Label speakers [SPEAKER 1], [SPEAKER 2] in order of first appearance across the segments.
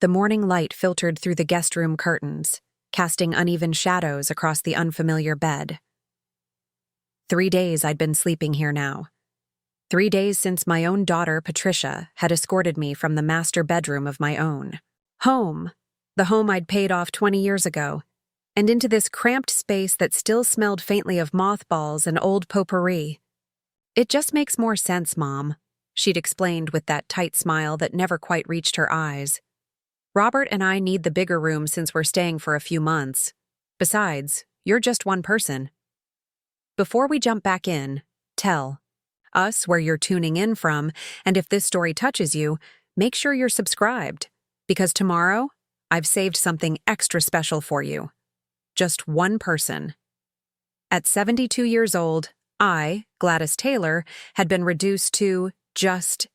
[SPEAKER 1] The morning light filtered through the guest room curtains, casting uneven shadows across the unfamiliar bed. 3 days I'd been sleeping here now. 3 days since my own daughter, Patricia, had escorted me from the master bedroom of my own home, the home I'd paid off 20 years ago, and into this cramped space that still smelled faintly of mothballs and old potpourri. "It just makes more sense, Mom," she'd explained with that tight smile that never quite reached her eyes. "Robert and I need the bigger room since we're staying for a few months. Besides, you're just one person." Before we jump back in, tell us where you're tuning in from, and if this story touches you, make sure you're subscribed, because tomorrow, I've saved something extra special for you. Just one person. At 72 years old, I, Gladys Taylor, had been reduced to just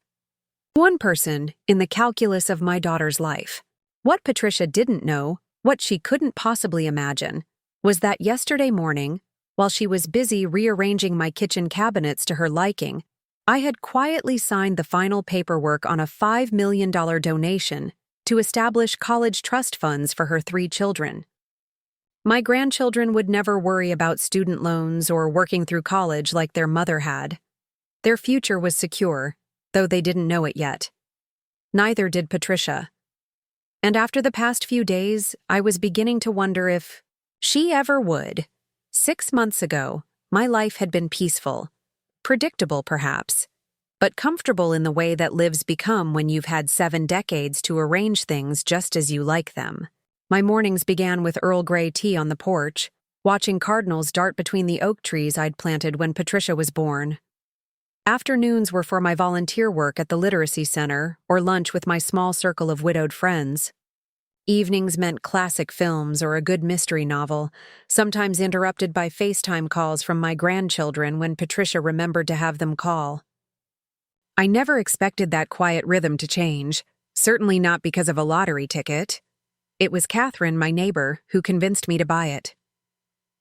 [SPEAKER 1] one person in the calculus of my daughter's life. What Patricia didn't know, what she couldn't possibly imagine, was that yesterday morning, while she was busy rearranging my kitchen cabinets to her liking, I had quietly signed the final paperwork on a $5 million donation to establish college trust funds for her 3 children. My grandchildren would never worry about student loans or working through college like their mother had. Their future was secure, though they didn't know it yet. Neither did Patricia. And after the past few days, I was beginning to wonder if she ever would. 6 months ago, my life had been peaceful, predictable perhaps, but comfortable in the way that lives become when you've had 7 decades to arrange things just as you like them. My mornings began with Earl Grey tea on the porch, watching cardinals dart between the oak trees I'd planted when Patricia was born. Afternoons were for my volunteer work at the literacy center or lunch with my small circle of widowed friends. Evenings meant classic films or a good mystery novel, sometimes interrupted by FaceTime calls from my grandchildren when Patricia remembered to have them call. I never expected that quiet rhythm to change, certainly not because of a lottery ticket. It was Catherine, my neighbor, who convinced me to buy it.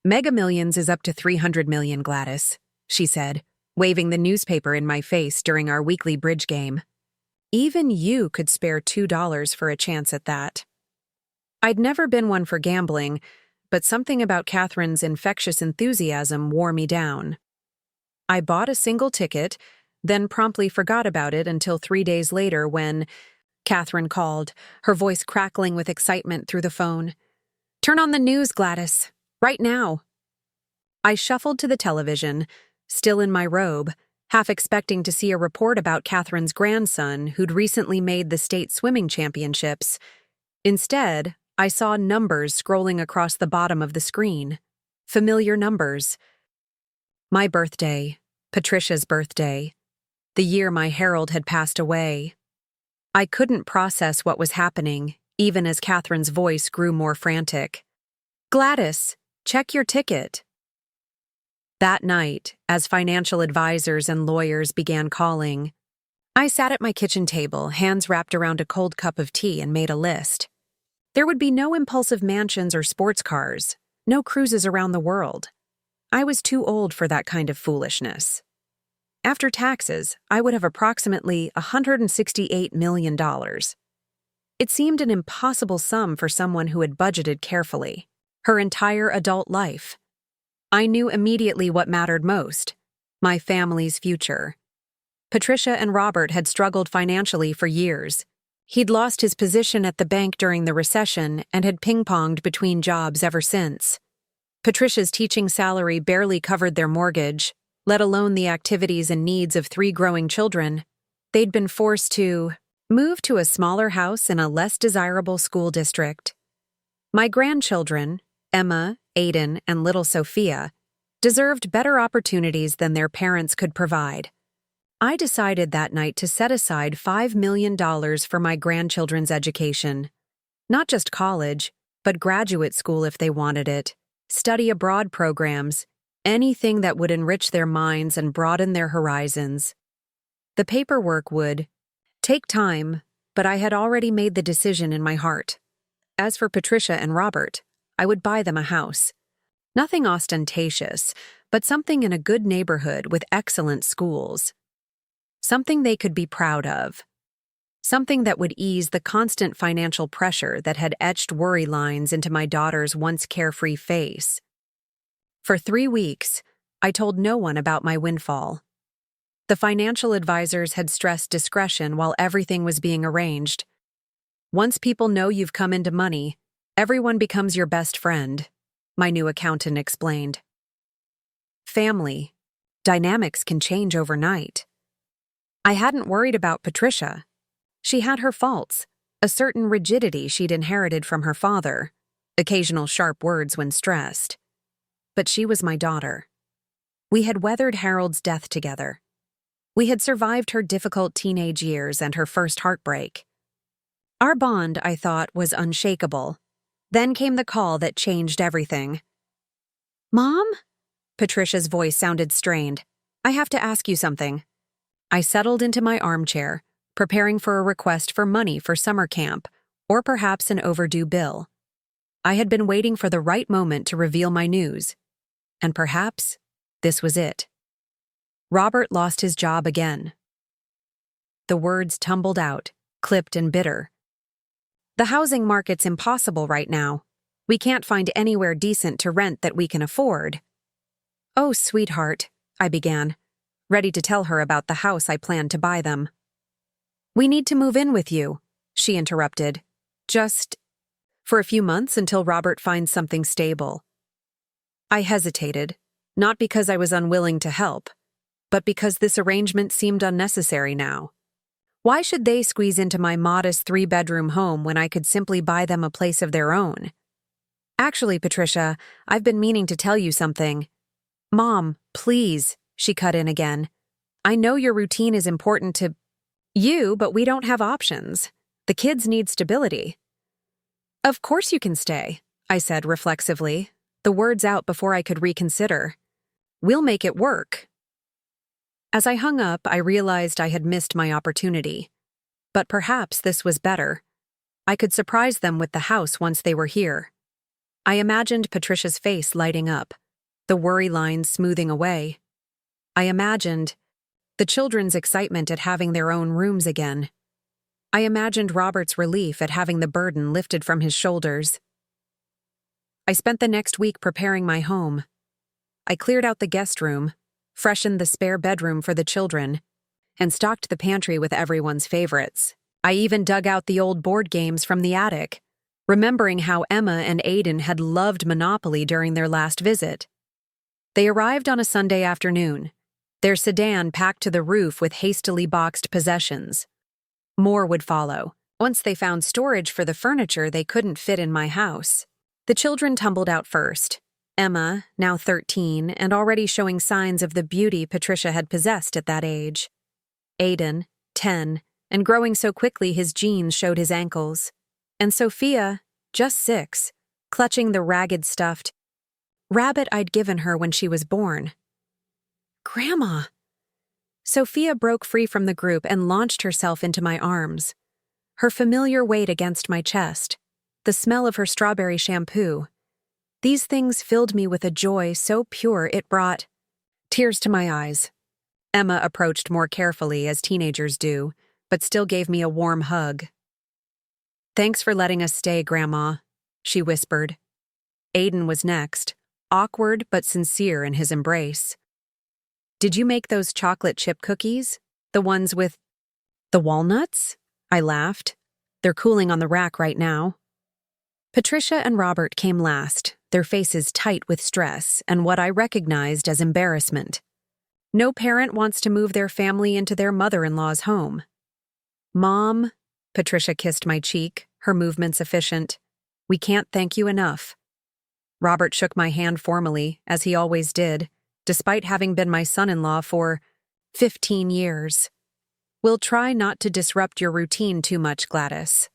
[SPEAKER 1] "Mega Millions is up to 300 million, Gladys," she said, waving the newspaper in my face during our weekly bridge game. "Even you could spare $2 for a chance at that." I'd never been one for gambling, but something about Catherine's infectious enthusiasm wore me down. I bought a single ticket, then promptly forgot about it until 3 days later when Catherine called, her voice crackling with excitement through the phone. "Turn on the news, Gladys. Right now." I shuffled to the television, still in my robe, half expecting to see a report about Catherine's grandson who'd recently made the state swimming championships. Instead, I saw numbers scrolling across the bottom of the screen. Familiar numbers. My birthday, Patricia's birthday, the year my Harold had passed away. I couldn't process what was happening, even as Catherine's voice grew more frantic. "Gladys, check your ticket." That night, as financial advisors and lawyers began calling, I sat at my kitchen table, hands wrapped around a cold cup of tea, and made a list. There would be no impulsive mansions or sports cars, no cruises around the world. I was too old for that kind of foolishness. After taxes, I would have approximately $168 million. It seemed an impossible sum for someone who had budgeted carefully, her entire adult life. I knew immediately what mattered most: my family's future. Patricia and Robert had struggled financially for years. He'd lost his position at the bank during the recession and had ping-ponged between jobs ever since. Patricia's teaching salary barely covered their mortgage, let alone the activities and needs of 3 growing children. They'd been forced to move to a smaller house in a less desirable school district. My grandchildren, Emma, Aiden, and little Sophia, deserved better opportunities than their parents could provide. I decided that night to set aside $5 million for my grandchildren's education. Not just college, but graduate school if they wanted it, study abroad programs, anything that would enrich their minds and broaden their horizons. The paperwork would take time, but I had already made the decision in my heart. As for Patricia and Robert, I would buy them a house. Nothing ostentatious, but something in a good neighborhood with excellent schools. Something they could be proud of. Something that would ease the constant financial pressure that had etched worry lines into my daughter's once carefree face. For 3 weeks, I told no one about my windfall. The financial advisors had stressed discretion while everything was being arranged. Once people know you've come into money, everyone becomes your best friend, my new accountant explained. Family dynamics can change overnight. I hadn't worried about Patricia. She had her faults, a certain rigidity she'd inherited from her father, occasional sharp words when stressed. But she was my daughter. We had weathered Harold's death together. We had survived her difficult teenage years and her first heartbreak. Our bond, I thought, was unshakable. Then came the call that changed everything. "Mom?" Patricia's voice sounded strained. "I have to ask you something." I settled into my armchair, preparing for a request for money for summer camp, or perhaps an overdue bill. I had been waiting for the right moment to reveal my news. And perhaps this was it. Robert lost his job again. The words tumbled out, clipped and bitter. "The housing market's impossible right now. We can't find anywhere decent to rent that we can afford." "Oh, sweetheart," I began, ready to tell her about the house I planned to buy them. "We need to move in with you," she interrupted. "Just for a few months until Robert finds something stable." I hesitated, not because I was unwilling to help, but because this arrangement seemed unnecessary now. Why should they squeeze into my modest 3-bedroom home when I could simply buy them a place of their own? "Actually, Patricia, I've been meaning to tell you something." "Mom, please," she cut in again. "I know your routine is important to you, but we don't have options. The kids need stability." "Of course you can stay," I said reflexively, the words out before I could reconsider. "We'll make it work." As I hung up, I realized I had missed my opportunity. But perhaps this was better. I could surprise them with the house once they were here. I imagined Patricia's face lighting up, the worry lines smoothing away. I imagined the children's excitement at having their own rooms again. I imagined Robert's relief at having the burden lifted from his shoulders. I spent the next week preparing my home. I cleared out the guest room, freshened the spare bedroom for the children, and stocked the pantry with everyone's favorites. I even dug out the old board games from the attic, remembering how Emma and Aiden had loved Monopoly during their last visit. They arrived on a Sunday afternoon, their sedan packed to the roof with hastily boxed possessions. More would follow, once they found storage for the furniture they couldn't fit in my house. The children tumbled out first. Emma, now 13, and already showing signs of the beauty Patricia had possessed at that age. Aiden, 10, and growing so quickly his jeans showed his ankles. And Sophia, just 6, clutching the ragged stuffed rabbit I'd given her when she was born. "Grandma!" Sophia broke free from the group and launched herself into my arms. Her familiar weight against my chest, the smell of her strawberry shampoo. These things filled me with a joy so pure it brought tears to my eyes. Emma approached more carefully, as teenagers do, but still gave me a warm hug. "Thanks for letting us stay, Grandma," she whispered. Aiden was next, awkward but sincere in his embrace. "Did you make those chocolate chip cookies? The ones with the walnuts?" I laughed. "They're cooling on the rack right now." Patricia and Robert came last, their faces tight with stress and what I recognized as embarrassment. No parent wants to move their family into their mother-in-law's home. "Mom," Patricia kissed my cheek, her movements efficient. "We can't thank you enough." Robert shook my hand formally, as he always did, despite having been my son-in-law for 15 years. "We'll try not to disrupt your routine too much, Gladys."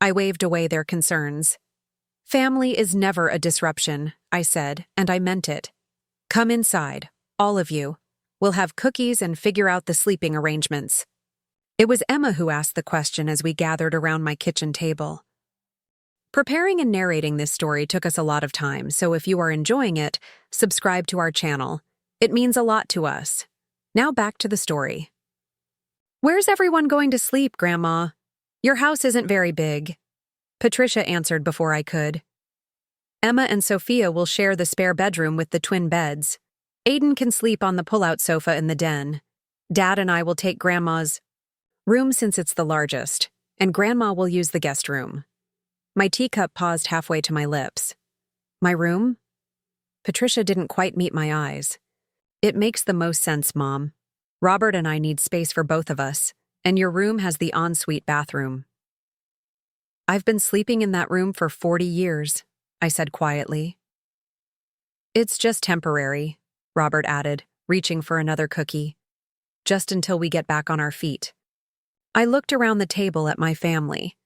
[SPEAKER 1] I waved away their concerns. "Family is never a disruption," I said, and I meant it. "Come inside, all of you. We'll have cookies and figure out the sleeping arrangements." It was Emma who asked the question as we gathered around my kitchen table. Preparing and narrating this story took us a lot of time, so if you are enjoying it, subscribe to our channel. It means a lot to us. Now back to the story. "Where's everyone going to sleep, Grandma?" Your house isn't very big, Patricia answered before I could. Emma and Sophia will share the spare bedroom with the twin beds. Aiden can sleep on the pull-out sofa in the den. Dad and I will take Grandma's room since it's the largest, and Grandma will use the guest room. My teacup paused halfway to my lips. My room? Patricia didn't quite meet my eyes. It makes the most sense, Mom. Robert and I need space for both of us, and your room has the ensuite bathroom. I've been sleeping in that room for 40 years, I said quietly. It's just temporary, Robert added, reaching for another cookie. Just until we get back on our feet. I looked around the table at my family.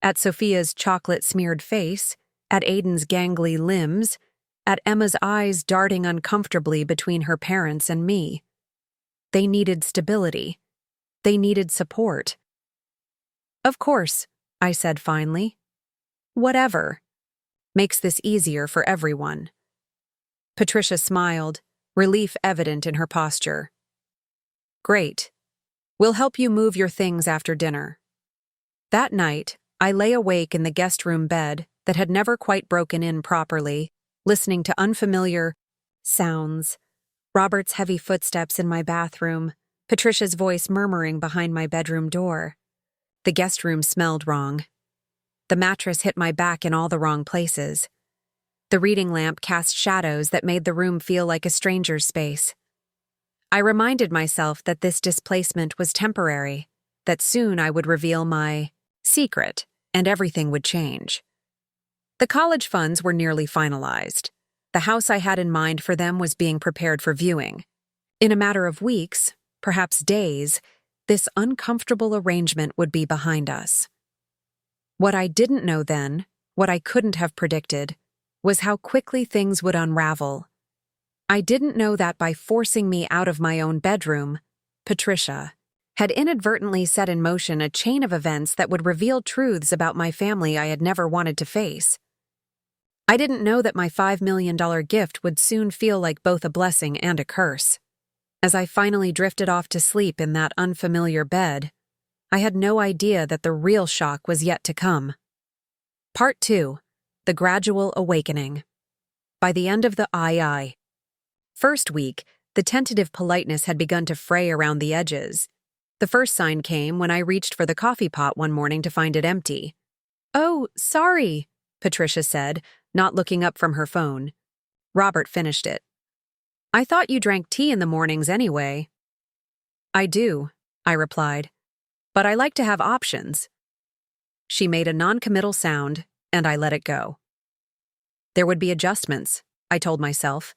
[SPEAKER 1] At Sophia's chocolate-smeared face, at Aiden's gangly limbs, at Emma's eyes darting uncomfortably between her parents and me. They needed stability. They needed support. Of course, I said finally. Whatever. Makes this easier for everyone. Patricia smiled, relief evident in her posture. Great. We'll help you move your things after dinner. That night, I lay awake in the guest room bed that had never quite broken in properly, listening to unfamiliar sounds. Robert's heavy footsteps in my bathroom, Patricia's voice murmuring behind my bedroom door. The guest room smelled wrong. The mattress hit my back in all the wrong places. The reading lamp cast shadows that made the room feel like a stranger's space. I reminded myself that this displacement was temporary, that soon I would reveal my secret, and everything would change. The college funds were nearly finalized. The house I had in mind for them was being prepared for viewing. In a matter of weeks, perhaps days, this uncomfortable arrangement would be behind us. What I didn't know then, what I couldn't have predicted, was how quickly things would unravel. I didn't know that by forcing me out of my own bedroom, Patricia had inadvertently set in motion a chain of events that would reveal truths about my family I had never wanted to face. I didn't know that my $5 million gift would soon feel like both a blessing and a curse. As I finally drifted off to sleep in that unfamiliar bed, I had no idea that the real shock was yet to come. Part 2. The Gradual Awakening. By the end of the first week, the tentative politeness had begun to fray around the edges. The first sign came when I reached for the coffee pot one morning to find it empty. "Oh, sorry," Patricia said, not looking up from her phone. Robert finished it. "I thought you drank tea in the mornings anyway." "I do," I replied, "but I like to have options." She made a non-committal sound, and I let it go. There would be adjustments, I told myself.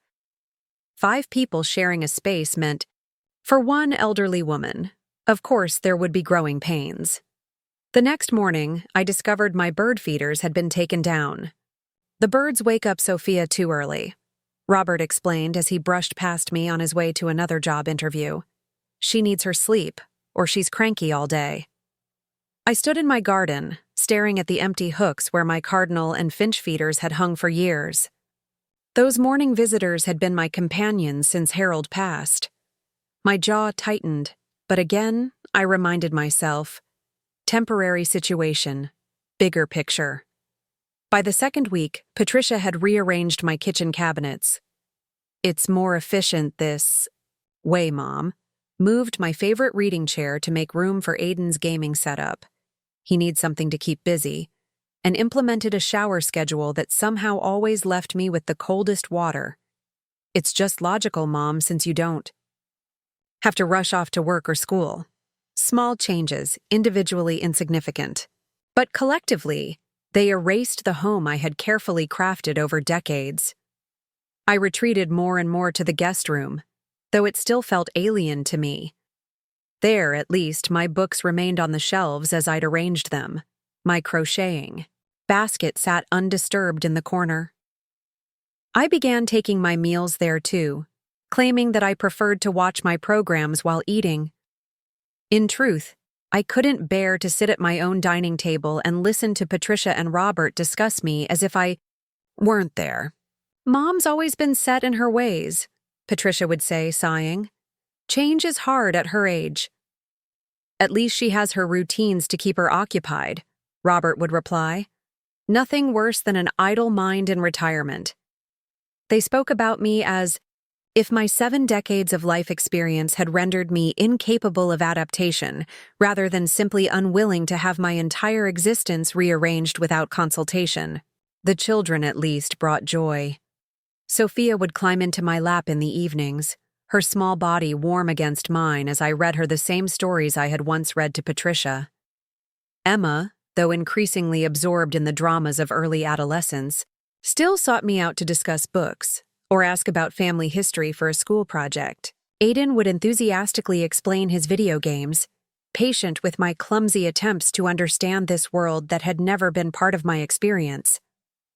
[SPEAKER 1] 5 people sharing a space meant, for one elderly woman, of course there would be growing pains. The next morning, I discovered my bird feeders had been taken down. The birds wake up Sophia too early, Robert explained as he brushed past me on his way to another job interview. She needs her sleep, or she's cranky all day. I stood in my garden, staring at the empty hooks where my cardinal and finch feeders had hung for years. Those morning visitors had been my companions since Harold passed. My jaw tightened, but again, I reminded myself, temporary situation, bigger picture. By the second week, Patricia had rearranged my kitchen cabinets. "It's more efficient this way, Mom." Moved my favorite reading chair to make room for Aiden's gaming setup. He needs something to keep busy, and implemented a shower schedule that somehow always left me with the coldest water. It's just logical, Mom, since you don't have to rush off to work or school. Small changes, individually insignificant. But collectively, they erased the home I had carefully crafted over decades. I retreated more and more to the guest room, though it still felt alien to me. There, at least, my books remained on the shelves as I'd arranged them. My crocheting basket sat undisturbed in the corner. I began taking my meals there too, claiming that I preferred to watch my programs while eating. In truth, I couldn't bear to sit at my own dining table and listen to Patricia and Robert discuss me as if I weren't there. "Mom's always been set in her ways," Patricia would say, sighing. "Change is hard at her age." At least she has her routines to keep her occupied, Robert would reply. Nothing worse than an idle mind in retirement. They spoke about me as if my 7 decades of life experience had rendered me incapable of adaptation, rather than simply unwilling to have my entire existence rearranged without consultation. The children, at least, brought joy. Sophia would climb into my lap in the evenings, her small body warm against mine as I read her the same stories I had once read to Patricia. Emma, though increasingly absorbed in the dramas of early adolescence, still sought me out to discuss books or ask about family history for a school project. Aiden would enthusiastically explain his video games, patient with my clumsy attempts to understand this world that had never been part of my experience.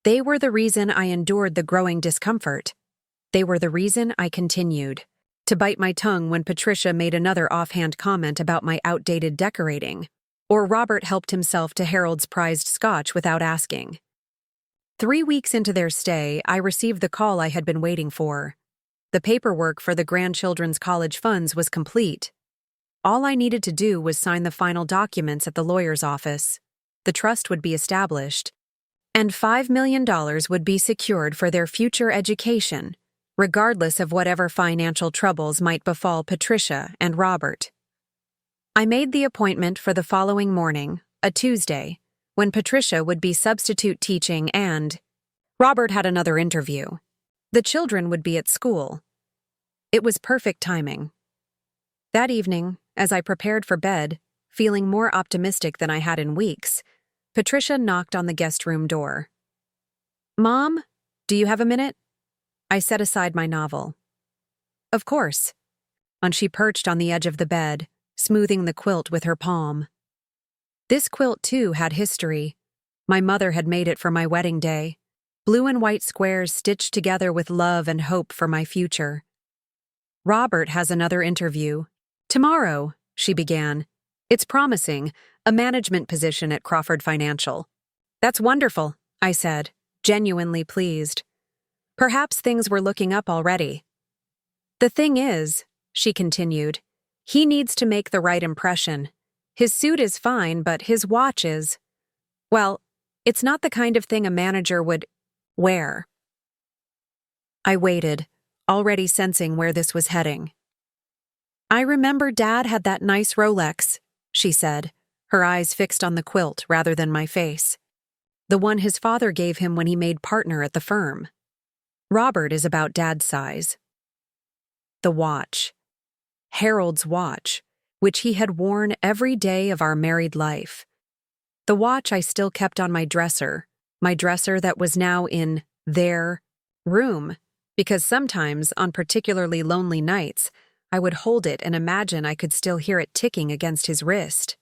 [SPEAKER 1] They were the reason I endured the growing discomfort. They were the reason I continued to bite my tongue when Patricia made another offhand comment about my outdated decorating, or Robert helped himself to Harold's prized scotch without asking. 3 weeks into their stay, I received the call I had been waiting for. The paperwork for the grandchildren's college funds was complete. All I needed to do was sign the final documents at the lawyer's office. The trust would be established, and $5 million would be secured for their future education, regardless of whatever financial troubles might befall Patricia and Robert. I made the appointment for the following morning, a Tuesday, when Patricia would be substitute teaching and Robert had another interview. The children would be at school. It was perfect timing. That evening, as I prepared for bed, feeling more optimistic than I had in weeks, Patricia knocked on the guest room door. "Mom, do you have a minute?" I set aside my novel. "Of course." And she perched on the edge of the bed, smoothing the quilt with her palm. This quilt, too, had history. My mother had made it for my wedding day. Blue and white squares stitched together with love and hope for my future. "Robert has another interview. Tomorrow," she began. "It's promising, a management position at Crawford Financial." "That's wonderful," I said, genuinely pleased. Perhaps things were looking up already. "The thing is," she continued, "he needs to make the right impression. His suit is fine, but his watch is, well, it's not the kind of thing a manager would wear." I waited, already sensing where this was heading. "I remember Dad had that nice Rolex," she said, her eyes fixed on the quilt rather than my face. "The one his father gave him when he made partner at the firm. Robert is about Dad's size." The watch. Harold's watch, which he had worn every day of our married life. The watch I still kept on my dresser that was now in their room, because sometimes, on particularly lonely nights, I would hold it and imagine I could still hear it ticking against his wrist.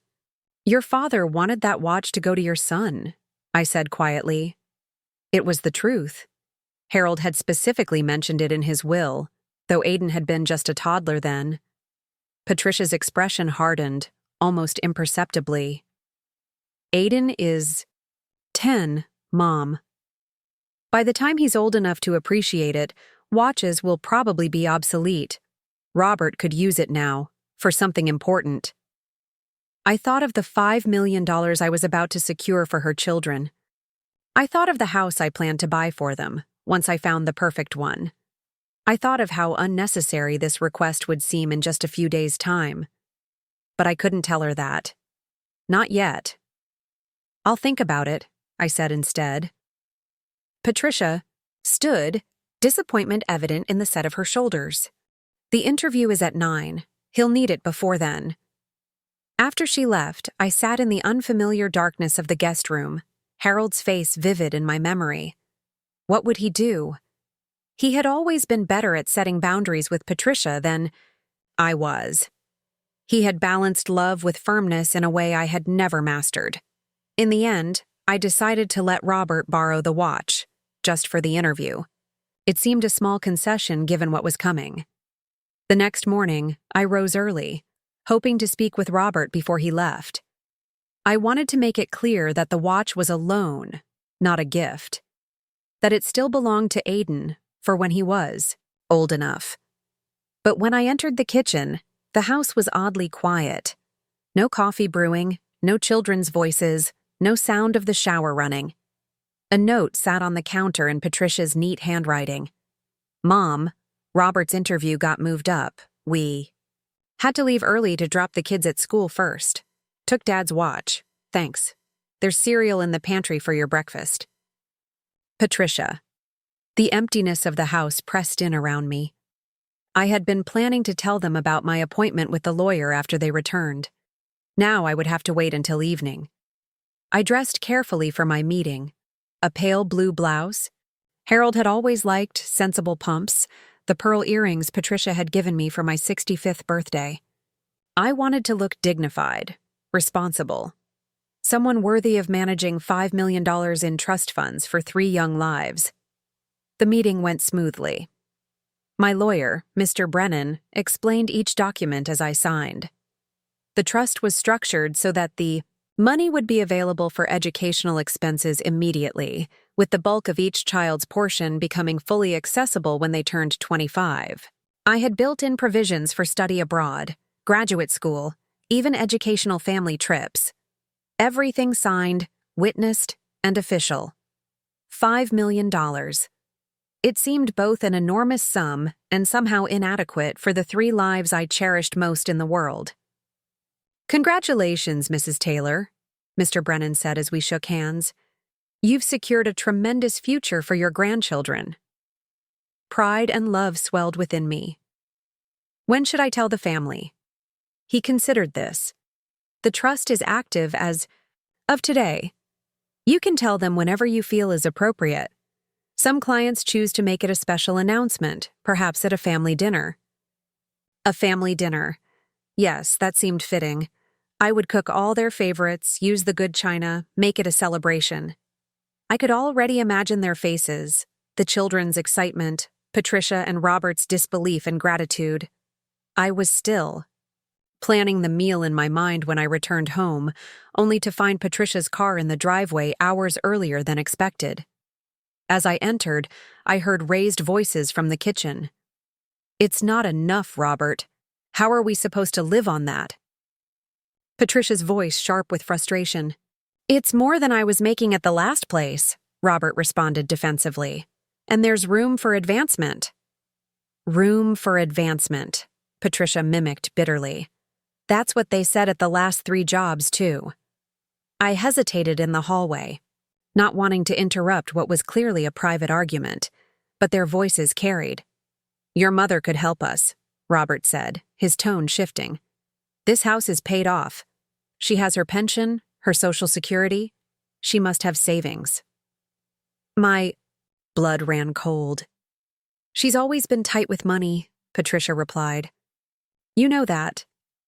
[SPEAKER 1] "Your father wanted that watch to go to your son," I said quietly. It was the truth. Harold had specifically mentioned it in his will, though Aiden had been just a toddler then. Patricia's expression hardened, almost imperceptibly. "Aiden is 10, Mom. By the time he's old enough to appreciate it, watches will probably be obsolete. Robert could use it now, for something important." I thought of the $5 million I was about to secure for her children. I thought of the house I planned to buy for them, once I found the perfect one. I thought of how unnecessary this request would seem in just a few days' time. But I couldn't tell her that. Not yet. "I'll think about it," I said instead. Patricia stood, disappointment evident in the set of her shoulders. "The interview is at 9. He'll need it before then." After she left, I sat in the unfamiliar darkness of the guest room, Harold's face vivid in my memory. What would he do? He had always been better at setting boundaries with Patricia than I was. He had balanced love with firmness in a way I had never mastered. In the end, I decided to let Robert borrow the watch, just for the interview. It seemed a small concession given what was coming. The next morning, I rose early, hoping to speak with Robert before he left. I wanted to make it clear that the watch was a loan, not a gift. That it still belonged to Aiden, for when he was old enough. But when I entered the kitchen, the house was oddly quiet. No coffee brewing, no children's voices, no sound of the shower running. A note sat on the counter in Patricia's neat handwriting. Mom, Robert's interview got moved up. We had to leave early to drop the kids at school first. Took Dad's watch. Thanks. There's cereal in the pantry for your breakfast. Patricia. The emptiness of the house pressed in around me. I had been planning to tell them about my appointment with the lawyer after they returned. Now I would have to wait until evening. I dressed carefully for my meeting. A pale blue blouse. Harold had always liked sensible pumps, the pearl earrings Patricia had given me for my 65th birthday. I wanted to look dignified, responsible. Someone worthy of managing $5 million in trust funds for 3 young lives. The meeting went smoothly. My lawyer, Mr. Brennan, explained each document as I signed. The trust was structured so that the money would be available for educational expenses immediately, with the bulk of each child's portion becoming fully accessible when they turned 25. I had built in provisions for study abroad, graduate school, even educational family trips. Everything signed, witnessed, and official. $5 million. It seemed both an enormous sum and somehow inadequate for the 3 lives I cherished most in the world. Congratulations, Mrs. Taylor, Mr. Brennan said as we shook hands. You've secured a tremendous future for your grandchildren. Pride and love swelled within me. When should I tell the family? He considered this. The trust is active as of today. You can tell them whenever you feel is appropriate. Some clients choose to make it a special announcement, perhaps at a family dinner. A family dinner. Yes, that seemed fitting. I would cook all their favorites, use the good china, make it a celebration. I could already imagine their faces, the children's excitement, Patricia and Robert's disbelief and gratitude. I was still planning the meal in my mind when I returned home, only to find Patricia's car in the driveway hours earlier than expected. As I entered, I heard raised voices from the kitchen. It's not enough, Robert. How are we supposed to live on that? Patricia's voice sharp with frustration. It's more than I was making at the last place, Robert responded defensively. And there's room for advancement. Room for advancement, Patricia mimicked bitterly. That's what they said at the last 3 jobs, too. I hesitated in the hallway, not wanting to interrupt what was clearly a private argument, but their voices carried. Your mother could help us, Robert said, his tone shifting. This house is paid off. She has her pension, her Social Security. She must have savings. My blood ran cold. She's always been tight with money, Patricia replied. You know that.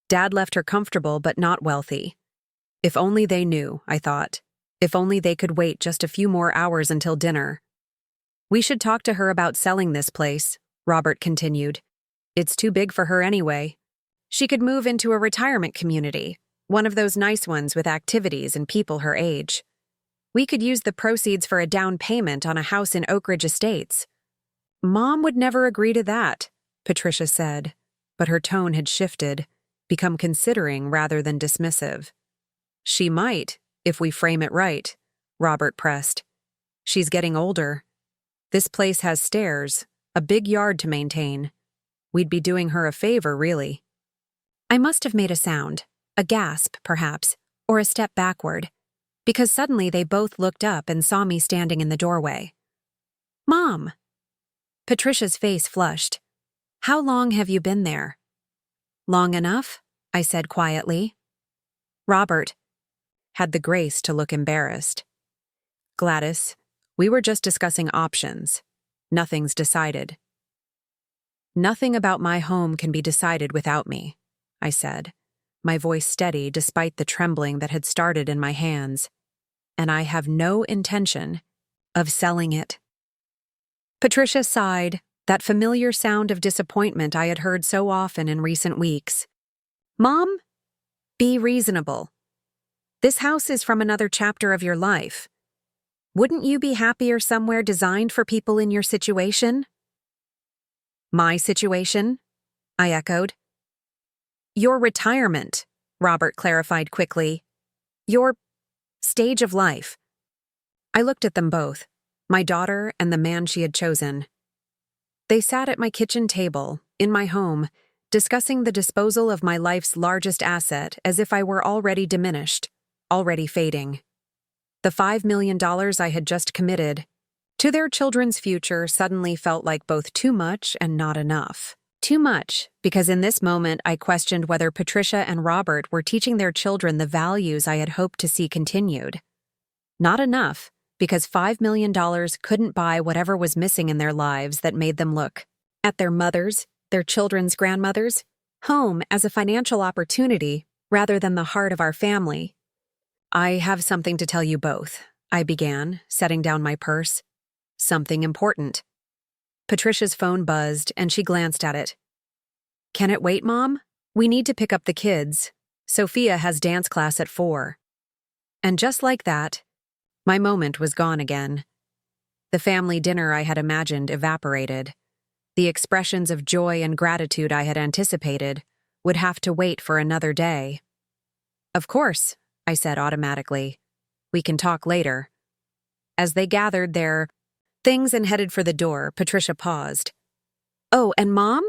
[SPEAKER 1] Dad left her comfortable but not wealthy. If only they knew, I thought. If only they could wait just a few more hours until dinner. We should talk to her about selling this place, Robert continued. It's too big for her anyway. She could move into a retirement community, one of those nice ones with activities and people her age. We could use the proceeds for a down payment on a house in Oak Ridge Estates. Mom would never agree to that, Patricia said, but her tone had shifted, become considering rather than dismissive. She might, if we frame it right, Robert pressed. She's getting older. This place has stairs, a big yard to maintain. We'd be doing her a favor, really. I must have made a sound, a gasp, perhaps, or a step backward, because suddenly they both looked up and saw me standing in the doorway. Mom! Patricia's face flushed. How long have you been there? Long enough, I said quietly. Robert had the grace to look embarrassed. Gladys, we were just discussing options. Nothing's decided. Nothing about my home can be decided without me, I said, my voice steady despite the trembling that had started in my hands. And I have no intention of selling it. Patricia sighed, that familiar sound of disappointment I had heard so often in recent weeks. Mom, be reasonable. This house is from another chapter of your life. Wouldn't you be happier somewhere designed for people in your situation? My situation? I echoed. Your retirement, Robert clarified quickly. Your stage of life. I looked at them both, my daughter and the man she had chosen. They sat at my kitchen table, in my home, discussing the disposal of my life's largest asset as if I were already diminished, already fading. The $5 million I had just committed to their children's future suddenly felt like both too much and not enough. Too much, because in this moment I questioned whether Patricia and Robert were teaching their children the values I had hoped to see continued. Not enough, because $5 million couldn't buy whatever was missing in their lives that made them look at their mothers, their children's grandmothers, home as a financial opportunity rather than the heart of our family. I have something to tell you both, I began, setting down my purse. Something important. Patricia's phone buzzed, and she glanced at it. Can it wait, Mom? We need to pick up the kids. Sophia has dance class at 4. And just like that, my moment was gone again. The family dinner I had imagined evaporated. The expressions of joy and gratitude I had anticipated would have to wait for another day. Of course, I said automatically. We can talk later. As they gathered their things and headed for the door, Patricia paused. Oh, and Mom?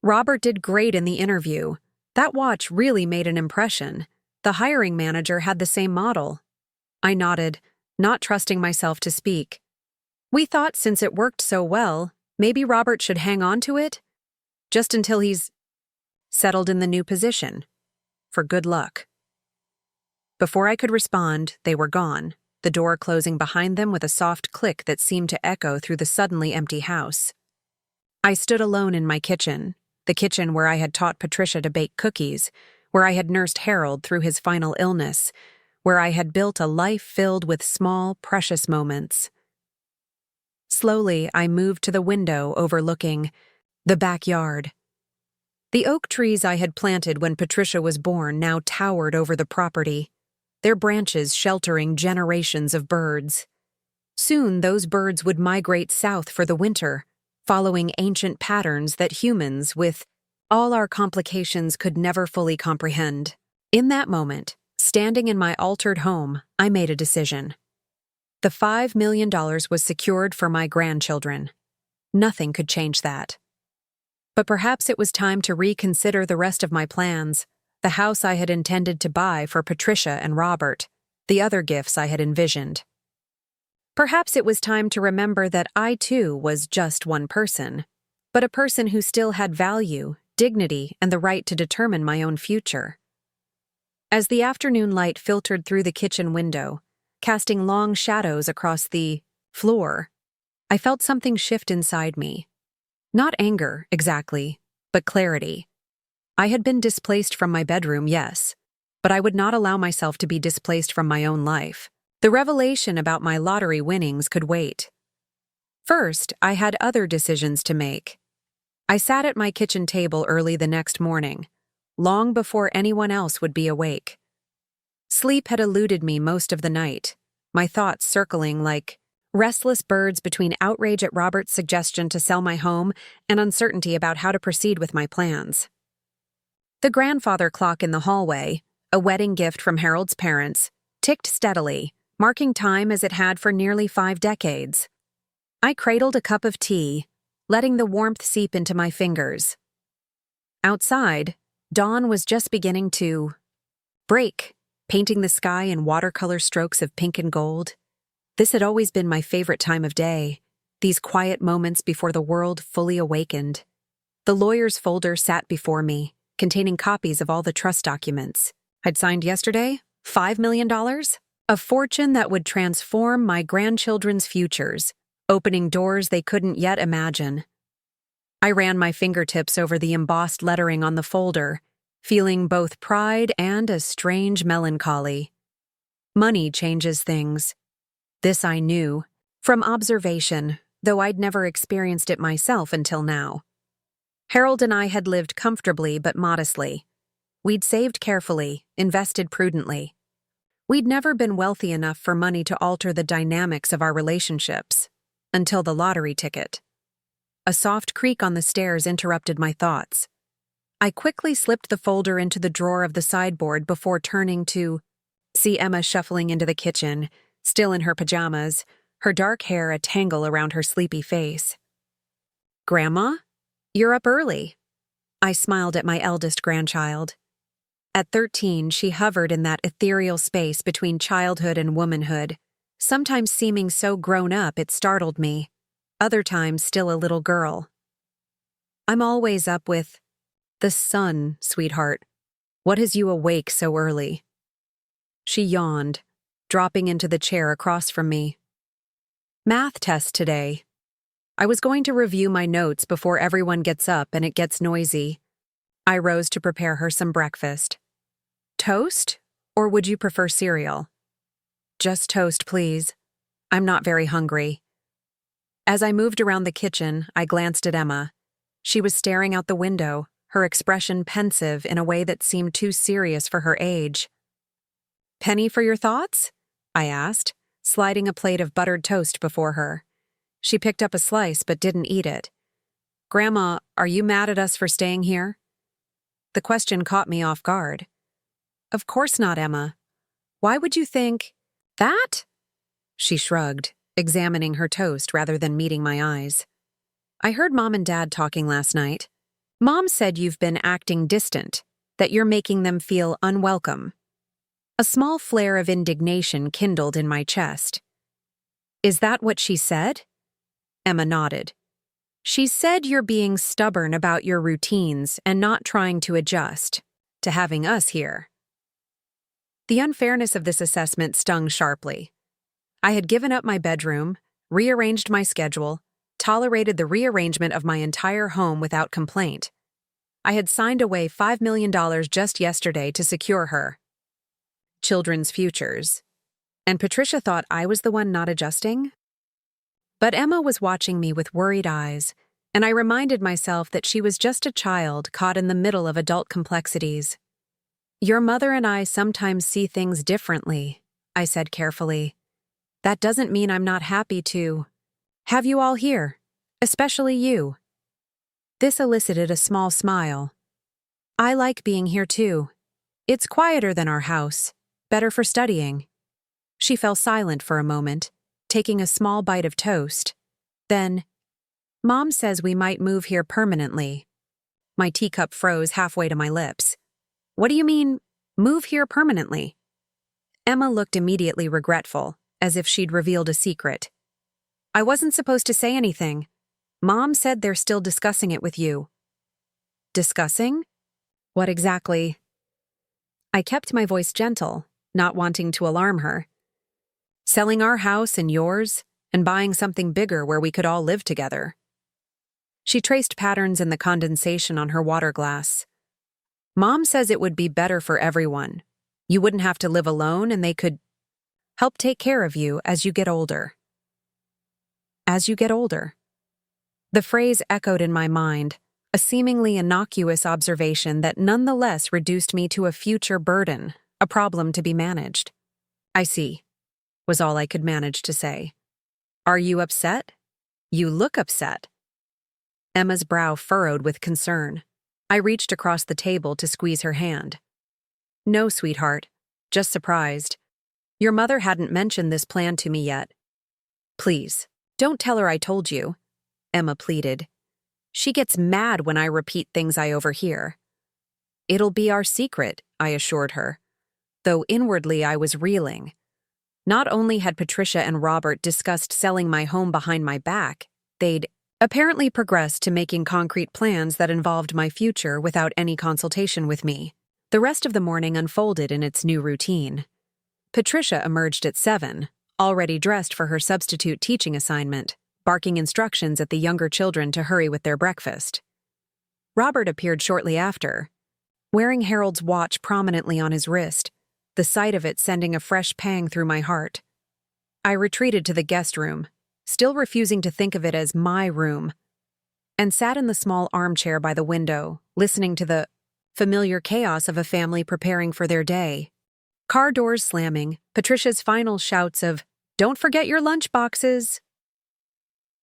[SPEAKER 1] Robert did great in the interview. That watch really made an impression. The hiring manager had the same model. I nodded, not trusting myself to speak. We thought since it worked so well, maybe Robert should hang on to it, just until he's settled in the new position. For good luck. Before I could respond, they were gone, the door closing behind them with a soft click that seemed to echo through the suddenly empty house. I stood alone in my kitchen, the kitchen where I had taught Patricia to bake cookies, where I had nursed Harold through his final illness, where I had built a life filled with small, precious moments. Slowly, I moved to the window overlooking the backyard. The oak trees I had planted when Patricia was born now towered over the property, their branches sheltering generations of birds. Soon those birds would migrate south for the winter, following ancient patterns that humans, with all our complications, could never fully comprehend. In that moment, standing in my altered home, I made a decision. The $5 million was secured for my grandchildren. Nothing could change that. But perhaps it was time to reconsider the rest of my plans, the house I had intended to buy for Patricia and Robert, the other gifts I had envisioned. Perhaps it was time to remember that I too was just one person, but a person who still had value, dignity, and the right to determine my own future. As the afternoon light filtered through the kitchen window, casting long shadows across the floor, I felt something shift inside me. Not anger, exactly, but clarity. I had been displaced from my bedroom, yes, but I would not allow myself to be displaced from my own life. The revelation about my lottery winnings could wait. First, I had other decisions to make. I sat at my kitchen table early the next morning, long before anyone else would be awake. Sleep had eluded me most of the night, my thoughts circling like restless birds between outrage at Robert's suggestion to sell my home and uncertainty about how to proceed with my plans. The grandfather clock in the hallway, a wedding gift from Harold's parents, ticked steadily, marking time as it had for nearly 5 decades. I cradled a cup of tea, letting the warmth seep into my fingers. Outside, dawn was just beginning to break, painting the sky in watercolor strokes of pink and gold. This had always been my favorite time of day, these quiet moments before the world fully awakened. The lawyer's folder sat before me, containing copies of all the trust documents I'd signed yesterday. $5 million? A fortune that would transform my grandchildren's futures, opening doors they couldn't yet imagine. I ran my fingertips over the embossed lettering on the folder, feeling both pride and a strange melancholy. Money changes things. This I knew, from observation, though I'd never experienced it myself until now. Harold and I had lived comfortably but modestly. We'd saved carefully, invested prudently. We'd never been wealthy enough for money to alter the dynamics of our relationships, until the lottery ticket. A soft creak on the stairs interrupted my thoughts. I quickly slipped the folder into the drawer of the sideboard before turning to see Emma shuffling into the kitchen, still in her pajamas, her dark hair a tangle around her sleepy face. "Grandma? You're up early." I smiled at my eldest grandchild. At 13, she hovered in that ethereal space between childhood and womanhood, sometimes seeming so grown up it startled me, other times still a little girl. "I'm always up with the sun, sweetheart. What has you awake so early?" She yawned, dropping into the chair across from me. "Math test today. I was going to review my notes before everyone gets up and it gets noisy." I rose to prepare her some breakfast. "Toast? Or would you prefer cereal?" "Just toast, please. I'm not very hungry." As I moved around the kitchen, I glanced at Emma. She was staring out the window, her expression pensive in a way that seemed too serious for her age. "Penny for your thoughts?" I asked, sliding a plate of buttered toast before her. She picked up a slice but didn't eat it. "Grandma, are you mad at us for staying here?" The question caught me off guard. "Of course not, Emma. Why would you think that?" She shrugged, examining her toast rather than meeting my eyes. "I heard Mom and Dad talking last night. Mom said you've been acting distant, that you're making them feel unwelcome." A small flare of indignation kindled in my chest. "Is that what she said?" Emma nodded. "She said you're being stubborn about your routines and not trying to adjust to having us here." The unfairness of this assessment stung sharply. I had given up my bedroom, rearranged my schedule, tolerated the rearrangement of my entire home without complaint. I had signed away $5 million just yesterday to secure her children's futures. And Patricia thought I was the one not adjusting? But Emma was watching me with worried eyes, and I reminded myself that she was just a child caught in the middle of adult complexities. "Your mother and I sometimes see things differently," I said carefully. "That doesn't mean I'm not happy to have you all here, especially you." This elicited a small smile. "I like being here too. It's quieter than our house, better for studying." She fell silent for a moment, taking a small bite of toast. Then, "Mom says we might move here permanently." My teacup froze halfway to my lips. "What do you mean, move here permanently?" Emma looked immediately regretful, as if she'd revealed a secret. "I wasn't supposed to say anything. Mom said they're still discussing it with you." "Discussing? What exactly?" I kept my voice gentle, not wanting to alarm her. "Selling our house and yours, and buying something bigger where we could all live together." She traced patterns in the condensation on her water glass. "Mom says it would be better for everyone. You wouldn't have to live alone and they could help take care of you as you get older." As you get older. The phrase echoed in my mind, a seemingly innocuous observation that nonetheless reduced me to a future burden, a problem to be managed. "I see," was all I could manage to say. "Are you upset? You look upset." Emma's brow furrowed with concern. I reached across the table to squeeze her hand. "No, sweetheart. Just surprised. Your mother hadn't mentioned this plan to me yet." "Please, don't tell her I told you," Emma pleaded. "She gets mad when I repeat things I overhear." "It'll be our secret," I assured her, though inwardly I was reeling. Not only had Patricia and Robert discussed selling my home behind my back, they'd apparently progressed to making concrete plans that involved my future without any consultation with me. The rest of the morning unfolded in its new routine. Patricia emerged at 7, already dressed for her substitute teaching assignment, barking instructions at the younger children to hurry with their breakfast. Robert appeared shortly after, wearing Harold's watch prominently on his wrist, the sight of it sending a fresh pang through my heart. I retreated to the guest room, still refusing to think of it as my room, and sat in the small armchair by the window, listening to the familiar chaos of a family preparing for their day. Car doors slamming, Patricia's final shouts of, "Don't forget your lunch boxes!"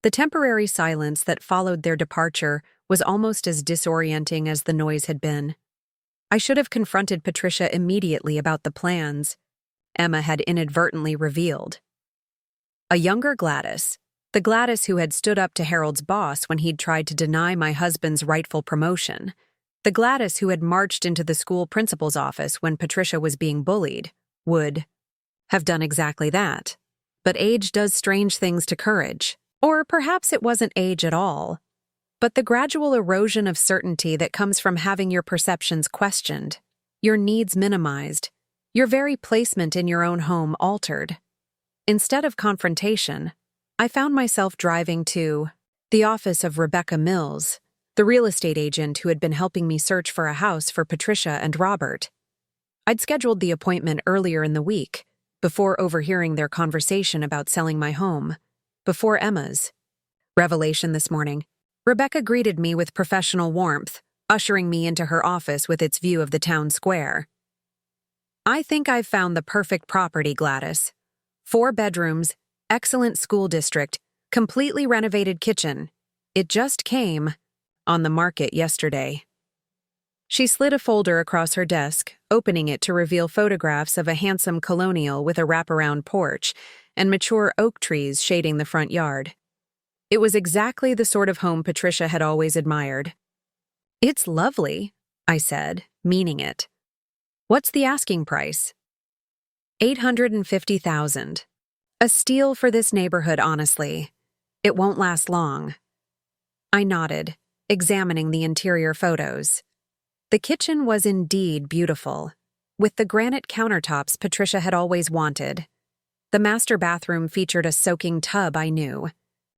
[SPEAKER 1] The temporary silence that followed their departure was almost as disorienting as the noise had been. I should have confronted Patricia immediately about the plans Emma had inadvertently revealed. A younger Gladys, the Gladys who had stood up to Harold's boss when he'd tried to deny my husband's rightful promotion, the Gladys who had marched into the school principal's office when Patricia was being bullied, would have done exactly that. But age does strange things to courage. Or perhaps it wasn't age at all, but the gradual erosion of certainty that comes from having your perceptions questioned, your needs minimized, your very placement in your own home altered. Instead of confrontation, I found myself driving to the office of Rebecca Mills, the real estate agent who had been helping me search for a house for Patricia and Robert. I'd scheduled the appointment earlier in the week, before overhearing their conversation about selling my home, before Emma's revelation this morning. Rebecca greeted me with professional warmth, ushering me into her office with its view of the town square. "I think I've found the perfect property, Gladys. 4 bedrooms, excellent school district, completely renovated kitchen. It just came on the market yesterday." She slid a folder across her desk, opening it to reveal photographs of a handsome colonial with a wraparound porch and mature oak trees shading the front yard. It was exactly the sort of home Patricia had always admired. "It's lovely," I said, meaning it. "What's the asking price?" $850,000. A steal for this neighborhood, honestly. It won't last long. I nodded, examining the interior photos. The kitchen was indeed beautiful, with the granite countertops Patricia had always wanted. The master bathroom featured a soaking tub I knew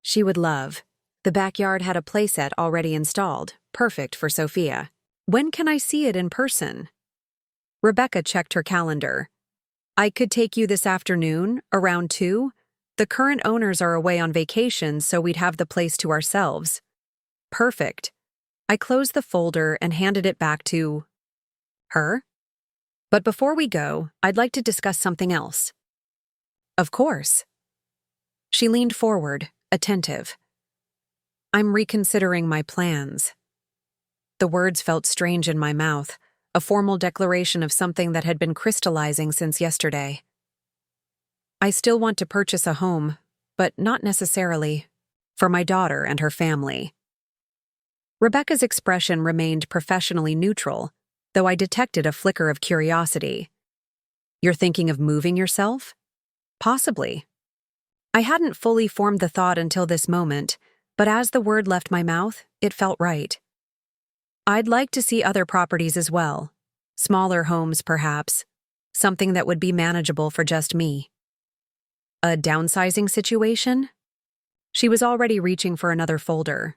[SPEAKER 1] she would love. The backyard had a playset already installed, perfect for Sophia. "When can I see it in person?" Rebecca checked her calendar. "I could take you this afternoon, around 2. The current owners are away on vacation, so we'd have the place to ourselves." "Perfect." I closed the folder and handed it back to her. "But before we go, I'd like to discuss something else." "Of course." She leaned forward, attentive. "I'm reconsidering my plans." The words felt strange in my mouth, a formal declaration of something that had been crystallizing since yesterday. "I still want to purchase a home, but not necessarily for my daughter and her family." Rebecca's expression remained professionally neutral, though I detected a flicker of curiosity. "You're thinking of moving yourself?" "Possibly." I hadn't fully formed the thought until this moment, but as the word left my mouth, it felt right. "I'd like to see other properties as well. Smaller homes, perhaps. Something that would be manageable for just me." "A downsizing situation?" She was already reaching for another folder.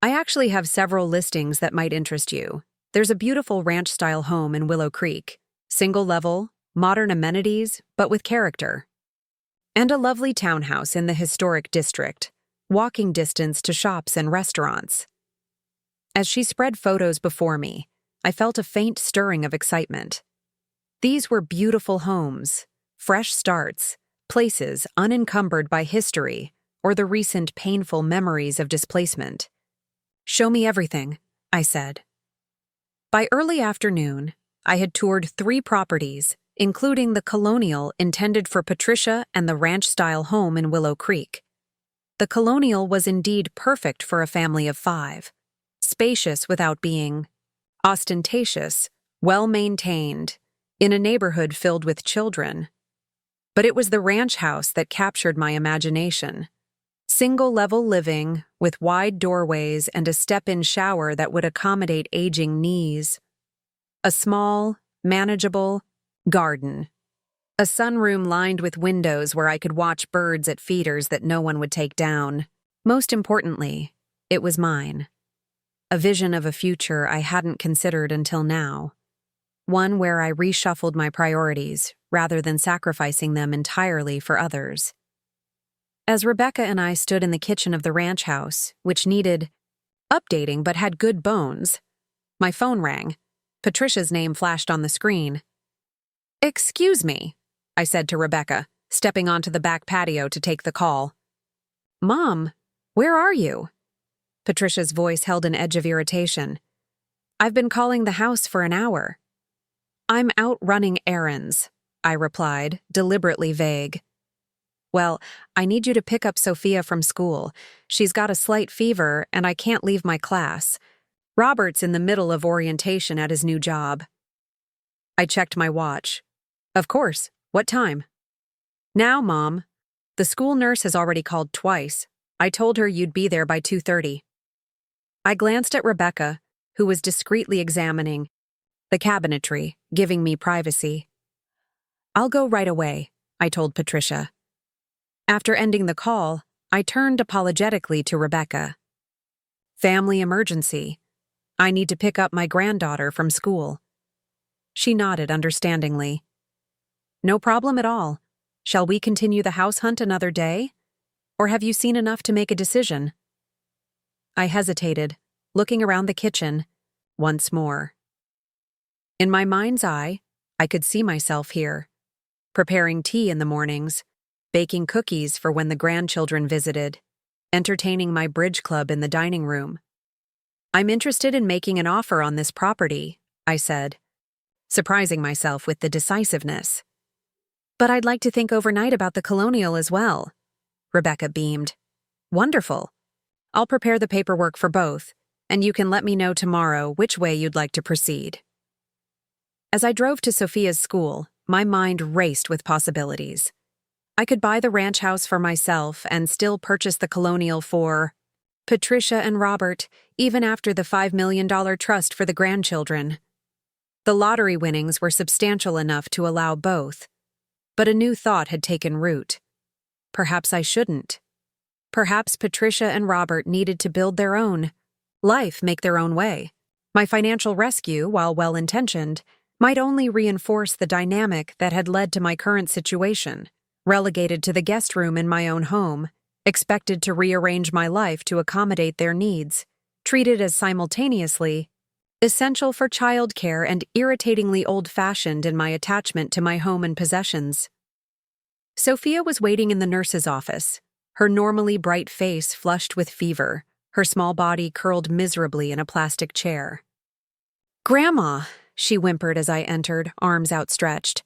[SPEAKER 1] "I actually have several listings that might interest you. There's a beautiful ranch-style home in Willow Creek. Single level, modern amenities, but with character. And a lovely townhouse in the historic district, walking distance to shops and restaurants." As she spread photos before me, I felt a faint stirring of excitement. These were beautiful homes, fresh starts, places unencumbered by history or the recent painful memories of displacement. "Show me everything," I said. By early afternoon, I had toured 3 properties, including the colonial intended for Patricia and the ranch-style home in Willow Creek. The colonial was indeed perfect for a family of 5. Spacious without being ostentatious, well-maintained, in a neighborhood filled with children. But it was the ranch house that captured my imagination. Single-level living, with wide doorways and a step-in shower that would accommodate aging knees. A small, manageable garden. A sunroom lined with windows where I could watch birds at feeders that no one would take down. Most importantly, it was mine. A vision of a future I hadn't considered until now. One where I reshuffled my priorities rather than sacrificing them entirely for others. As Rebecca and I stood in the kitchen of the ranch house, which needed updating but had good bones, my phone rang. Patricia's name flashed on the screen. "Excuse me," I said to Rebecca, stepping onto the back patio to take the call. "Mom, where are you?" Patricia's voice held an edge of irritation. "I've been calling the house for an hour." "I'm out running errands," I replied, deliberately vague. "Well, I need you to pick up Sophia from school. She's got a slight fever, and I can't leave my class. Robert's in the middle of orientation at his new job." I checked my watch. "Of course. What time?" "Now, Mom. The school nurse has already called twice. I told her you'd be there by 2:30. I glanced at Rebecca, who was discreetly examining the cabinetry, giving me privacy. "I'll go right away," I told Patricia. After ending the call, I turned apologetically to Rebecca. "Family emergency. I need to pick up my granddaughter from school." She nodded understandingly. "No problem at all. Shall we continue the house hunt another day? Or have you seen enough to make a decision?" I hesitated, looking around the kitchen once more. In my mind's eye, I could see myself here, preparing tea in the mornings, baking cookies for when the grandchildren visited, entertaining my bridge club in the dining room. "I'm interested in making an offer on this property," I said, surprising myself with the decisiveness. "But I'd like to think overnight about the colonial as well." Rebecca beamed. "Wonderful. I'll prepare the paperwork for both, and you can let me know tomorrow which way you'd like to proceed." As I drove to Sophia's school, my mind raced with possibilities. I could buy the ranch house for myself and still purchase the colonial for Patricia and Robert, even after the $5 million trust for the grandchildren. The lottery winnings were substantial enough to allow both, but a new thought had taken root. Perhaps I shouldn't. Perhaps Patricia and Robert needed to build their own life, make their own way. My financial rescue, while well-intentioned, might only reinforce the dynamic that had led to my current situation, relegated to the guest room in my own home, expected to rearrange my life to accommodate their needs, treated as simultaneously essential for childcare and irritatingly old-fashioned in my attachment to my home and possessions. Sophia was waiting in the nurse's office, her normally bright face flushed with fever, her small body curled miserably in a plastic chair. "Grandma," she whimpered as I entered, arms outstretched.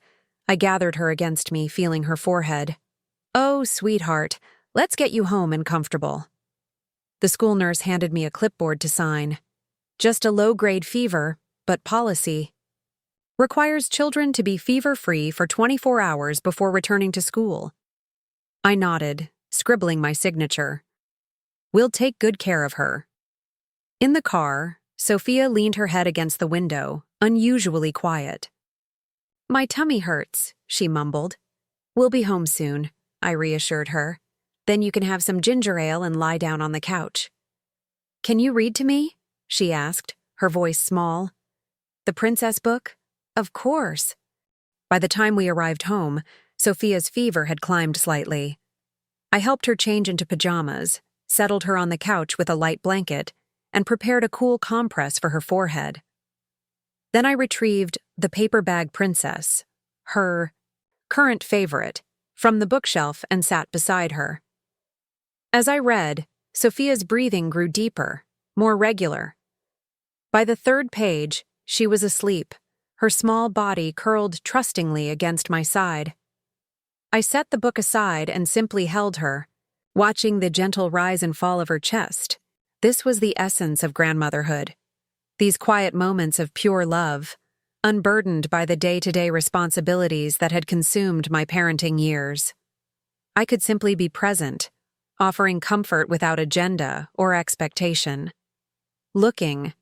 [SPEAKER 1] I gathered her against me, feeling her forehead. "Oh, sweetheart, let's get you home and comfortable." The school nurse handed me a clipboard to sign. "Just a low-grade fever, but policy. Requires children to be fever-free for 24 hours before returning to school." I nodded, scribbling my signature. "We'll take good care of her." In the car, Sophia leaned her head against the window, unusually quiet. "My tummy hurts," she mumbled. "We'll be home soon," I reassured her. "Then you can have some ginger ale and lie down on the couch." "Can you read to me?" she asked, her voice small. "The princess book?" "Of course." By the time we arrived home, Sophia's fever had climbed slightly. I helped her change into pajamas, settled her on the couch with a light blanket, and prepared a cool compress for her forehead. Then I retrieved The Paper Bag Princess, her current favorite, from the bookshelf and sat beside her. As I read, Sophia's breathing grew deeper, more regular. By the third page, she was asleep, her small body curled trustingly against my side. I set the book aside and simply held her, watching the gentle rise and fall of her chest. This was the essence of grandmotherhood. These quiet moments of pure love, unburdened by the day-to-day responsibilities that had consumed my parenting years. I could simply be present, offering comfort without agenda or expectation. Looking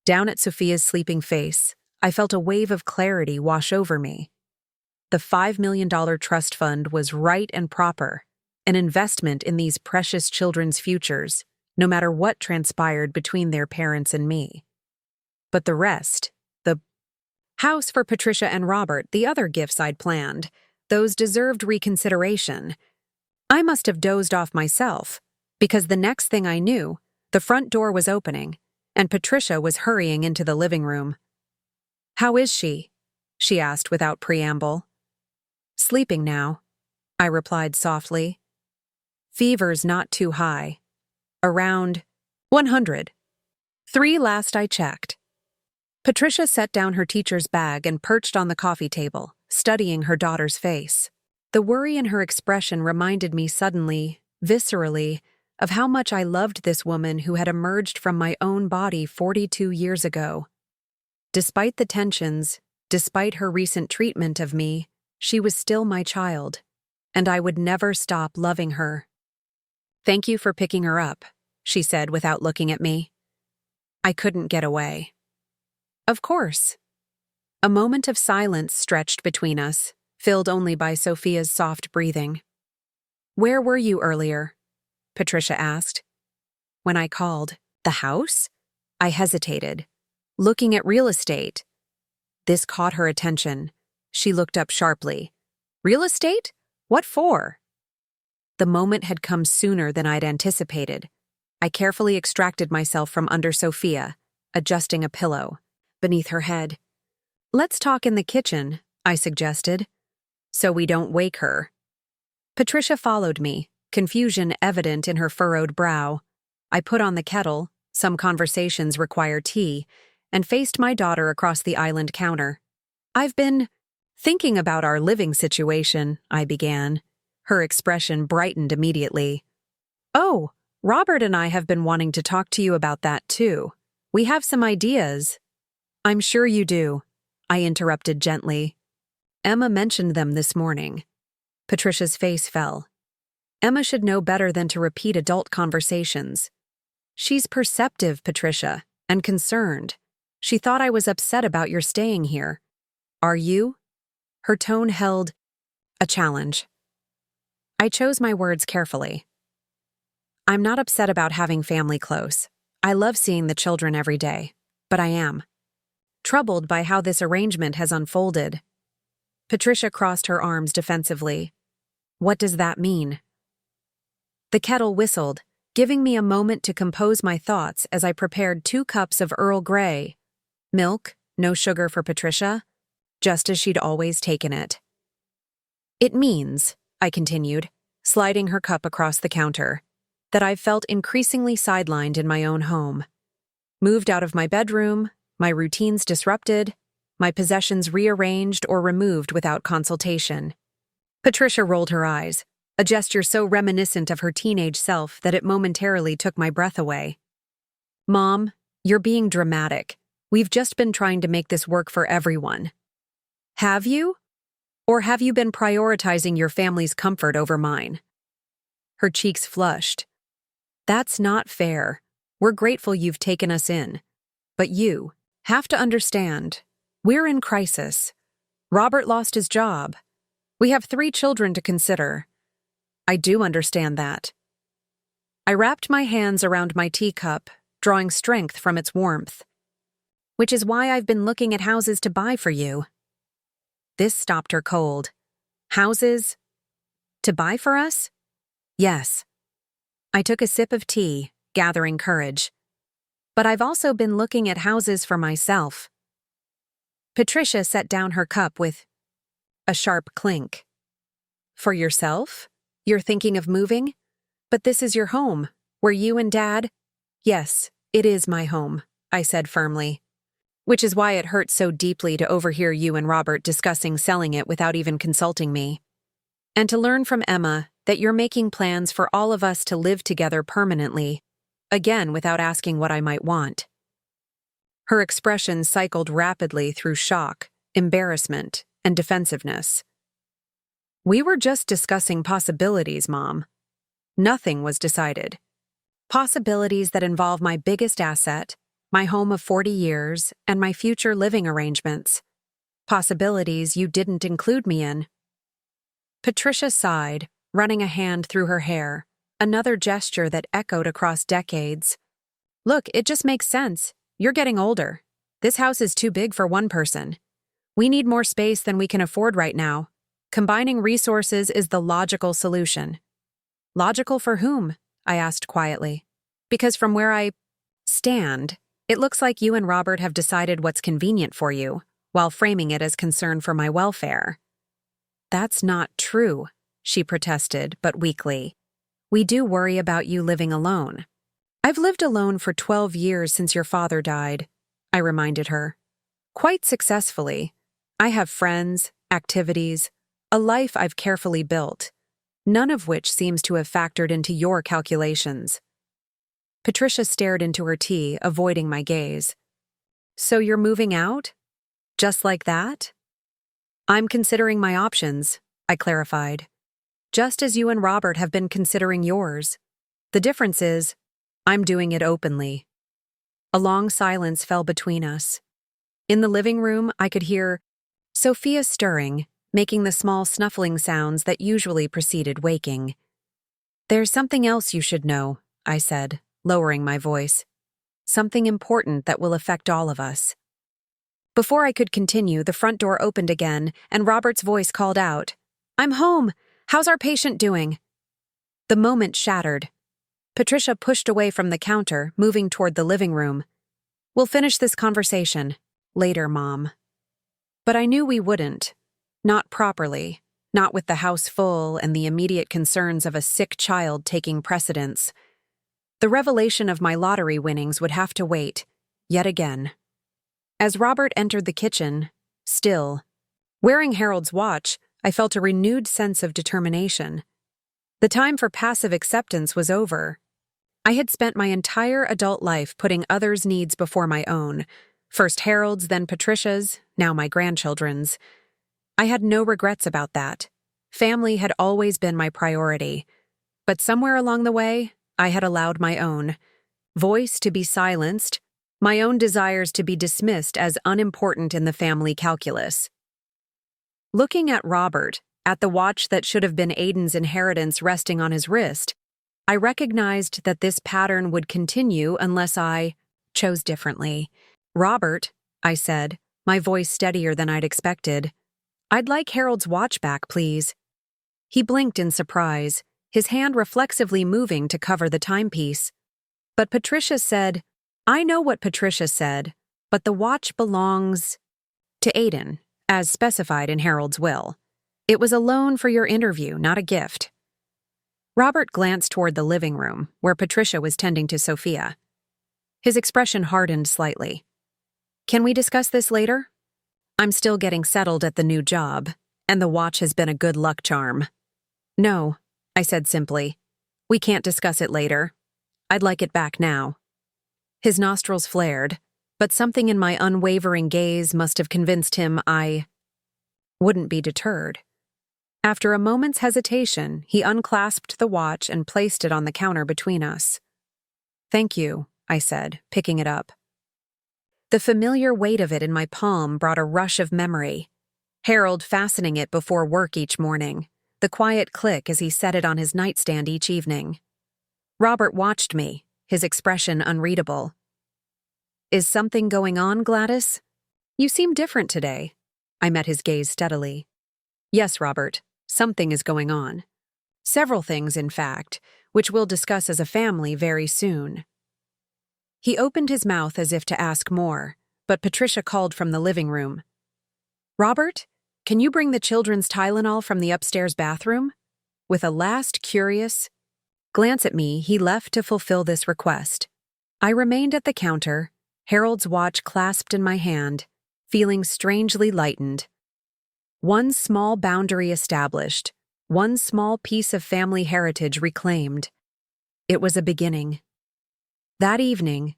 [SPEAKER 1] down at Sophia's sleeping face, I felt a wave of clarity wash over me. The $5 million trust fund was right and proper, an investment in these precious children's futures, no matter what transpired between their parents and me. But the rest, the house for Patricia and Robert, the other gifts I'd planned, those deserved reconsideration. I must have dozed off myself, because the next thing I knew, the front door was opening, and Patricia was hurrying into the living room. "How is she?" she asked without preamble. "Sleeping now," I replied softly. "Fever's not too high. Around 100. 3 last I checked. Patricia set down her teacher's bag and perched on the coffee table, studying her daughter's face. The worry in her expression reminded me suddenly, viscerally, of how much I loved this woman who had emerged from my own body 42 years ago. Despite the tensions, despite her recent treatment of me, she was still my child, and I would never stop loving her. "Thank you for picking her up," she said without looking at me. I couldn't get away. "Of course." A moment of silence stretched between us, filled only by Sophia's soft breathing. "Where were you earlier?" Patricia asked. When I called, "The house?" I hesitated, looking at real estate. This caught her attention. She looked up sharply. "Real estate? What for?" The moment had come sooner than I'd anticipated. I carefully extracted myself from under Sophia, adjusting a pillow beneath her head. "Let's talk in the kitchen," I suggested, "so we don't wake her." Patricia followed me, confusion evident in her furrowed brow. I put on the kettle, some conversations require tea, and faced my daughter across the island counter. "I've been thinking about our living situation," I began. Her expression brightened immediately. "Oh, Robert and I have been wanting to talk to you about that too. We have some ideas." "I'm sure you do," I interrupted gently. "Emma mentioned them this morning." Patricia's face fell. Emma should know better than to repeat adult conversations. "She's perceptive, Patricia, and concerned. She thought I was upset about your staying here. Are you?" Her tone held a challenge. I chose my words carefully. "I'm not upset about having family close. I love seeing the children every day, but I am troubled by how this arrangement has unfolded." Patricia crossed her arms defensively. "What does that mean?" The kettle whistled, giving me a moment to compose my thoughts as I prepared 2 cups of Earl Grey. Milk, no sugar for Patricia, just as she'd always taken it. "It means," I continued, sliding her cup across the counter, "that I've felt increasingly sidelined in my own home. Moved out of my bedroom, my routines disrupted, my possessions rearranged or removed without consultation." Patricia rolled her eyes, a gesture so reminiscent of her teenage self that it momentarily took my breath away. "Mom, you're being dramatic. We've just been trying to make this work for everyone." "Have you? Or have you been prioritizing your family's comfort over mine?" Her cheeks flushed. "That's not fair. We're grateful you've taken us in. But you have to understand, we're in crisis. Robert lost his job. We have 3 children to consider." "I do understand that." I wrapped my hands around my teacup, drawing strength from its warmth. "Which is why I've been looking at houses to buy for you." This stopped her cold. "Houses? To buy for us?" "Yes." I took a sip of tea, gathering courage. "But I've also been looking at houses for myself." Patricia set down her cup with a sharp clink. "For yourself? You're thinking of moving? But this is your home, where you and Dad—" "Yes, it is my home," I said firmly. "Which is why it hurts so deeply to overhear you and Robert discussing selling it without even consulting me. And to learn from Emma that you're making plans for all of us to live together permanently, again without asking what I might want." Her expression cycled rapidly through shock, embarrassment, and defensiveness. "We were just discussing possibilities, Mom. Nothing was decided. Possibilities that involve my biggest asset, my home of 40 years, and my future living arrangements. Possibilities you didn't include me in." Patricia sighed, running a hand through her hair, another gesture that echoed across decades. "Look, it just makes sense. You're getting older. This house is too big for one person. We need more space than we can afford right now. Combining resources is the logical solution." "Logical for whom?" I asked quietly. "Because from where I stand, it looks like you and Robert have decided what's convenient for you, while framing it as concern for my welfare." "That's not true," she protested, but weakly. "We do worry about you living alone." I've lived alone for 12 years since your father died, I reminded her. Quite successfully. I have friends, activities, a life I've carefully built, none of which seems to have factored into your calculations. Patricia stared into her tea, avoiding my gaze. So you're moving out? Just like that? I'm considering my options, I clarified. Just as you and Robert have been considering yours. The difference is, I'm doing it openly. A long silence fell between us. In the living room, I could hear Sophia stirring, making the small snuffling sounds that usually preceded waking. There's something else you should know, I said, lowering my voice. Something important that will affect all of us. Before I could continue, the front door opened again, and Robert's voice called out, I'm home! How's our patient doing? The moment shattered. Patricia pushed away from the counter, moving toward the living room. We'll finish this conversation later, Mom. But I knew we wouldn't. Not properly. Not with the house full and the immediate concerns of a sick child taking precedence. The revelation of my lottery winnings would have to wait, yet again. As Robert entered the kitchen, still, wearing Harold's watch, I felt a renewed sense of determination. The time for passive acceptance was over. I had spent my entire adult life putting others' needs before my own, first Harold's, then Patricia's, now my grandchildren's. I had no regrets about that. Family had always been my priority. But somewhere along the way, I had allowed my own voice to be silenced, my own desires to be dismissed as unimportant in the family calculus. Looking at Robert, at the watch that should have been Aiden's inheritance resting on his wrist, I recognized that this pattern would continue unless I chose differently. Robert, I said, my voice steadier than I'd expected, I'd like Harold's watch back, please. He blinked in surprise, his hand reflexively moving to cover the timepiece. But Patricia said, I know what Patricia said, but the watch belongs to Aiden, as specified in Harold's will. It was a loan for your interview, not a gift. Robert glanced toward the living room, where Patricia was tending to Sophia. His expression hardened slightly. Can we discuss this later? I'm still getting settled at the new job, and the watch has been a good luck charm. No, I said simply. We can't discuss it later. I'd like it back now. His nostrils flared, but something in my unwavering gaze must have convinced him I wouldn't be deterred. After a moment's hesitation, he unclasped the watch and placed it on the counter between us. Thank you, I said, picking it up. The familiar weight of it in my palm brought a rush of memory. Harold fastening it before work each morning, the quiet click as he set it on his nightstand each evening. Robert watched me, his expression unreadable. Is something going on, Gladys? You seem different today. I met his gaze steadily. Yes, Robert, something is going on. Several things, in fact, which we'll discuss as a family very soon. He opened his mouth as if to ask more, but Patricia called from the living room. Robert, can you bring the children's Tylenol from the upstairs bathroom? With a last curious glance at me, he left to fulfill this request. I remained at the counter, Harold's watch clasped in my hand, feeling strangely lightened. One small boundary established, one small piece of family heritage reclaimed. It was a beginning. That evening,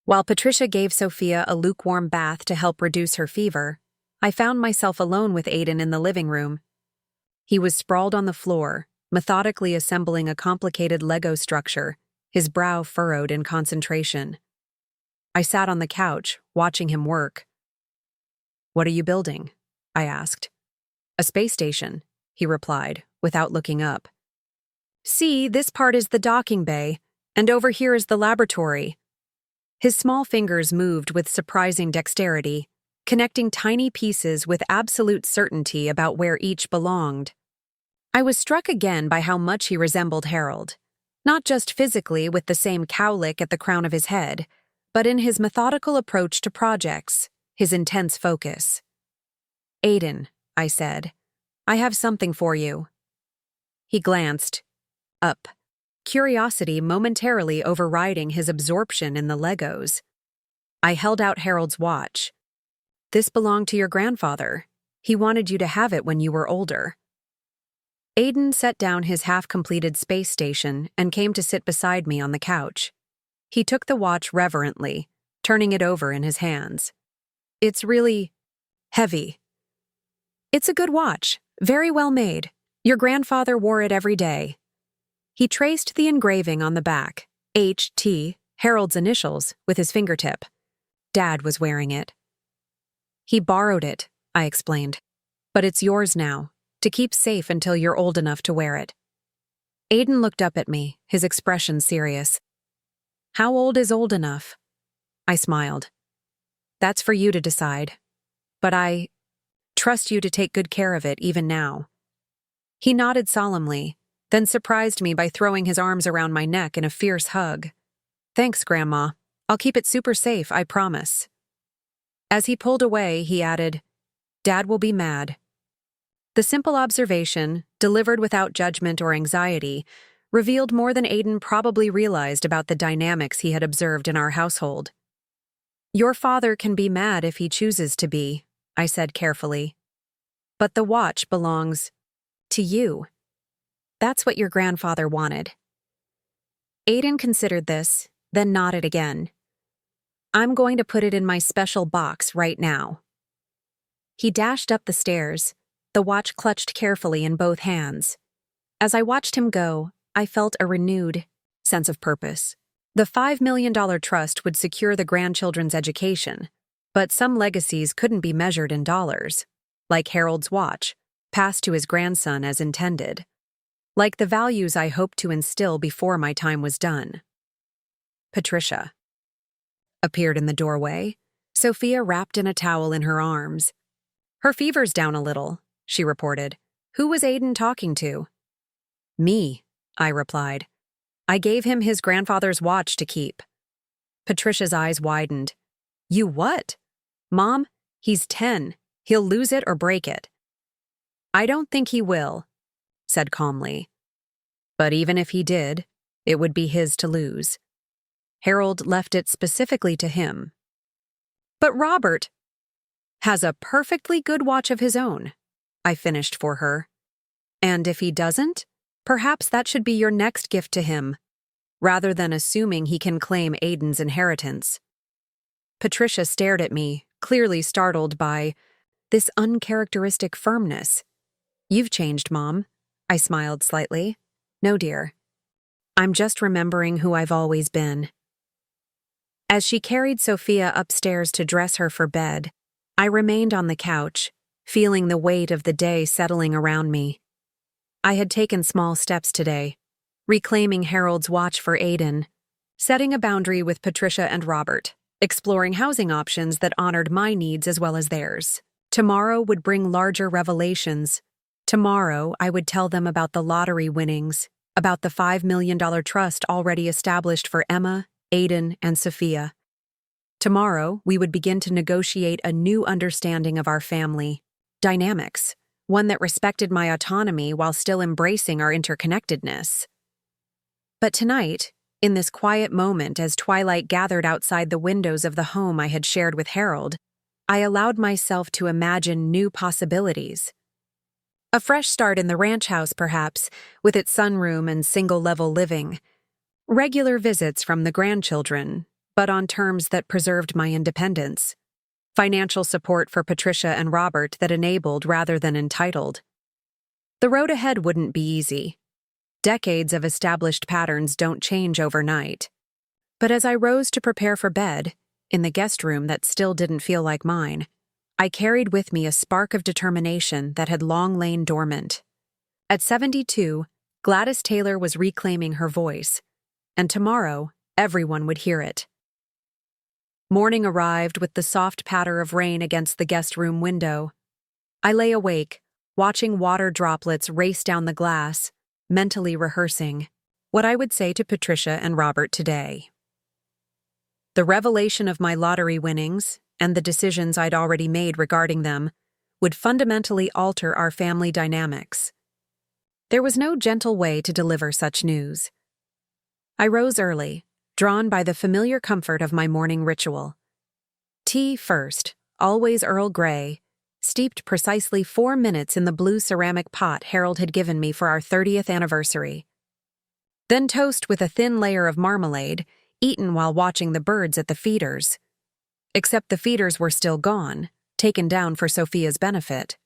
[SPEAKER 1] while Patricia gave Sophia a lukewarm bath to help reduce her fever, I found myself alone with Aiden in the living room. He was sprawled on the floor, methodically assembling a complicated Lego structure, his brow furrowed in concentration. I sat on the couch, watching him work. What are you building? I asked. A space station, he replied, without looking up. See, this part is the docking bay, and over here is the laboratory. His small fingers moved with surprising dexterity, connecting tiny pieces with absolute certainty about where each belonged. I was struck again by how much he resembled Harold, not just physically with the same cowlick at the crown of his head, but in his methodical approach to projects, his intense focus. Aiden, I said, I have something for you. He glanced up, curiosity momentarily overriding his absorption in the Legos. I held out Harold's watch. "This belonged to your grandfather. He wanted you to have it when you were older." Aiden set down his half-completed space station and came to sit beside me on the couch. He took the watch reverently, turning it over in his hands. "It's really heavy." "It's a good watch, very well made. Your grandfather wore it every day." He traced the engraving on the back, H.T., Harold's initials, with his fingertip. "Dad was wearing it." "He borrowed it," I explained. "But it's yours now, to keep safe until you're old enough to wear it." Aiden looked up at me, his expression serious. "How old is old enough?" I smiled. "That's for you to decide. But I trust you to take good care of it even now." He nodded solemnly, then surprised me by throwing his arms around my neck in a fierce hug. "Thanks, Grandma. I'll keep it super safe, I promise." As he pulled away, he added, "Dad will be mad." The simple observation, delivered without judgment or anxiety, revealed more than Aiden probably realized about the dynamics he had observed in our household. "Your father can be mad if he chooses to be," I said carefully. "But the watch belongs to you. That's what your grandfather wanted." Aiden considered this, then nodded again. "I'm going to put it in my special box right now." He dashed up the stairs, the watch clutched carefully in both hands. As I watched him go, I felt a renewed sense of purpose. The $5 million trust would secure the grandchildren's education, but some legacies couldn't be measured in dollars, like Harold's watch, passed to his grandson as intended, like the values I hoped to instill before my time was done. Patricia appeared in the doorway, Sophia wrapped in a towel in her arms. "Her fever's down a little," she reported. "Who was Aiden talking to?" "Me," I replied. "I gave him his grandfather's watch to keep." Patricia's eyes widened. "You what?" "Mom, he's 10. He'll lose it or break it." "I don't think he will," said calmly. "But even if he did, it would be his to lose. Harold left it specifically to him." "But Robert has a perfectly good watch of his own," I finished for her. "And if he doesn't, perhaps that should be your next gift to him, rather than assuming he can claim Aiden's inheritance." Patricia stared at me, clearly startled by this uncharacteristic firmness. "You've changed, Mom." I smiled slightly. "No, dear. I'm just remembering who I've always been." As she carried Sophia upstairs to dress her for bed, I remained on the couch, feeling the weight of the day settling around me. I had taken small steps today, reclaiming Harold's watch for Aiden, setting a boundary with Patricia and Robert, exploring housing options that honored my needs as well as theirs. Tomorrow would bring larger revelations. Tomorrow, I would tell them about the lottery winnings, about the $5 million trust already established for Emma, Aiden, and Sophia. Tomorrow, we would begin to negotiate a new understanding of our family dynamics, one that respected my autonomy while still embracing our interconnectedness. But tonight, in this quiet moment as twilight gathered outside the windows of the home I had shared with Harold, I allowed myself to imagine new possibilities. A fresh start in the ranch house, perhaps, with its sunroom and single-level living. Regular visits from the grandchildren, but on terms that preserved my independence. Financial support for Patricia and Robert that enabled rather than entitled. The road ahead wouldn't be easy. Decades of established patterns don't change overnight. But as I rose to prepare for bed, in the guest room that still didn't feel like mine, I carried with me a spark of determination that had long lain dormant. At 72, Gladys Taylor was reclaiming her voice, and tomorrow, everyone would hear it. Morning arrived with the soft patter of rain against the guest room window. I lay awake, watching water droplets race down the glass, mentally rehearsing what I would say to Patricia and Robert today. The revelation of my lottery winnings, and the decisions I'd already made regarding them, would fundamentally alter our family dynamics. There was no gentle way to deliver such news. I rose early, drawn by the familiar comfort of my morning ritual. Tea first, always Earl Grey, steeped precisely 4 minutes in the blue ceramic pot Harold had given me for our 30th anniversary. Then toast with a thin layer of marmalade, eaten while watching the birds at the feeders. Except the feeders were still gone, taken down for Sophia's benefit.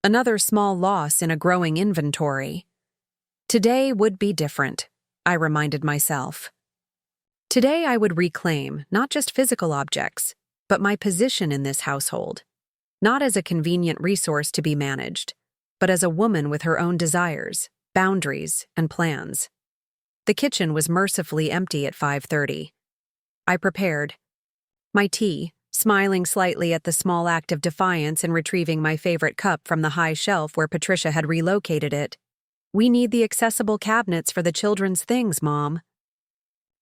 [SPEAKER 1] Another small loss in a growing inventory. Today would be different, I reminded myself. Today I would reclaim not just physical objects, but my position in this household, not as a convenient resource to be managed, but as a woman with her own desires, boundaries, and plans. The kitchen was mercifully empty at 5:30. I prepared my tea, smiling slightly at the small act of defiance in retrieving my favorite cup from the high shelf where Patricia had relocated it. We need the accessible cabinets for the children's things, Mom.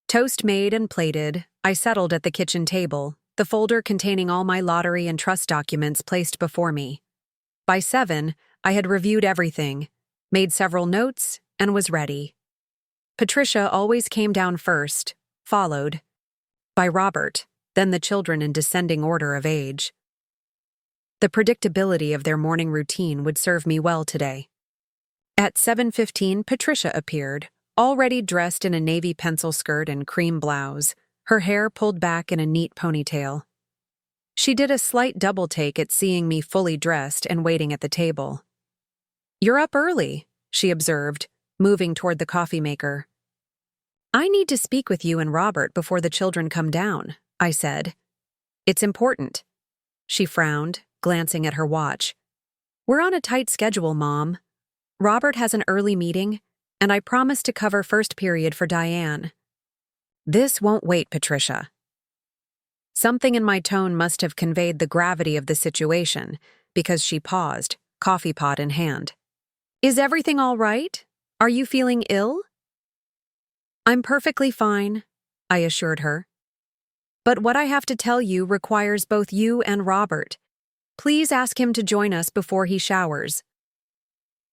[SPEAKER 1] Toast made and plated, I settled at the kitchen table, the folder containing all my lottery and trust documents placed before me. By 7, I had reviewed everything, made several notes, and was ready. Patricia always came down first, followed by Robert, then the children in descending order of age. The predictability of their morning routine would serve me well today. At 7:15, Patricia appeared, already dressed in a navy pencil skirt and cream blouse, her hair pulled back in a neat ponytail. She did a slight double-take at seeing me fully dressed and waiting at the table. "You're up early," she observed, moving toward the coffee maker. "I need to speak with you and Robert before the children come down," I said. "It's important." She frowned, glancing at her watch. "We're on a tight schedule, Mom. Robert has an early meeting, and I promised to cover first period for Diane." "This won't wait, Patricia." Something in my tone must have conveyed the gravity of the situation, because she paused, coffee pot in hand. "Is everything all right? Are you feeling ill?" "I'm perfectly fine," I assured her. "But what I have to tell you requires both you and Robert. Please ask him to join us before he showers."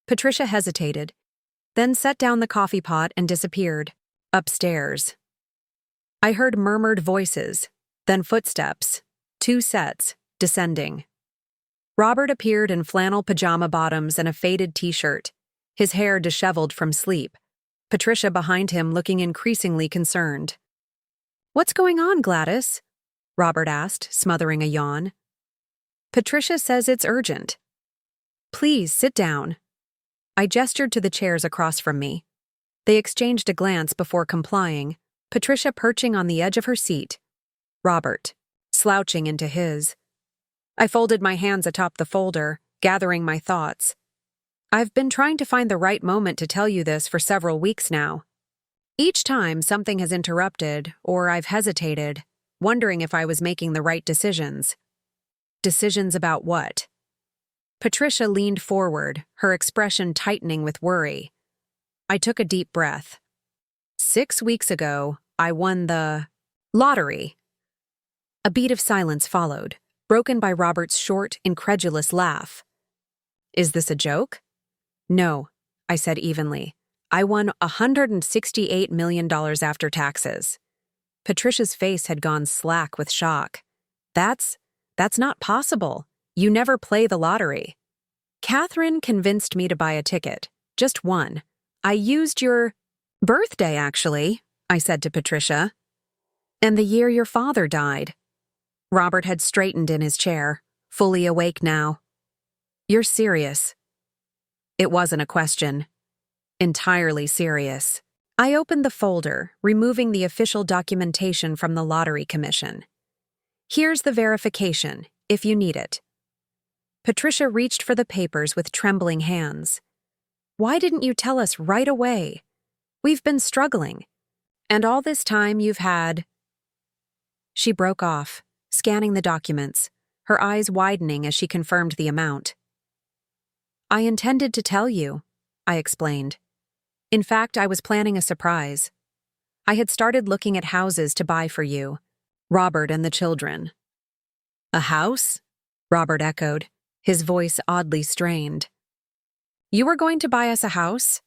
[SPEAKER 1] Patricia hesitated, then set down the coffee pot and disappeared, upstairs. I heard murmured voices, then footsteps, 2 sets, descending. Robert appeared in flannel pajama bottoms and a faded t-shirt, his hair disheveled from sleep, Patricia behind him looking increasingly concerned. "What's going on, Gladys?" Robert asked, smothering a yawn. "Patricia says it's urgent." "Please, sit down." I gestured to the chairs across from me. They exchanged a glance before complying, Patricia perching on the edge of her seat, Robert slouching into his. I folded my hands atop the folder, gathering my thoughts. I've been trying to find the right moment to tell you this for several weeks now. Each time something has interrupted, or I've hesitated, wondering if I was making the right decisions. Decisions about what? Patricia leaned forward, her expression tightening with worry. I took a deep breath. 6 weeks ago, I won the lottery. A beat of silence followed, broken by Robert's short, incredulous laugh. "Is this a joke?" "No," I said evenly. "I won $168 million after taxes." Patricia's face had gone slack with shock. That's not possible. You never play the lottery." "Catherine convinced me to buy a ticket. Just one. I used your birthday, actually," I said to Patricia. "And the year your father died." Robert had straightened in his chair, fully awake now. "You're serious?" It wasn't a question. Entirely serious. I opened the folder, removing the official documentation from the Lottery Commission. "Here's the verification, if you need it." Patricia reached for the papers with trembling hands. "Why didn't you tell us right away? We've been struggling. And all this time you've had—" She broke off, scanning the documents, her eyes widening as she confirmed the amount. "I intended to tell you," I explained. "In fact, I was planning a surprise. I had started looking at houses to buy for you, Robert and the children." "A house?" Robert echoed, his voice oddly strained. "You were going to buy us a house?"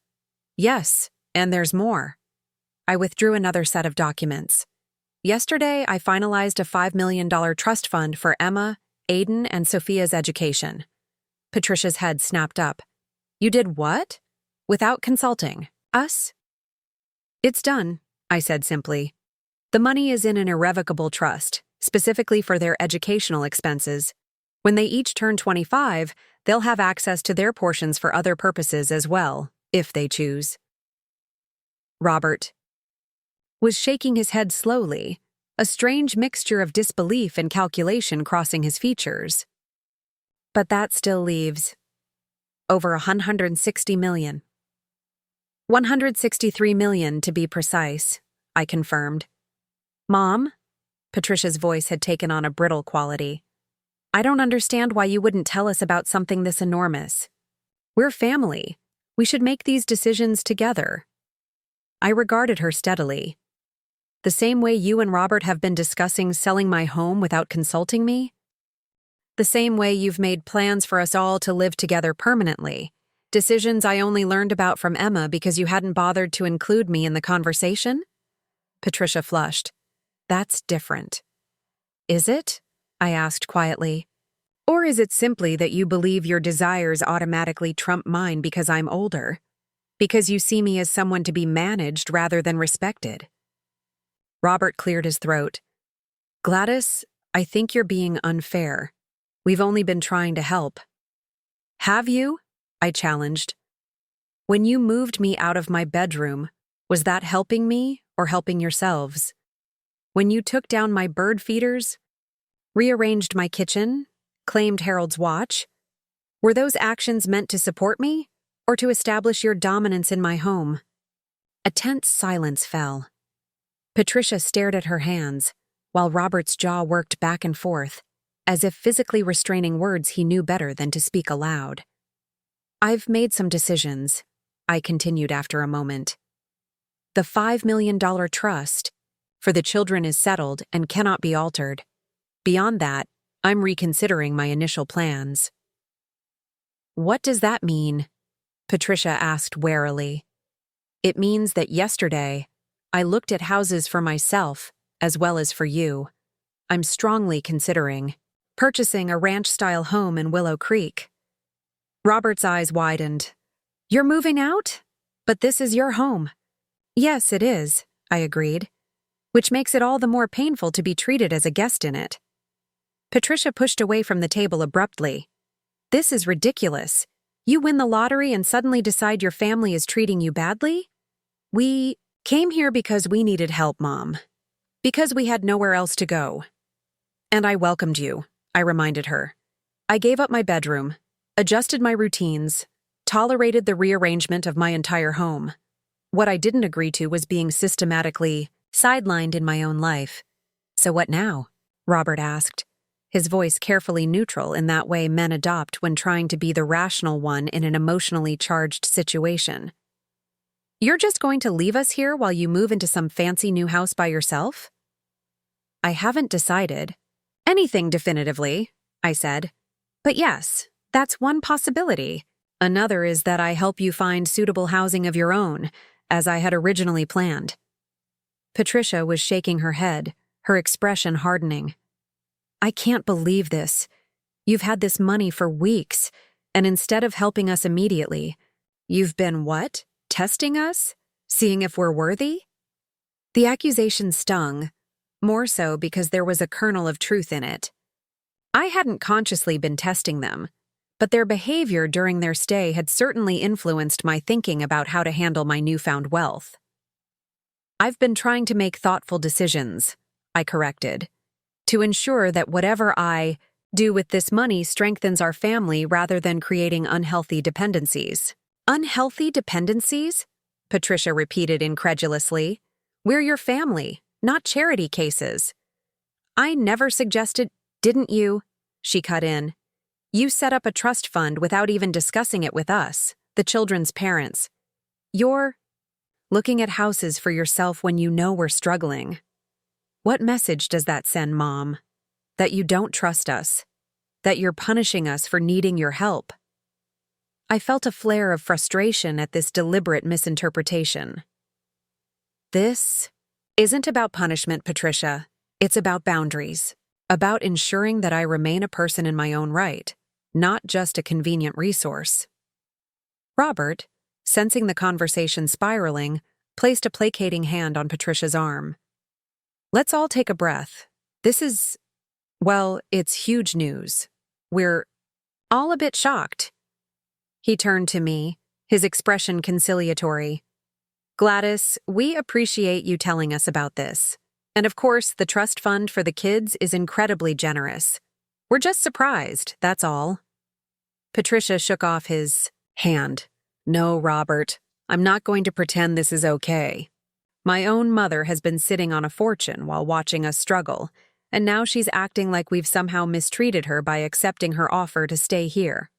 [SPEAKER 1] "Yes, and there's more." I withdrew another set of documents. Yesterday, I finalized a $5 million trust fund for Emma, Aiden, and Sophia's education. Patricia's head snapped up. You did what? Without consulting us? It's done, I said simply. The money is in an irrevocable trust, specifically for their educational expenses. When they each turn 25, they'll have access to their portions for other purposes as well, if they choose. Robert was shaking his head slowly, a strange mixture of disbelief and calculation crossing his features. But that still leaves over 160 million. 163 million to be precise, I confirmed. Mom? Patricia's voice had taken on a brittle quality. I don't understand why you wouldn't tell us about something this enormous. We're family. We should make these decisions together. I regarded her steadily. The same way you and Robert have been discussing selling my home without consulting me? The same way you've made plans for us all to live together permanently. Decisions I only learned about from Emma because you hadn't bothered to include me in the conversation? Patricia flushed. That's different. Is it? I asked quietly. Or is it simply that you believe your desires automatically trump mine because I'm older? Because you see me as someone to be managed rather than respected? Robert cleared his throat. Gladys, I think you're being unfair. We've only been trying to help. Have you? I challenged. When you moved me out of my bedroom, was that helping me or helping yourselves? When you took down my bird feeders, rearranged my kitchen, claimed Harold's watch, were those actions meant to support me or to establish your dominance in my home? A tense silence fell. Patricia stared at her hands, while Robert's jaw worked back and forth, as if physically restraining words he knew better than to speak aloud. I've made some decisions, I continued after a moment. The $5 million trust for the children is settled and cannot be altered. Beyond that, I'm reconsidering my initial plans. What does that mean? Patricia asked warily. It means that yesterday, I looked at houses for myself as well as for you. I'm strongly considering purchasing a ranch-style home in Willow Creek. Robert's eyes widened. You're moving out? But this is your home. Yes, it is, I agreed, which makes it all the more painful to be treated as a guest in it. Patricia pushed away from the table abruptly. This is ridiculous. You win the lottery and suddenly decide your family is treating you badly? We came here because we needed help, Mom. Because we had nowhere else to go. And I welcomed you, I reminded her. I gave up my bedroom, adjusted my routines, tolerated the rearrangement of my entire home. What I didn't agree to was being systematically sidelined in my own life. So what now? Robert asked, his voice carefully neutral in that way men adopt when trying to be the rational one in an emotionally charged situation. You're just going to leave us here while you move into some fancy new house by yourself? I haven't decided anything definitively, I said. But yes, that's one possibility. Another is that I help you find suitable housing of your own, as I had originally planned. Patricia was shaking her head, her expression hardening. I can't believe this. You've had this money for weeks, and instead of helping us immediately, you've been what? Testing us? Seeing if we're worthy? The accusation stung, more so because there was a kernel of truth in it. I hadn't consciously been testing them, but their behavior during their stay had certainly influenced my thinking about how to handle my newfound wealth. I've been trying to make thoughtful decisions, I corrected, to ensure that whatever I do with this money strengthens our family rather than creating unhealthy dependencies. Unhealthy dependencies? Patricia repeated incredulously. We're your family, not charity cases. I never suggested, didn't you? She cut in. You set up a trust fund without even discussing it with us, the children's parents. You're looking at houses for yourself when you know we're struggling. What message does that send, Mom? That you don't trust us? That you're punishing us for needing your help? I felt a flare of frustration at this deliberate misinterpretation. This isn't about punishment, Patricia. It's about boundaries, about ensuring that I remain a person in my own right, not just a convenient resource. Robert, sensing the conversation spiraling, placed a placating hand on Patricia's arm. Let's all take a breath. It's huge news. We're all a bit shocked. He turned to me, his expression conciliatory. Gladys, we appreciate you telling us about this. And of course, the trust fund for the kids is incredibly generous. We're just surprised, that's all. Patricia shook off his hand. No, Robert, I'm not going to pretend this is okay. My own mother has been sitting on a fortune while watching us struggle, and now she's acting like we've somehow mistreated her by accepting her offer to stay here.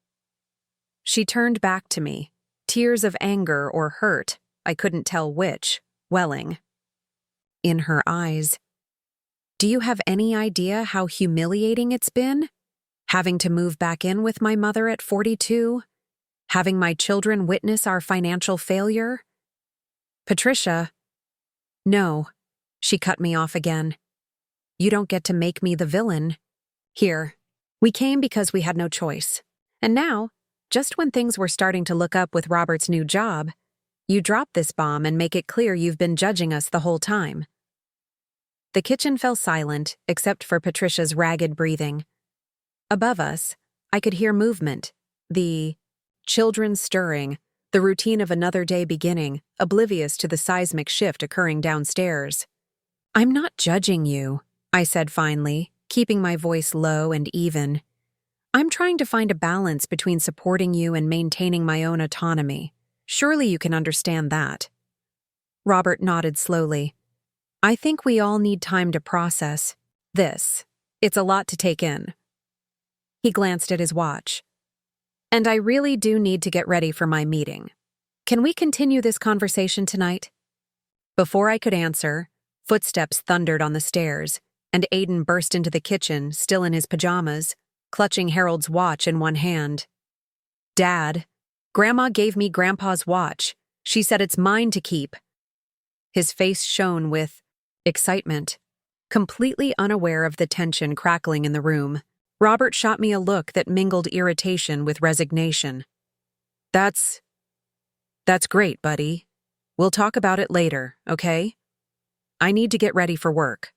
[SPEAKER 1] She turned back to me, tears of anger or hurt, I couldn't tell which, welling. In her eyes. Do you have any idea how humiliating it's been? Having to move back in with my mother at 42? Having my children witness our financial failure? Patricia. No, she cut me off again. You don't get to make me the villain. Here, we came because we had no choice. And now, just when things were starting to look up with Robert's new job, you drop this bomb and make it clear you've been judging us the whole time. The kitchen fell silent, except for Patricia's ragged breathing. Above us, I could hear movement, the children stirring, the routine of another day beginning, oblivious to the seismic shift occurring downstairs. I'm not judging you, I said finally, keeping my voice low and even. I'm trying to find a balance between supporting you and maintaining my own autonomy. Surely you can understand that. Robert nodded slowly. I think we all need time to process this. It's a lot to take in. He glanced at his watch. And I really do need to get ready for my meeting. Can we continue this conversation tonight? Before I could answer, footsteps thundered on the stairs, and Aiden burst into the kitchen, still in his pajamas, clutching Harold's watch in one hand. Dad, Grandma gave me Grandpa's watch. She said it's mine to keep. His face shone with excitement, completely unaware of the tension crackling in the room. Robert shot me a look that mingled irritation with resignation. That's great, buddy. We'll talk about it later, okay? I need to get ready for work.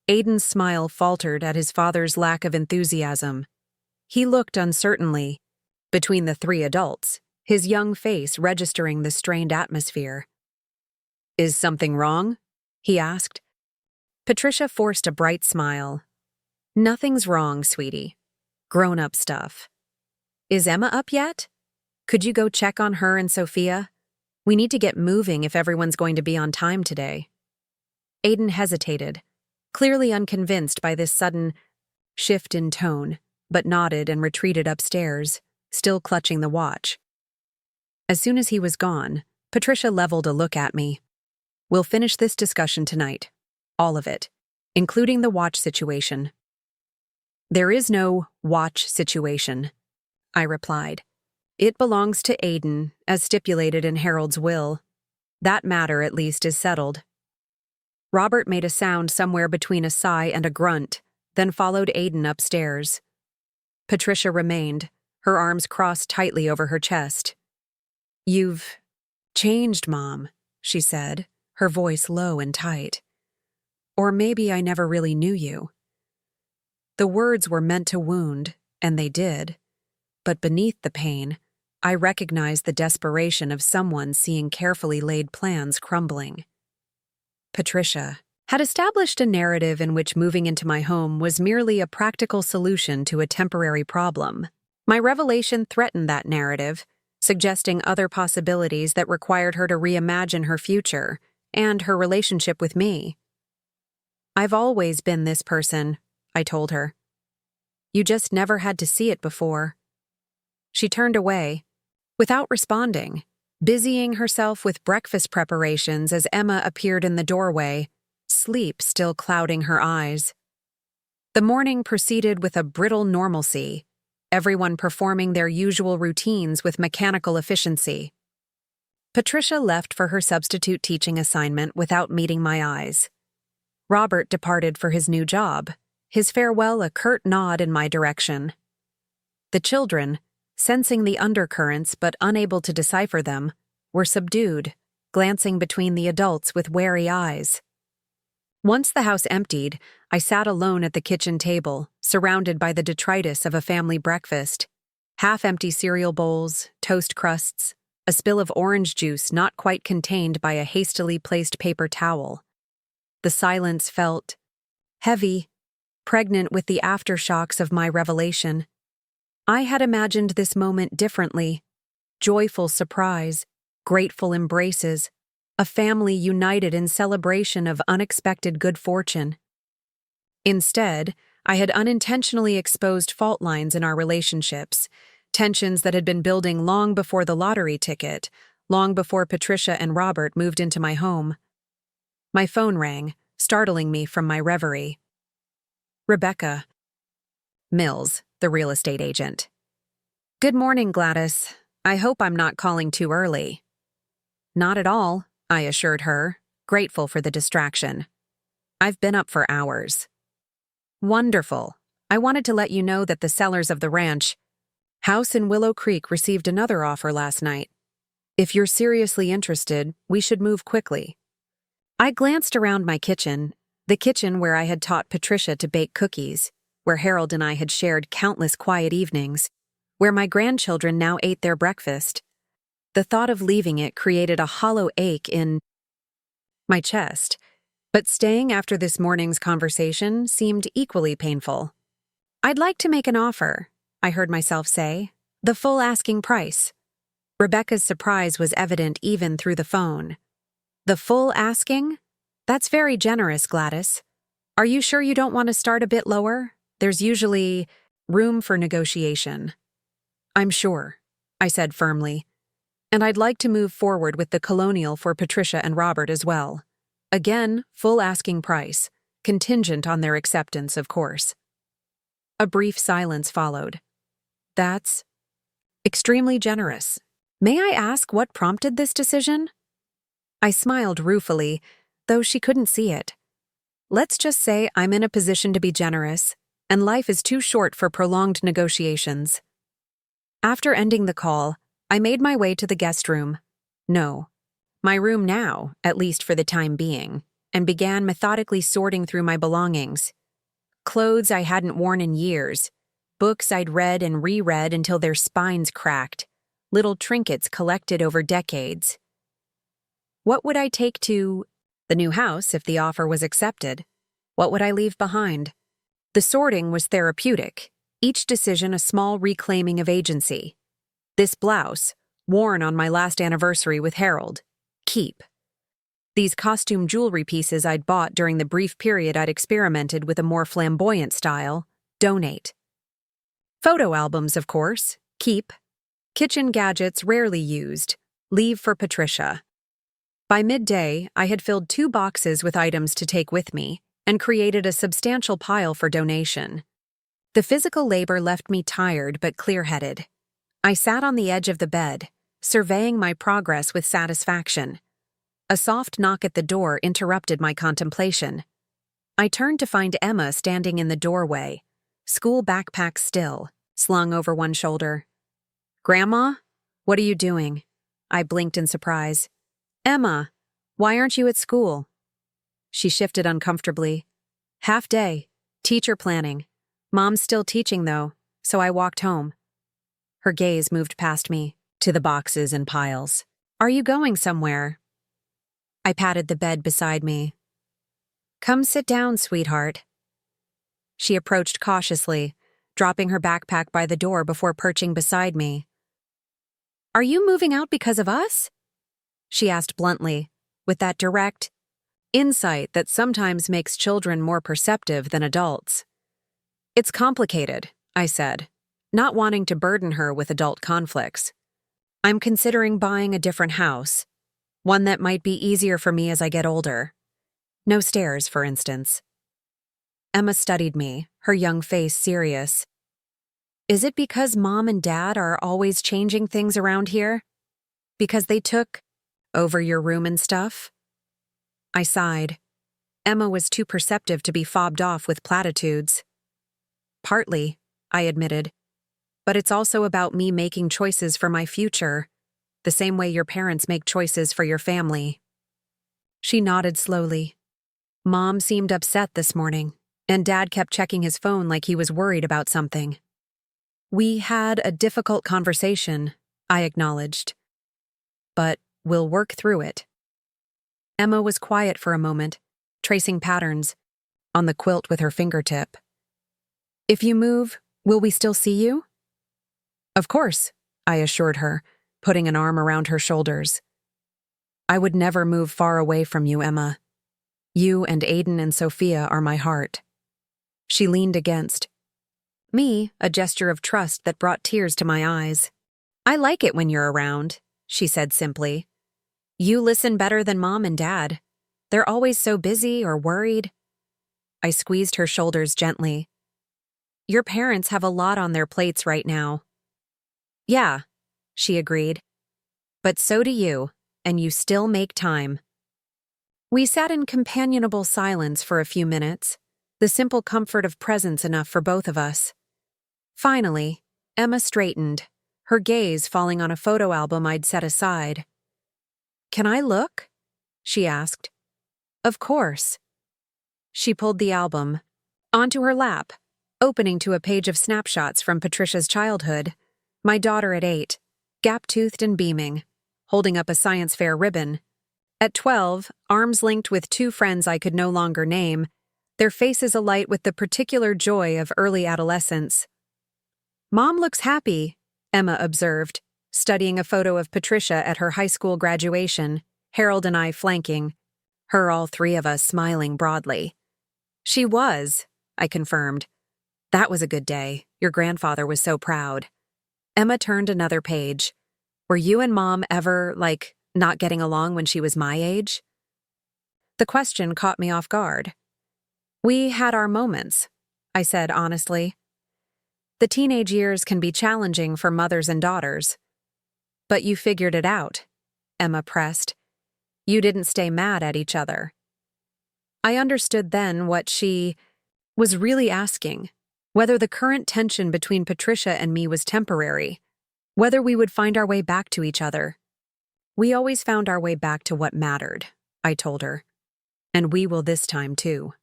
[SPEAKER 1] Aiden's smile faltered at his father's lack of enthusiasm. He looked uncertainly between the three adults, his young face registering the strained atmosphere. Is something wrong? He asked. Patricia forced a bright smile. Nothing's wrong, sweetie. Grown-up stuff. Is Emma up yet? Could you go check on her and Sophia? We need to get moving if everyone's going to be on time today. Aiden hesitated, clearly unconvinced by this sudden shift in tone, but nodded and retreated upstairs, still clutching the watch. As soon as he was gone, Patricia leveled a look at me. We'll finish this discussion tonight. All of it, including the watch situation. There is no watch situation, I replied. It belongs to Aiden, as stipulated in Harold's will. That matter, at least, is settled. Robert made a sound somewhere between a sigh and a grunt, then followed Aiden upstairs. Patricia remained, her arms crossed tightly over her chest. You've changed, Mom, she said, her voice low and tight. Or maybe I never really knew you. The words were meant to wound, and they did. But beneath the pain, I recognized the desperation of someone seeing carefully laid plans crumbling. Patricia had established a narrative in which moving into my home was merely a practical solution to a temporary problem. My revelation threatened that narrative, suggesting other possibilities that required her to reimagine her future and her relationship with me. I've always been this person, I told her. You just never had to see it before. She turned away, without responding, busying herself with breakfast preparations as Emma appeared in the doorway, sleep still clouding her eyes. The morning proceeded with a brittle normalcy, everyone performing their usual routines with mechanical efficiency. Patricia left for her substitute teaching assignment without meeting my eyes. Robert departed for his new job, his farewell a curt nod in my direction. The children, sensing the undercurrents but unable to decipher them, were subdued, glancing between the adults with wary eyes. Once the house emptied, I sat alone at the kitchen table, surrounded by the detritus of a family breakfast. Half-empty cereal bowls, toast crusts, a spill of orange juice not quite contained by a hastily placed paper towel. The silence felt heavy, pregnant with the aftershocks of my revelation. I had imagined this moment differently. Joyful surprise, grateful embraces, a family united in celebration of unexpected good fortune. Instead, I had unintentionally exposed fault lines in our relationships, tensions that had been building long before the lottery ticket, long before Patricia and Robert moved into my home. My phone rang, startling me from my reverie. Rebecca. Mills, the real estate agent. Good morning, Gladys. I hope I'm not calling too early. Not at all, I assured her, grateful for the distraction. I've been up for hours. Wonderful. I wanted to let you know that the sellers of the ranch house in Willow Creek received another offer last night. If you're seriously interested, we should move quickly. I glanced around my kitchen, the kitchen where I had taught Patricia to bake cookies, where Harold and I had shared countless quiet evenings, where my grandchildren now ate their breakfast. The thought of leaving it created a hollow ache in my chest, but staying after this morning's conversation seemed equally painful. I'd like to make an offer, I heard myself say, the full asking price. Rebecca's surprise was evident even through the phone. The full asking? That's very generous, Gladys. Are you sure you don't want to start a bit lower? There's usually room for negotiation. I'm sure, I said firmly. And I'd like to move forward with the colonial for Patricia and Robert as well. Again, full asking price, contingent on their acceptance, of course. A brief silence followed. That's extremely generous. May I ask what prompted this decision? I smiled ruefully, though she couldn't see it. Let's just say I'm in a position to be generous, and life is too short for prolonged negotiations. After ending the call, I made my way to the guest room. No, my room now, at least for the time being, and began methodically sorting through my belongings. Clothes I hadn't worn in years, books I'd read and reread until their spines cracked, little trinkets collected over decades. What would I take to the new house if the offer was accepted? What would I leave behind? The sorting was therapeutic, each decision a small reclaiming of agency. This blouse, worn on my last anniversary with Harold, keep. These costume jewelry pieces I'd bought during the brief period I'd experimented with a more flamboyant style, donate. Photo albums, of course, keep. Kitchen gadgets rarely used, leave for Patricia. By midday, I had filled 2 boxes with items to take with me and created a substantial pile for donation. The physical labor left me tired but clear-headed. I sat on the edge of the bed, surveying my progress with satisfaction. A soft knock at the door interrupted my contemplation. I turned to find Emma standing in the doorway, school backpack still, slung over one shoulder. "Grandma? What are you doing?" I blinked in surprise. "Emma, why aren't you at school?" She shifted uncomfortably. "Half day. Teacher planning. Mom's still teaching, though, so I walked home." Her gaze moved past me, to the boxes and piles. "Are you going somewhere?" I patted the bed beside me. "Come sit down, sweetheart." She approached cautiously, dropping her backpack by the door before perching beside me. "Are you moving out because of us?" She asked bluntly, with that direct insight that sometimes makes children more perceptive than adults. "It's complicated," I said, not wanting to burden her with adult conflicts. "I'm considering buying a different house, one that might be easier for me as I get older. No stairs, for instance." Emma studied me, her young face serious. "Is it because Mom and Dad are always changing things around here? Because they took Over your room and stuff? I sighed. Emma was too perceptive to be fobbed off with platitudes. Partly, I admitted. But it's also about me making choices for my future, the same way your parents make choices for your family. She nodded slowly. Mom seemed upset this morning, and Dad kept checking his phone like he was worried about something. We had a difficult conversation, I acknowledged. But we'll work through it. Emma was quiet for a moment, tracing patterns on the quilt with her fingertip. If you move, will we still see you? Of course, I assured her, putting an arm around her shoulders. I would never move far away from you, Emma. You and Aiden and Sophia are my heart. She leaned against me, a gesture of trust that brought tears to my eyes. I like it when you're around, she said simply. You listen better than Mom and Dad. They're always so busy or worried. I squeezed her shoulders gently. Your parents have a lot on their plates right now. Yeah, she agreed. But so do you, and you still make time. We sat in companionable silence for a few minutes, the simple comfort of presence enough for both of us. Finally, Emma straightened, her gaze falling on a photo album I'd set aside. Can I look? She asked. Of course. She pulled the album onto her lap, opening to a page of snapshots from Patricia's childhood. My daughter at 8, gap-toothed and beaming, holding up a science fair ribbon. At 12, arms linked with 2 friends I could no longer name, their faces alight with the particular joy of early adolescence. Mom looks happy, Emma observed, studying a photo of Patricia at her high school graduation, Harold and I flanking, all 3 of us smiling broadly. She was, I confirmed. That was a good day. Your grandfather was so proud. Emma turned another page. Were you and Mom ever, not getting along when she was my age? The question caught me off guard. We had our moments, I said honestly. The teenage years can be challenging for mothers and daughters. But you figured it out, Emma pressed. You didn't stay mad at each other. I understood then what she was really asking, whether the current tension between Patricia and me was temporary, whether we would find our way back to each other. We always found our way back to what mattered, I told her. And we will this time too.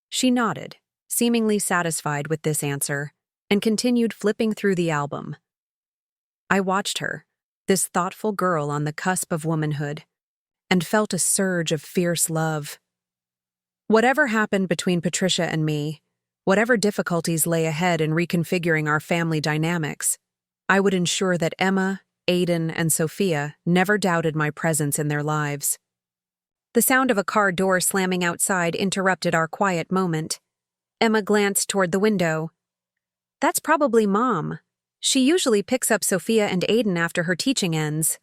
[SPEAKER 1] She nodded, seemingly satisfied with this answer, and continued flipping through the album. I watched her, this thoughtful girl on the cusp of womanhood, and felt a surge of fierce love. Whatever happened between Patricia and me, whatever difficulties lay ahead in reconfiguring our family dynamics, I would ensure that Emma, Aiden, and Sophia never doubted my presence in their lives. The sound of a car door slamming outside interrupted our quiet moment. Emma glanced toward the window. That's probably Mom. She usually picks up Sophia and Aiden after her teaching ends.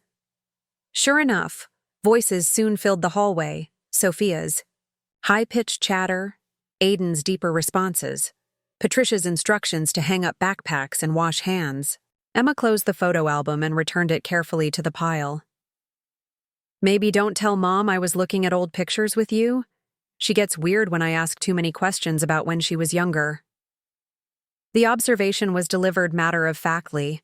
[SPEAKER 1] Sure enough, voices soon filled the hallway, Sophia's. High-pitched chatter, Aiden's deeper responses, Patricia's instructions to hang up backpacks and wash hands. Emma closed the photo album and returned it carefully to the pile. Maybe don't tell Mom I was looking at old pictures with you? She gets weird when I ask too many questions about when she was younger. The observation was delivered matter-of-factly,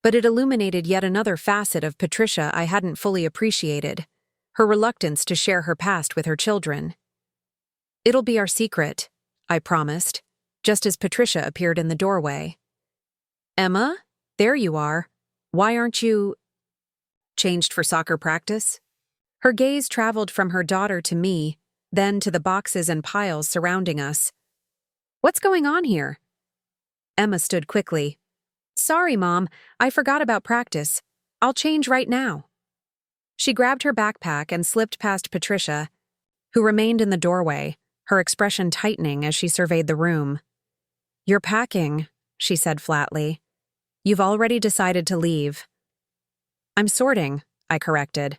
[SPEAKER 1] but it illuminated yet another facet of Patricia I hadn't fully appreciated, her reluctance to share her past with her children. It'll be our secret, I promised, just as Patricia appeared in the doorway. Emma, there you are. Why aren't you changed for soccer practice? Her gaze traveled from her daughter to me, then to the boxes and piles surrounding us. What's going on here? Emma stood quickly. Sorry, Mom, I forgot about practice. I'll change right now. She grabbed her backpack and slipped past Patricia, who remained in the doorway, her expression tightening as she surveyed the room. You're packing, she said flatly. You've already decided to leave. I'm sorting, I corrected.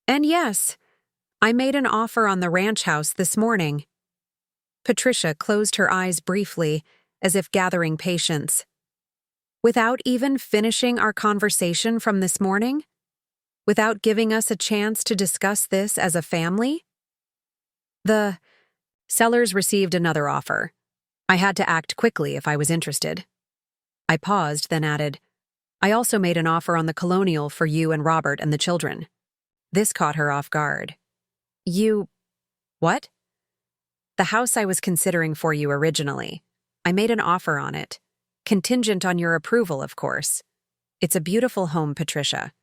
[SPEAKER 1] And yes, I made an offer on the ranch house this morning. Patricia closed her eyes briefly, as if gathering patience. Without even finishing our conversation from this morning? without giving us a chance to discuss this as a family? The sellers received another offer. I had to act quickly if I was interested. I paused, then added, I also made an offer on the colonial for you and Robert and the children. This caught her off guard. You… what? The house I was considering for you originally. I made an offer on it. Contingent on your approval, of course. It's a beautiful home, Patricia.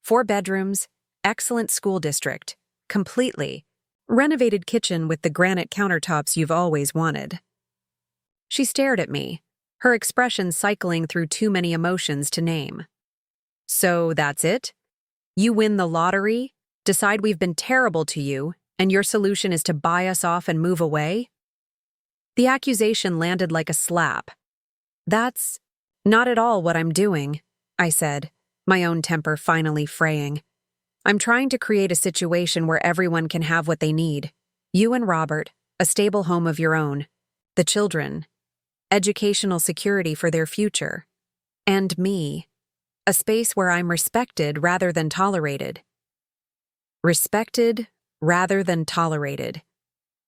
[SPEAKER 1] 4 bedrooms, excellent school district, completely. Renovated kitchen with the granite countertops you've always wanted. She stared at me, her expression cycling through too many emotions to name. So that's it? You win the lottery, decide we've been terrible to you, and your solution is to buy us off and move away? The accusation landed like a slap. That's not at all what I'm doing, I said, my own temper finally fraying. I'm trying to create a situation where everyone can have what they need. You and Robert, a stable home of your own. The children, educational security for their future. And me, a space where I'm respected rather than tolerated. Respected rather than tolerated,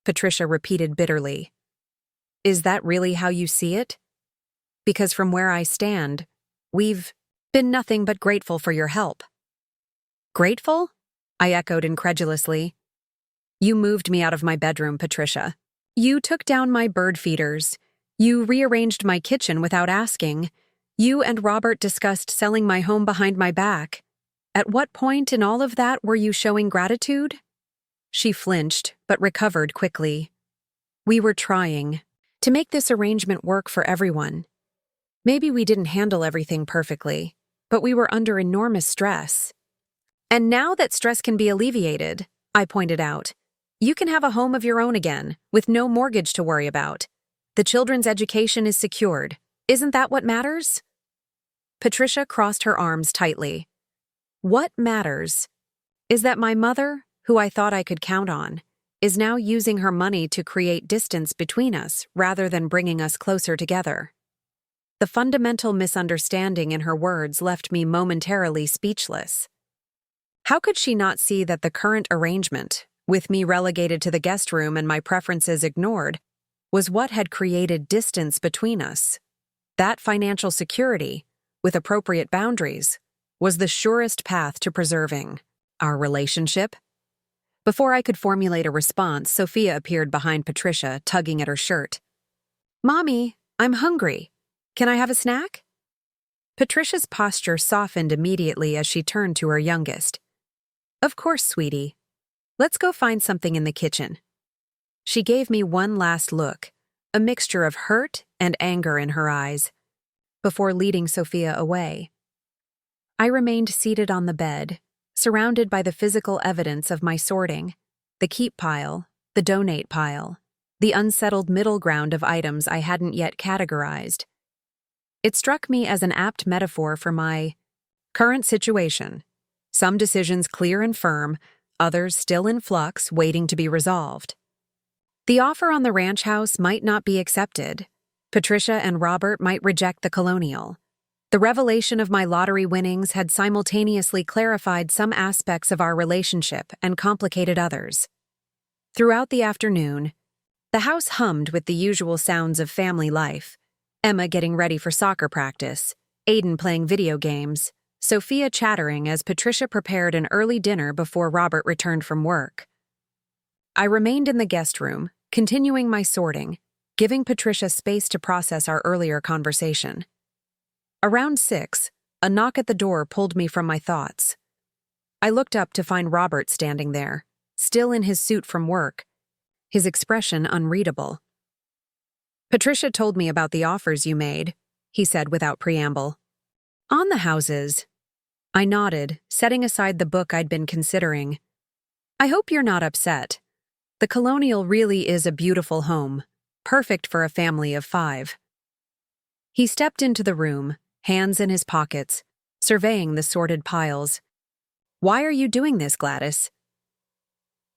[SPEAKER 1] Patricia repeated bitterly. Is that really how you see it? Because from where I stand, we've been nothing but grateful for your help. Grateful? I echoed incredulously. You moved me out of my bedroom, Patricia. You took down my bird feeders. You rearranged my kitchen without asking. You and Robert discussed selling my home behind my back. At what point in all of that were you showing gratitude? She flinched, but recovered quickly. We were trying to make this arrangement work for everyone. Maybe we didn't handle everything perfectly, but we were under enormous stress. And now that stress can be alleviated, I pointed out, you can have a home of your own again, with no mortgage to worry about. The children's education is secured. Isn't that what matters? Patricia crossed her arms tightly. What matters is that my mother, who I thought I could count on, is now using her money to create distance between us rather than bringing us closer together. The fundamental misunderstanding in her words left me momentarily speechless. How could she not see that the current arrangement, with me relegated to the guest room and my preferences ignored, was what had created distance between us? That financial security, with appropriate boundaries, was the surest path to preserving our relationship. Before I could formulate a response, Sophia appeared behind Patricia, tugging at her shirt. Mommy, I'm hungry. Can I have a snack? Patricia's posture softened immediately as she turned to her youngest. Of course, sweetie. Let's go find something in the kitchen. She gave me one last look, a mixture of hurt and anger in her eyes, before leading Sophia away. I remained seated on the bed, surrounded by the physical evidence of my sorting, the keep pile, the donate pile, the unsettled middle ground of items I hadn't yet categorized. It struck me as an apt metaphor for my current situation. Some decisions clear and firm, others still in flux, waiting to be resolved. The offer on the ranch house might not be accepted. Patricia and Robert might reject the colonial. The revelation of my lottery winnings had simultaneously clarified some aspects of our relationship and complicated others. Throughout the afternoon, the house hummed with the usual sounds of family life. Emma getting ready for soccer practice, Aiden playing video games, Sophia chattering as Patricia prepared an early dinner before Robert returned from work. I remained in the guest room, continuing my sorting, giving Patricia space to process our earlier conversation. Around 6, a knock at the door pulled me from my thoughts. I looked up to find Robert standing there, still in his suit from work, his expression unreadable. Patricia told me about the offers you made, he said without preamble. On the houses. I nodded, setting aside the book I'd been considering. I hope you're not upset. The colonial really is a beautiful home, perfect for a family of 5. He stepped into the room, hands in his pockets, surveying the sorted piles. Why are you doing this, Gladys?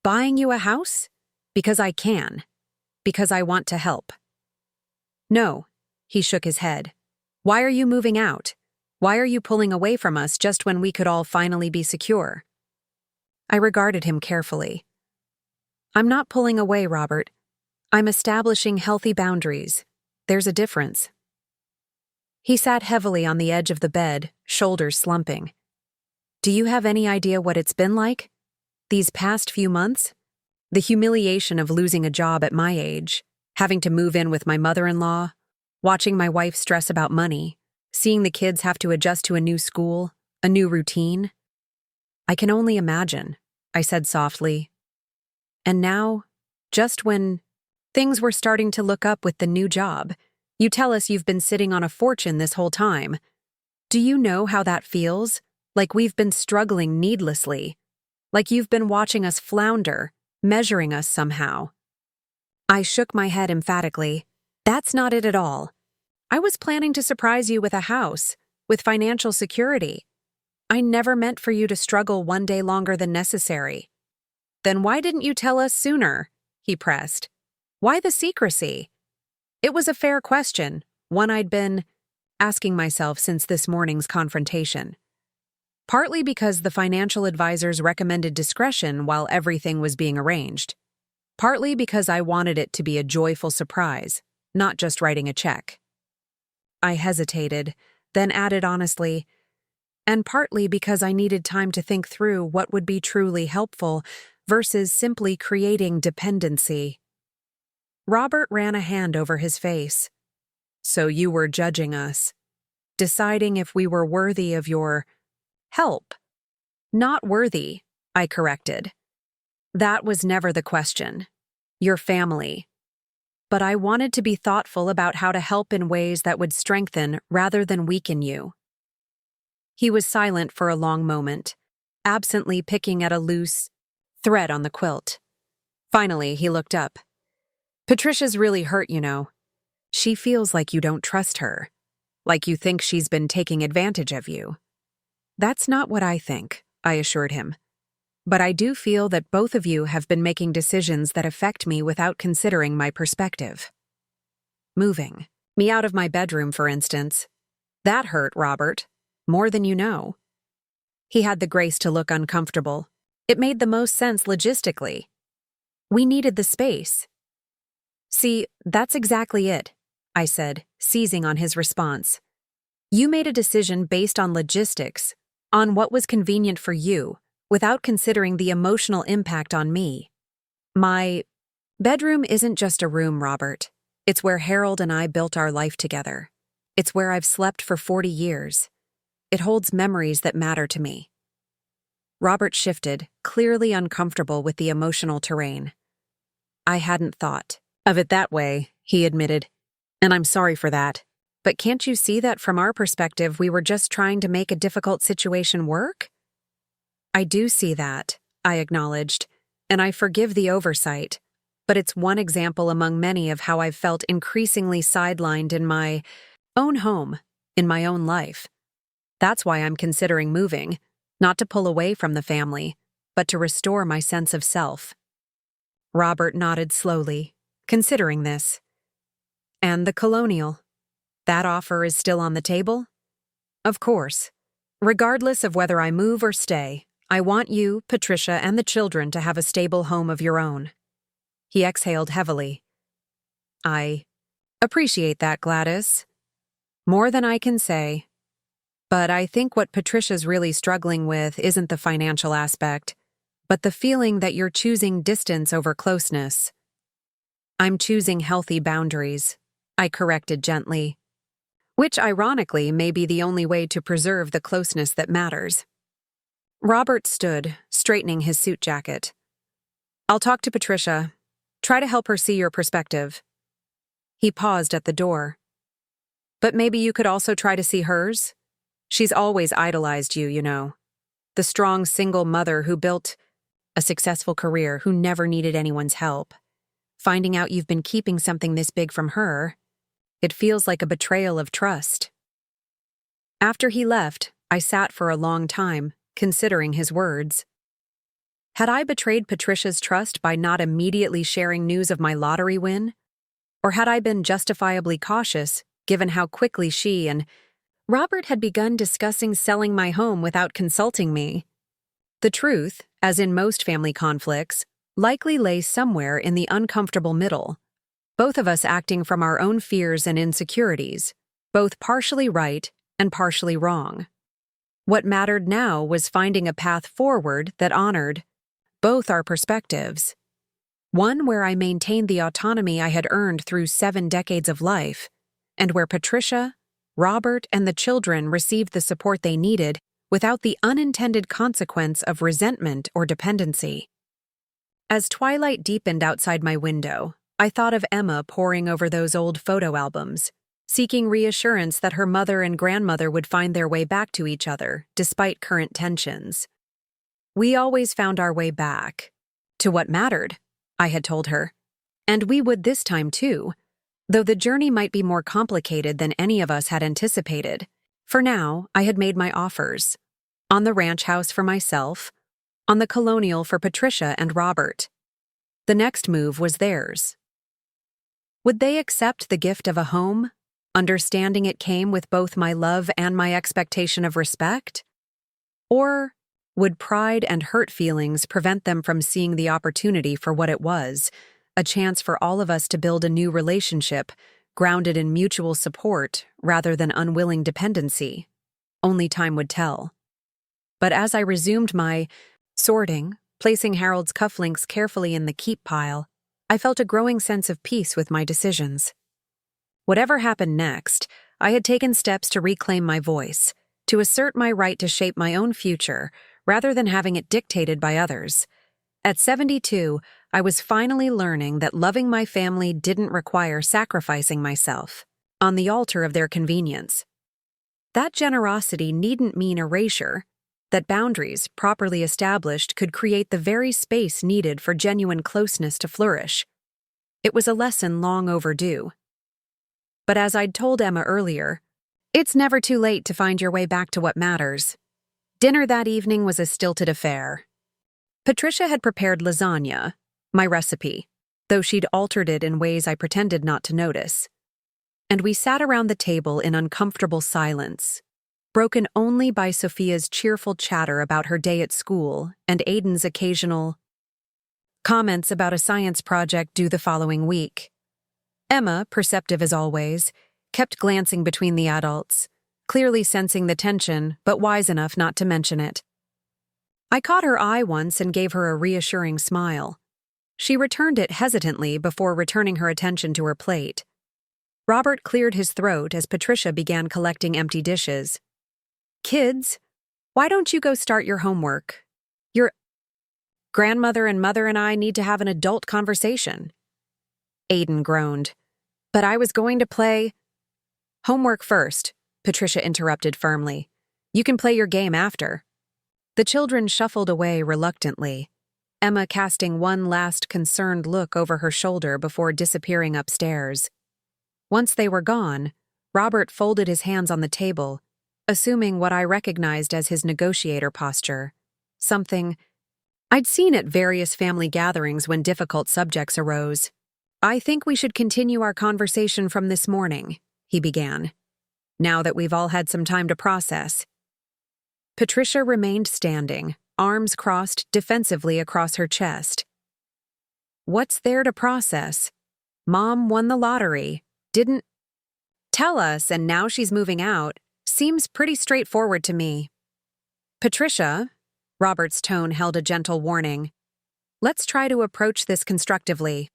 [SPEAKER 1] Buying you a house? Because I can. Because I want to help. No, he shook his head. Why are you moving out? Why are you pulling away from us just when we could all finally be secure? I regarded him carefully. I'm not pulling away, Robert. I'm establishing healthy boundaries. There's a difference. He sat heavily on the edge of the bed, shoulders slumping. Do you have any idea what it's been like? These past few months? The humiliation of losing a job at my age, having to move in with my mother-in-law, watching my wife stress about money, seeing the kids have to adjust to a new school, a new routine. I can only imagine, I said softly. And now, just when things were starting to look up with the new job, you tell us you've been sitting on a fortune this whole time. Do you know how that feels? Like we've been struggling needlessly. Like you've been watching us flounder, measuring us somehow. I shook my head emphatically. That's not it at all. I was planning to surprise you with a house, with financial security. I never meant for you to struggle one day longer than necessary. Then why didn't you tell us sooner? He pressed. Why the secrecy? It was a fair question, one I'd been asking myself since this morning's confrontation. Partly because the financial advisors recommended discretion while everything was being arranged. Partly because I wanted it to be a joyful surprise, not just writing a check. I hesitated, then added honestly, and partly because I needed time to think through what would be truly helpful versus simply creating dependency. Robert ran a hand over his face. So you were judging us, deciding if we were worthy of your help. Not worthy, I corrected. That was never the question. Your family. But I wanted to be thoughtful about how to help in ways that would strengthen rather than weaken you. He was silent for a long moment, absently picking at a loose thread on the quilt. Finally, he looked up. Patricia's really hurt, you know. She feels like you don't trust her, like you think she's been taking advantage of you. That's not what I think, I assured him. But I do feel that both of you have been making decisions that affect me without considering my perspective. Moving me out of my bedroom, for instance. That hurt, Robert. More than you know. He had the grace to look uncomfortable. It made the most sense logistically. We needed the space. See, that's exactly it, I said, seizing on his response. You made a decision based on logistics, on what was convenient for you, without considering the emotional impact on me. My bedroom isn't just a room, Robert. It's where Harold and I built our life together. It's where I've slept for 40 years. It holds memories that matter to me. Robert shifted, clearly uncomfortable with the emotional terrain. I hadn't thought of it that way, he admitted, and I'm sorry for that. But can't you see that from our perspective we were just trying to make a difficult situation work? I do see that, I acknowledged, and I forgive the oversight, but it's one example among many of how I've felt increasingly sidelined in my own home, in my own life. That's why I'm considering moving, not to pull away from the family, but to restore my sense of self. Robert nodded slowly, considering this. And the colonial. That offer is still on the table? Of course. Regardless of whether I move or stay, I want you, Patricia, and the children to have a stable home of your own. He exhaled heavily. I appreciate that, Gladys. More than I can say. But I think what Patricia's really struggling with isn't the financial aspect, but the feeling that you're choosing distance over closeness. I'm choosing healthy boundaries, I corrected gently. Which, ironically, may be the only way to preserve the closeness that matters. Robert stood, straightening his suit jacket. I'll talk to Patricia. Try to help her see your perspective. He paused at the door. But maybe you could also try to see hers? She's always idolized you, you know. The strong single mother who built a successful career, who never needed anyone's help. Finding out you've been keeping something this big from her, it feels like a betrayal of trust. After he left, I sat for a long time, considering his words. Had I betrayed Patricia's trust by not immediately sharing news of my lottery win? Or had I been justifiably cautious, given how quickly she and Robert had begun discussing selling my home without consulting me. The truth, as in most family conflicts, likely lay somewhere in the uncomfortable middle, both of us acting from our own fears and insecurities, both partially right and partially wrong. What mattered now was finding a path forward that honored both our perspectives. One where I maintained the autonomy I had earned through 7 decades of life, and where Patricia, Robert, and the children received the support they needed without the unintended consequence of resentment or dependency. As twilight deepened outside my window, I thought of Emma poring over those old photo albums, seeking reassurance that her mother and grandmother would find their way back to each other, despite current tensions. We always found our way back to what mattered, I had told her, and we would this time too, though the journey might be more complicated than any of us had anticipated. For now, I had made my offers. On the ranch house for myself, on the colonial for Patricia and Robert. The next move was theirs. Would they accept the gift of a home, understanding it came with both my love and my expectation of respect? Or would pride and hurt feelings prevent them from seeing the opportunity for what it was, a chance for all of us to build a new relationship grounded in mutual support rather than unwilling dependency? Only time would tell. But as I resumed my sorting, placing Harold's cufflinks carefully in the keep pile, I felt a growing sense of peace with my decisions. Whatever happened next, I had taken steps to reclaim my voice, to assert my right to shape my own future, rather than having it dictated by others. At 72, I was finally learning that loving my family didn't require sacrificing myself on the altar of their convenience. That generosity needn't mean erasure, that boundaries, properly established, could create the very space needed for genuine closeness to flourish. It was a lesson long overdue. But as I'd told Emma earlier, it's never too late to find your way back to what matters. Dinner that evening was a stilted affair. Patricia had prepared lasagna, my recipe, though she'd altered it in ways I pretended not to notice. And we sat around the table in uncomfortable silence, broken only by Sophia's cheerful chatter about her day at school and Aiden's occasional comments about a science project due the following week. Emma, perceptive as always, kept glancing between the adults, clearly sensing the tension, but wise enough not to mention it. I caught her eye once and gave her a reassuring smile. She returned it hesitantly before returning her attention to her plate. Robert cleared his throat as Patricia began collecting empty dishes. "Kids, why don't you go start your homework? Your grandmother and mother and I need to have an adult conversation." Aiden groaned. "But I was going to play—" "Homework first," Patricia interrupted firmly. "You can play your game after." The children shuffled away reluctantly, Emma casting one last concerned look over her shoulder before disappearing upstairs. Once they were gone, Robert folded his hands on the table, assuming what I recognized as his negotiator posture, something I'd seen at various family gatherings when difficult subjects arose. "I think we should continue our conversation from this morning," he began, "now that we've all had some time to process." Patricia remained standing, arms crossed defensively across her chest. "What's there to process? Mom won the lottery, didn't tell us, and now she's moving out. Seems pretty straightforward to me." "Patricia," Robert's tone held a gentle warning, "let's try to approach this constructively."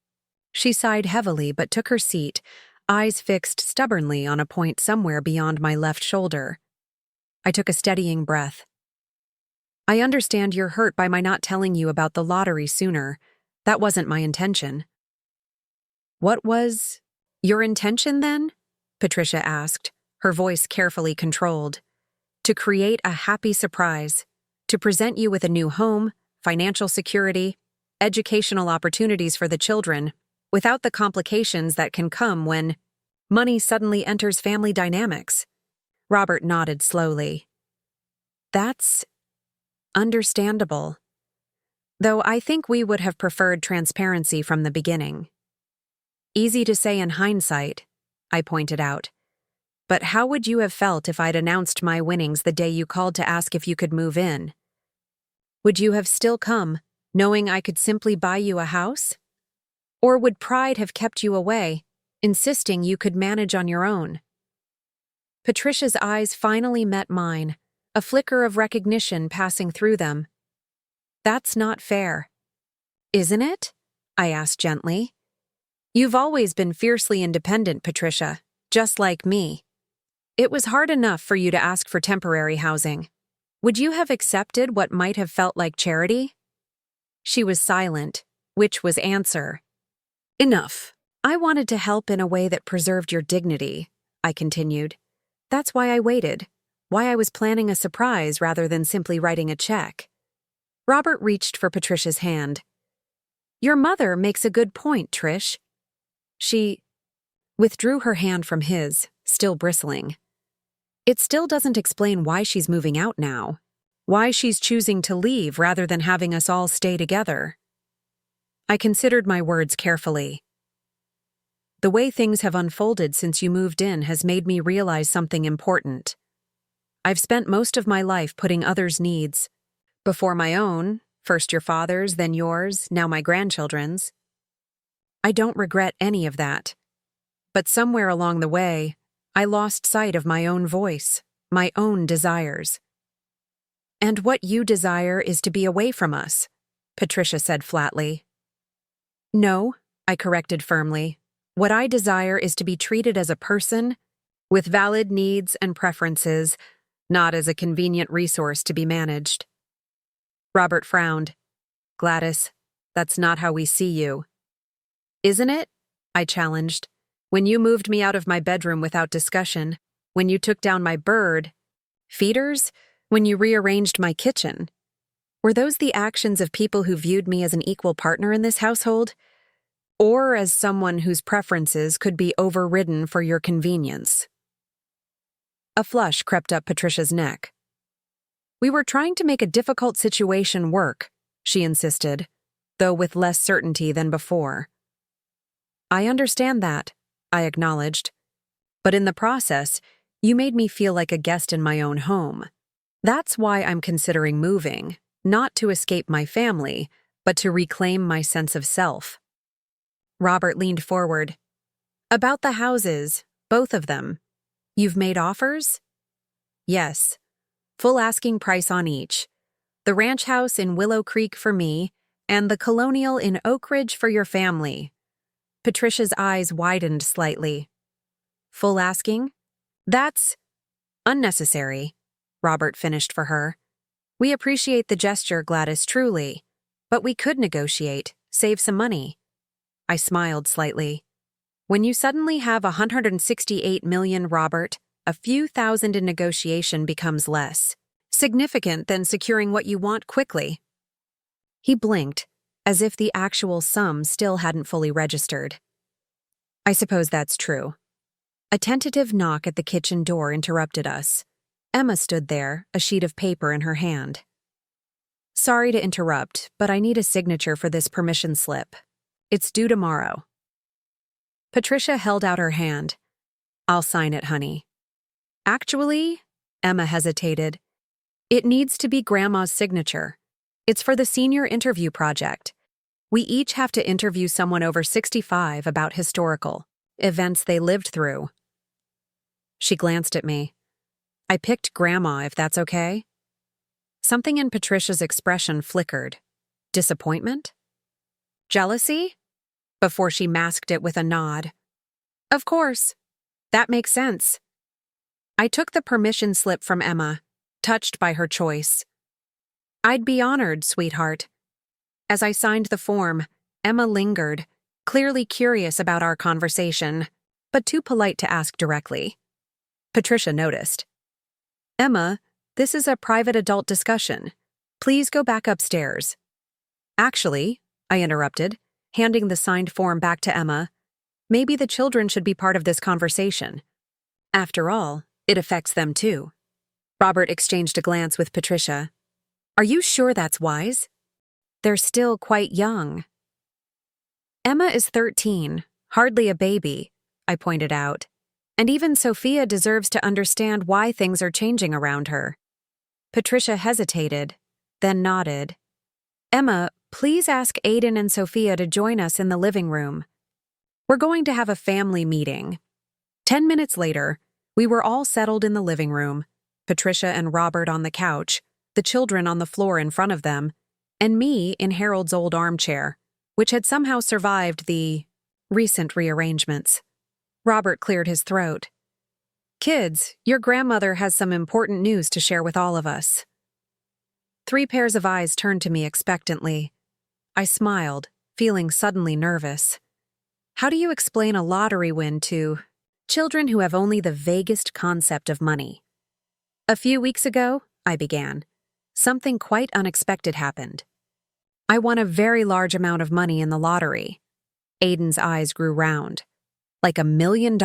[SPEAKER 1] She sighed heavily but took her seat, eyes fixed stubbornly on a point somewhere beyond my left shoulder. I took a steadying breath. "I understand you're hurt by my not telling you about the lottery sooner. That wasn't my intention." "What was your intention then?" Patricia asked, her voice carefully controlled. "To create a happy surprise, to present you with a new home, financial security, educational opportunities for the children, without the complications that can come when money suddenly enters family dynamics." Robert nodded slowly. "That's understandable. Though I think we would have preferred transparency from the beginning." "Easy to say in hindsight," I pointed out. But how would you have felt if I'd announced my winnings the day you called to ask if you could move in? Would you have still come, knowing I could simply buy you a house? Or would pride have kept you away, insisting you could manage on your own? Patricia's eyes finally met mine, a flicker of recognition passing through them. That's not fair. Isn't it? I asked gently. You've always been fiercely independent, Patricia, just like me. It was hard enough for you to ask for temporary housing. Would you have accepted what might have felt like charity? She was silent, which was answer. Enough. I wanted to help in a way that preserved your dignity, I continued. That's why I waited, why I was planning a surprise rather than simply writing a check. Robert reached for Patricia's hand. Your mother makes a good point, Trish. She withdrew her hand from his, still bristling. It still doesn't explain why she's moving out now, why she's choosing to leave rather than having us all stay together. I considered my words carefully. The way things have unfolded since you moved in has made me realize something important. I've spent most of my life putting others' needs before my own, first your father's, then yours, now my grandchildren's. I don't regret any of that. But somewhere along the way, I lost sight of my own voice, my own desires. And what you desire is to be away from us, Patricia said flatly. No, I corrected firmly. What I desire is to be treated as a person with valid needs and preferences, not as a convenient resource to be managed. Robert frowned. Gladys, that's not how we see you. Isn't it? I challenged. When you moved me out of my bedroom without discussion, when you took down my bird feeders, when you rearranged my kitchen. Were those the actions of people who viewed me as an equal partner in this household? Or as someone whose preferences could be overridden for your convenience? A flush crept up Patricia's neck. We were trying to make a difficult situation work, she insisted, though with less certainty than before. I understand that, I acknowledged. But in the process, you made me feel like a guest in my own home. That's why I'm considering moving, not to escape my family, but to reclaim my sense of self. Robert leaned forward. About the houses, both of them. You've made offers? Yes. Full asking price on each. The ranch house in Willow Creek for me, and the colonial in Oak Ridge for your family. Patricia's eyes widened slightly. Full asking? That's unnecessary, Robert finished for her. We appreciate the gesture, Gladys, truly. But we could negotiate, save some money. I smiled slightly. When you suddenly have $168 million, Robert, a few thousand in negotiation becomes less significant than securing what you want quickly. He blinked, as if the actual sum still hadn't fully registered. I suppose that's true. A tentative knock at the kitchen door interrupted us. Emma stood there, a sheet of paper in her hand. Sorry to interrupt, but I need a signature for this permission slip. It's due tomorrow. Patricia held out her hand. I'll sign it, honey. Actually, Emma hesitated. It needs to be Grandma's signature. It's for the senior interview project. We each have to interview someone over 65 about historical events they lived through. She glanced at me. I picked Grandma, if that's okay. Something in Patricia's expression flickered. Disappointment? Jealousy? Before she masked it with a nod. Of course. That makes sense. I took the permission slip from Emma, touched by her choice. I'd be honored, sweetheart. As I signed the form, Emma lingered, clearly curious about our conversation, but too polite to ask directly. Patricia noticed. Emma, this is a private adult discussion. Please go back upstairs. Actually, I interrupted, handing the signed form back to Emma, maybe the children should be part of this conversation. After all, it affects them too. Robert exchanged a glance with Patricia. Are you sure that's wise? They're still quite young. Emma is 13, hardly a baby, I pointed out. And even Sophia deserves to understand why things are changing around her. Patricia hesitated, then nodded. Emma, please ask Aiden and Sophia to join us in the living room. We're going to have a family meeting. 10 minutes later, we were all settled in the living room, Patricia and Robert on the couch, the children on the floor in front of them, and me in Harold's old armchair, which had somehow survived the recent rearrangements. Robert cleared his throat. Kids, your grandmother has some important news to share with all of us. 3 pairs of eyes turned to me expectantly. I smiled, feeling suddenly nervous. How do you explain a lottery win to children who have only the vaguest concept of money? A few weeks ago, I began, something quite unexpected happened. I won a very large amount of money in the lottery. Aiden's eyes grew round. Like $1 million?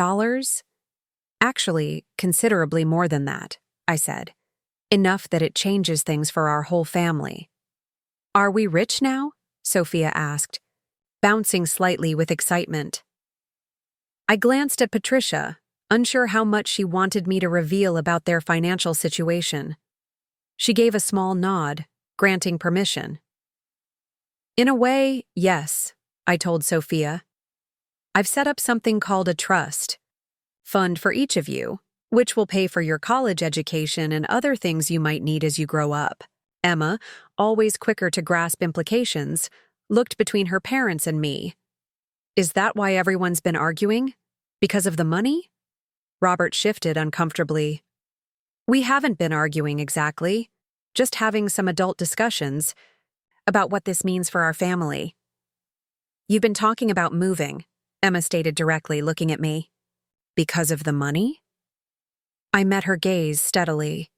[SPEAKER 1] Actually, considerably more than that, I said. Enough that it changes things for our whole family. Are we rich now? Sophia asked, bouncing slightly with excitement. I glanced at Patricia, unsure how much she wanted me to reveal about their financial situation. She gave a small nod, granting permission. In a way, yes, I told Sophia. I've set up something called a trust fund for each of you, which will pay for your college education and other things you might need as you grow up. Emma, always quicker to grasp implications, looked between her parents and me. Is that why everyone's been arguing? Because of the money? Robert shifted uncomfortably. We haven't been arguing exactly, just having some adult discussions about what this means for our family. You've been talking about moving, Emma stated directly, looking at me. Because of the money? I met her gaze steadily.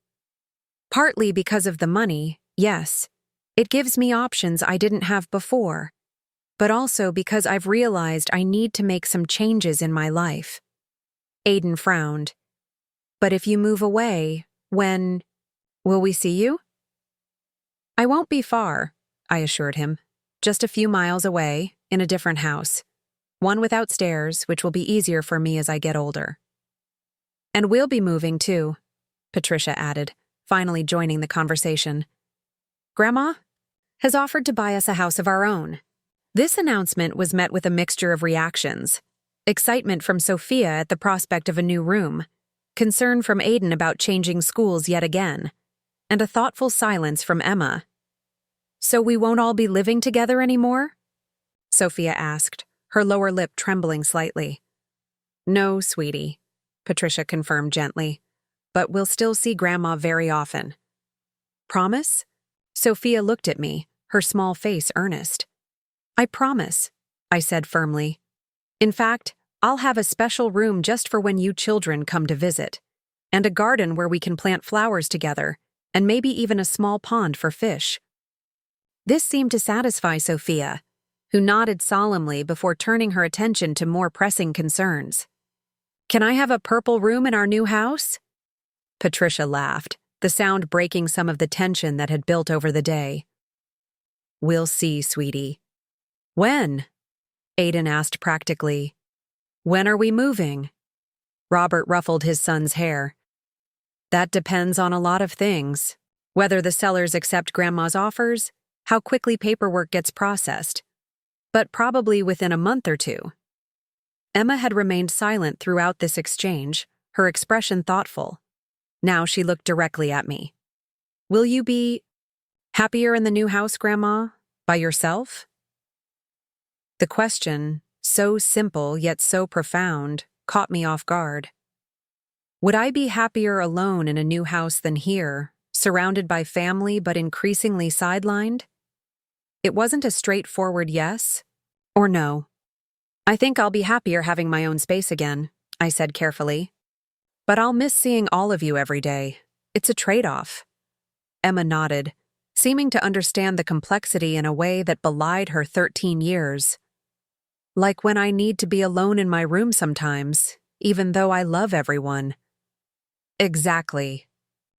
[SPEAKER 1] Partly because of the money, yes. It gives me options I didn't have before. But also because I've realized I need to make some changes in my life. Aiden frowned. But if you move away, when will we see you? I won't be far, I assured him. Just a few miles away, in a different house. One without stairs, which will be easier for me as I get older. And we'll be moving too, Patricia added, finally joining the conversation. Grandma has offered to buy us a house of our own. This announcement was met with a mixture of reactions. Excitement from Sophia at the prospect of a new room, concern from Aiden about changing schools yet again, and a thoughtful silence from Emma. So we won't all be living together anymore? Sophia asked, her lower lip trembling slightly. No, sweetie, Patricia confirmed gently, but we'll still see Grandma very often. Promise? Sophia looked at me, her small face earnest. I promise, I said firmly. In fact, I'll have a special room just for when you children come to visit, and a garden where we can plant flowers together, and maybe even a small pond for fish. This seemed to satisfy Sophia, who nodded solemnly before turning her attention to more pressing concerns. Can I have a purple room in our new house? Patricia laughed, the sound breaking some of the tension that had built over the day. We'll see, sweetie. When? Aiden asked practically. When are we moving? Robert ruffled his son's hair. That depends on a lot of things. Whether the sellers accept Grandma's offers, how quickly paperwork gets processed. But probably within a month or two. Emma had remained silent throughout this exchange, her expression thoughtful. Now she looked directly at me. Will you be happier in the new house, Grandma, by yourself? The question, so simple yet so profound, caught me off guard. Would I be happier alone in a new house than here, surrounded by family but increasingly sidelined? It wasn't a straightforward yes or no. I think I'll be happier having my own space again, I said carefully. But I'll miss seeing all of you every day. It's a trade-off. Emma nodded, seeming to understand the complexity in a way that belied her 13 years. Like when I need to be alone in my room sometimes, even though I love everyone. Exactly.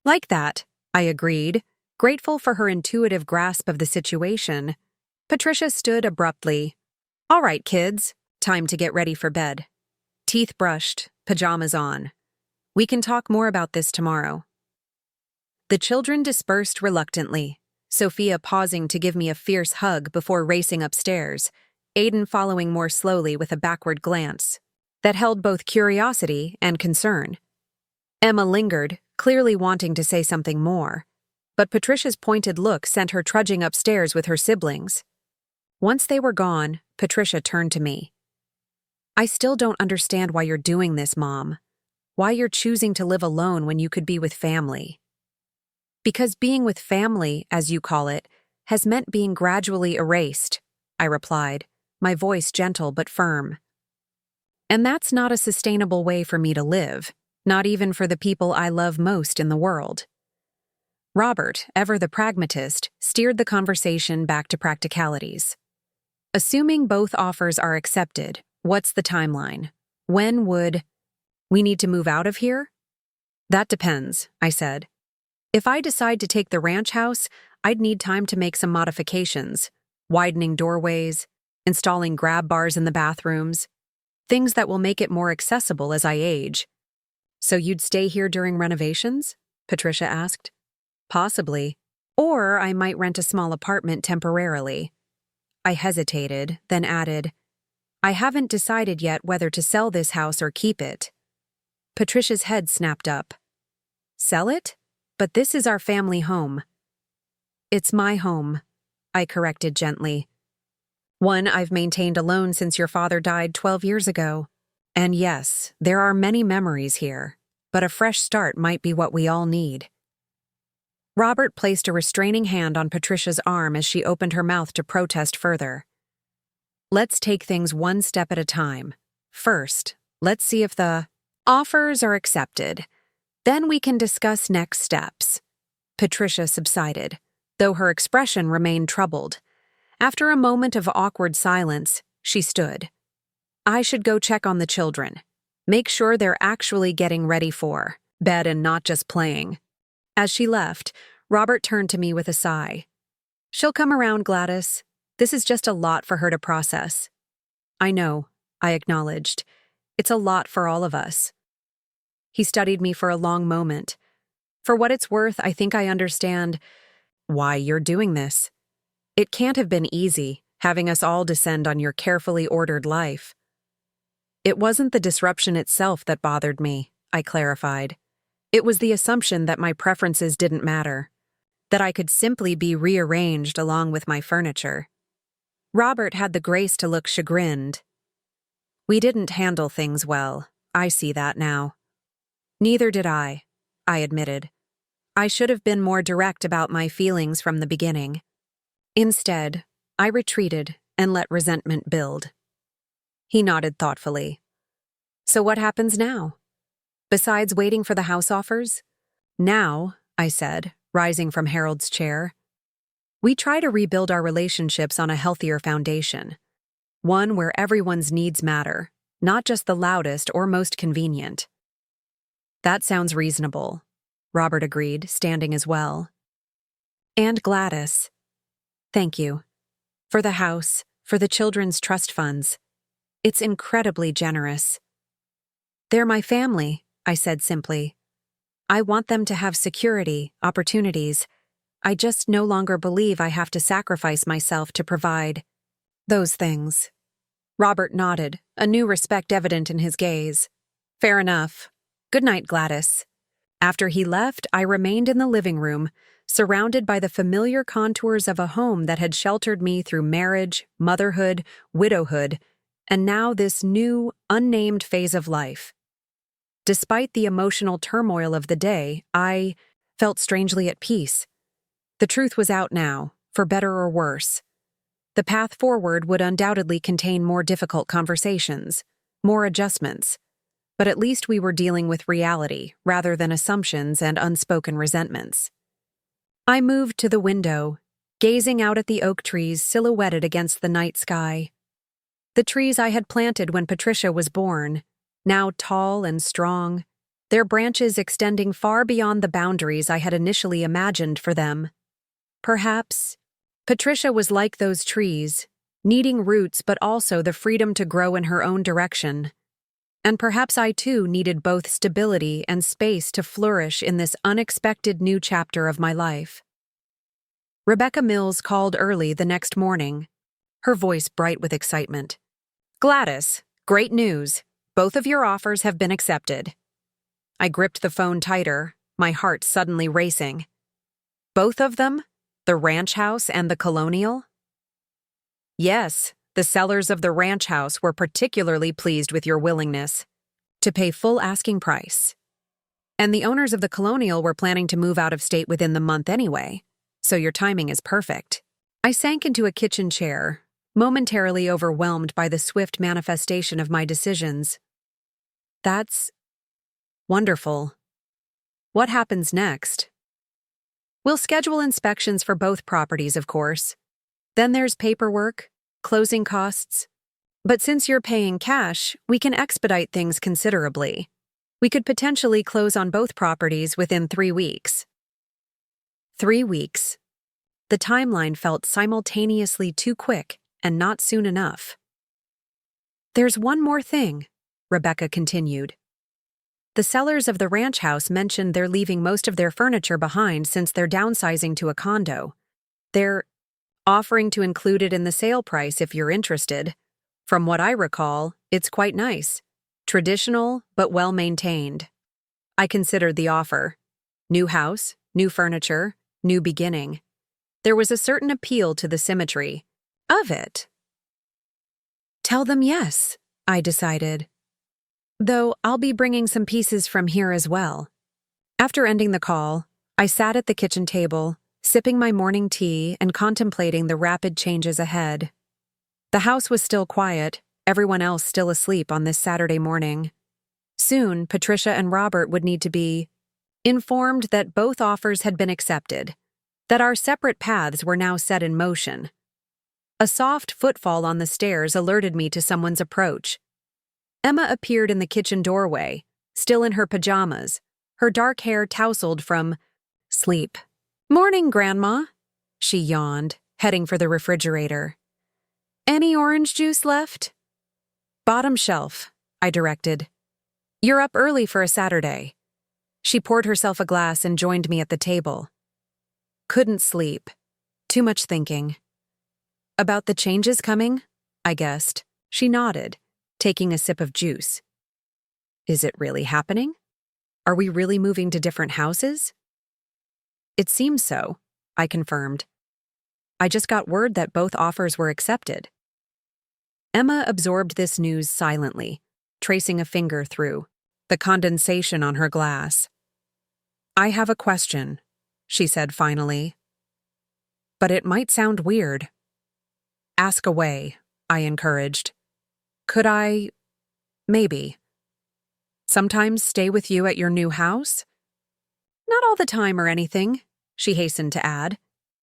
[SPEAKER 1] Like that, I agreed, grateful for her intuitive grasp of the situation. Patricia stood abruptly. All right, kids, time to get ready for bed. Teeth brushed, pajamas on. We can talk more about this tomorrow. The children dispersed reluctantly, Sophia pausing to give me a fierce hug before racing upstairs, Aiden following more slowly with a backward glance that held both curiosity and concern. Emma lingered, clearly wanting to say something more, but Patricia's pointed look sent her trudging upstairs with her siblings. Once they were gone, Patricia turned to me. I still don't understand why you're doing this, Mom. Why you're choosing to live alone when you could be with family. Because being with family, as you call it, has meant being gradually erased, I replied, my voice gentle but firm. And that's not a sustainable way for me to live, not even for the people I love most in the world. Robert, ever the pragmatist, steered the conversation back to practicalities. Assuming both offers are accepted, what's the timeline? When would we need to move out of here? That depends, I said. If I decide to take the ranch house, I'd need time to make some modifications, widening doorways, installing grab bars in the bathrooms, things that will make it more accessible as I age. So you'd stay here during renovations? Patricia asked. Possibly. Or I might rent a small apartment temporarily. I hesitated, then added, I haven't decided yet whether to sell this house or keep it. Patricia's head snapped up. Sell it? But this is our family home. It's my home, I corrected gently. One I've maintained alone since your father died 12 years ago. And yes, there are many memories here, but a fresh start might be what we all need. Robert placed a restraining hand on Patricia's arm as she opened her mouth to protest further. Let's take things one step at a time. First, let's see if the offers are accepted. Then we can discuss next steps. Patricia subsided, though her expression remained troubled. After a moment of awkward silence, she stood. I should go check on the children. Make sure they're actually getting ready for bed and not just playing. As she left, Robert turned to me with a sigh. She'll come around, Gladys. This is just a lot for her to process. I know, I acknowledged. It's a lot for all of us. He studied me for a long moment. For what it's worth, I think I understand why you're doing this. It can't have been easy, having us all descend on your carefully ordered life. It wasn't the disruption itself that bothered me, I clarified. It was the assumption that my preferences didn't matter, that I could simply be rearranged along with my furniture. Robert had the grace to look chagrined. We didn't handle things well. I see that now. Neither did I admitted. I should have been more direct about my feelings from the beginning. Instead, I retreated and let resentment build. He nodded thoughtfully. So what happens now? Besides waiting for the house offers? Now, I said, rising from Harold's chair, we try to rebuild our relationships on a healthier foundation. One where everyone's needs matter, not just the loudest or most convenient. That sounds reasonable, Robert agreed, standing as well. And Gladys. Thank you. For the house, for the children's trust funds. It's incredibly generous. They're my family, I said simply. I want them to have security, opportunities. I just no longer believe I have to sacrifice myself to provide those things. Robert nodded, a new respect evident in his gaze. Fair enough. Good night, Gladys. After he left, I remained in the living room, surrounded by the familiar contours of a home that had sheltered me through marriage, motherhood, widowhood, and now this new, unnamed phase of life. Despite the emotional turmoil of the day, I felt strangely at peace. The truth was out now, for better or worse. The path forward would undoubtedly contain more difficult conversations, more adjustments, but at least we were dealing with reality rather than assumptions and unspoken resentments. I moved to the window, gazing out at the oak trees silhouetted against the night sky. The trees I had planted when Patricia was born, now tall and strong, their branches extending far beyond the boundaries I had initially imagined for them. Perhaps Patricia was like those trees, needing roots but also the freedom to grow in her own direction. And perhaps I too needed both stability and space to flourish in this unexpected new chapter of my life. Rebecca Mills called early the next morning, her voice bright with excitement. "Gladys, great news. Both of your offers have been accepted." I gripped the phone tighter, my heart suddenly racing. "Both of them? The ranch house and the colonial?" "Yes, the sellers of the ranch house were particularly pleased with your willingness to pay full asking price. And the owners of the colonial were planning to move out of state within the month anyway, so your timing is perfect." I sank into a kitchen chair, momentarily overwhelmed by the swift manifestation of my decisions. "That's wonderful. What happens next?" "We'll schedule inspections for both properties, of course. Then there's paperwork, closing costs. But since you're paying cash, we can expedite things considerably. We could potentially close on both properties within 3 weeks." 3 weeks. The timeline felt simultaneously too quick and not soon enough. "There's one more thing," Rebecca continued. "The sellers of the ranch house mentioned they're leaving most of their furniture behind since they're downsizing to a condo. They're offering to include it in the sale price if you're interested. From what I recall, it's quite nice. Traditional, but well-maintained." I considered the offer. New house, new furniture, new beginning. There was a certain appeal to the symmetry of it. "Tell them yes," I decided. "Though I'll be bringing some pieces from here as well." After ending the call, I sat at the kitchen table, sipping my morning tea and contemplating the rapid changes ahead. The house was still quiet, everyone else still asleep on this Saturday morning. Soon, Patricia and Robert would need to be informed that both offers had been accepted, that our separate paths were now set in motion. A soft footfall on the stairs alerted me to someone's approach. Emma appeared in the kitchen doorway, still in her pajamas, her dark hair tousled from sleep. "Morning, Grandma," she yawned, heading for the refrigerator. "Any orange juice left?" "Bottom shelf," I directed. "You're up early for a Saturday." She poured herself a glass and joined me at the table. "Couldn't sleep. Too much thinking." "About the changes coming?" I guessed. She nodded, taking a sip of juice. "Is it really happening? Are we really moving to different houses?" "It seems so," I confirmed. "I just got word that both offers were accepted." Emma absorbed this news silently, tracing a finger through the condensation on her glass. "I have a question," she said finally. "But it might sound weird." "Ask away," I encouraged. "Could I, maybe, sometimes stay with you at your new house?" "Not all the time or anything," she hastened to add.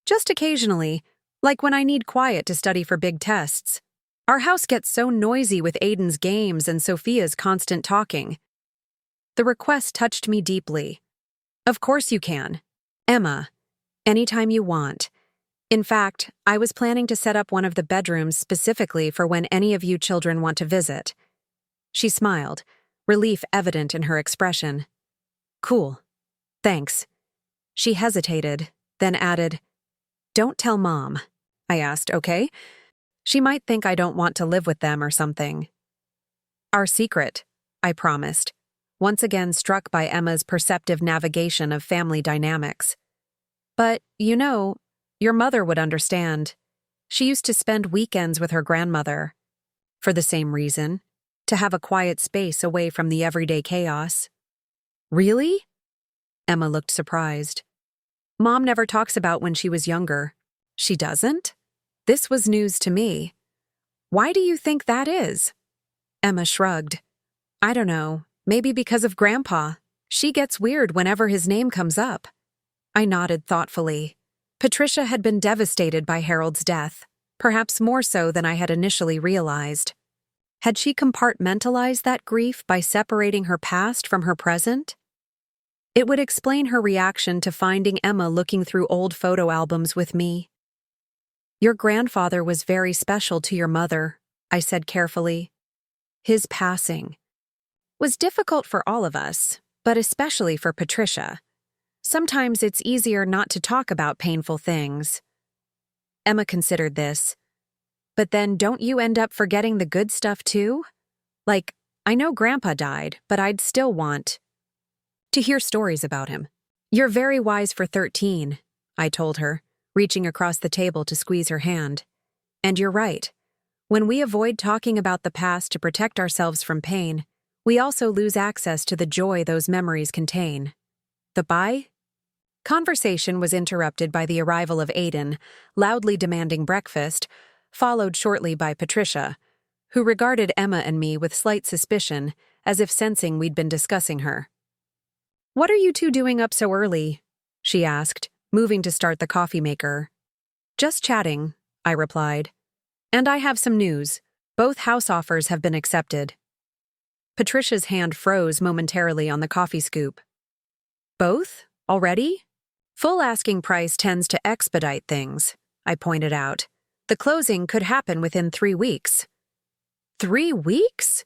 [SPEAKER 1] "Just occasionally, like when I need quiet to study for big tests. Our house gets so noisy with Aiden's games and Sophia's constant talking." The request touched me deeply. "Of course you can. Emma, anytime you want. In fact, I was planning to set up one of the bedrooms specifically for when any of you children want to visit." She smiled, relief evident in her expression. "Cool. Thanks." She hesitated, then added, "Don't tell Mom." I asked, "Okay? She might think I don't want to live with them or something." "Our secret," I promised, once again struck by Emma's perceptive navigation of family dynamics. "But, you know, your mother would understand. She used to spend weekends with her grandmother. For the same reason, to have a quiet space away from the everyday chaos." "Really?" Emma looked surprised. "Mom never talks about when she was younger." "She doesn't?" This was news to me. "Why do you think that is?" Emma shrugged. "I don't know, maybe because of Grandpa. She gets weird whenever his name comes up." I nodded thoughtfully. Patricia had been devastated by Harold's death, perhaps more so than I had initially realized. Had she compartmentalized that grief by separating her past from her present? It would explain her reaction to finding Emma looking through old photo albums with me. "Your grandfather was very special to your mother," I said carefully. "His passing. was difficult for all of us, but especially for Patricia. Sometimes it's easier not to talk about painful things. Emma considered this. But then don't you end up forgetting the good stuff too? Like, I know Grandpa died, but I'd still want to hear stories about him. You're very wise for 13, I told her, reaching across the table to squeeze her hand. And you're right. When we avoid talking about the past to protect ourselves from pain, we also lose access to the joy those memories contain. The bye? Conversation was interrupted by the arrival of Aiden, loudly demanding breakfast, followed shortly by Patricia, who regarded Emma and me with slight suspicion, as if sensing we'd been discussing her. "What are you two doing up so early?" she asked, moving to start the coffee maker. "Just chatting," I replied. "And I have some news. Both house offers have been accepted." Patricia's hand froze momentarily on the coffee scoop. "Both? Already?" "Full asking price tends to expedite things," I pointed out. "The closing could happen within 3 weeks." 3 weeks?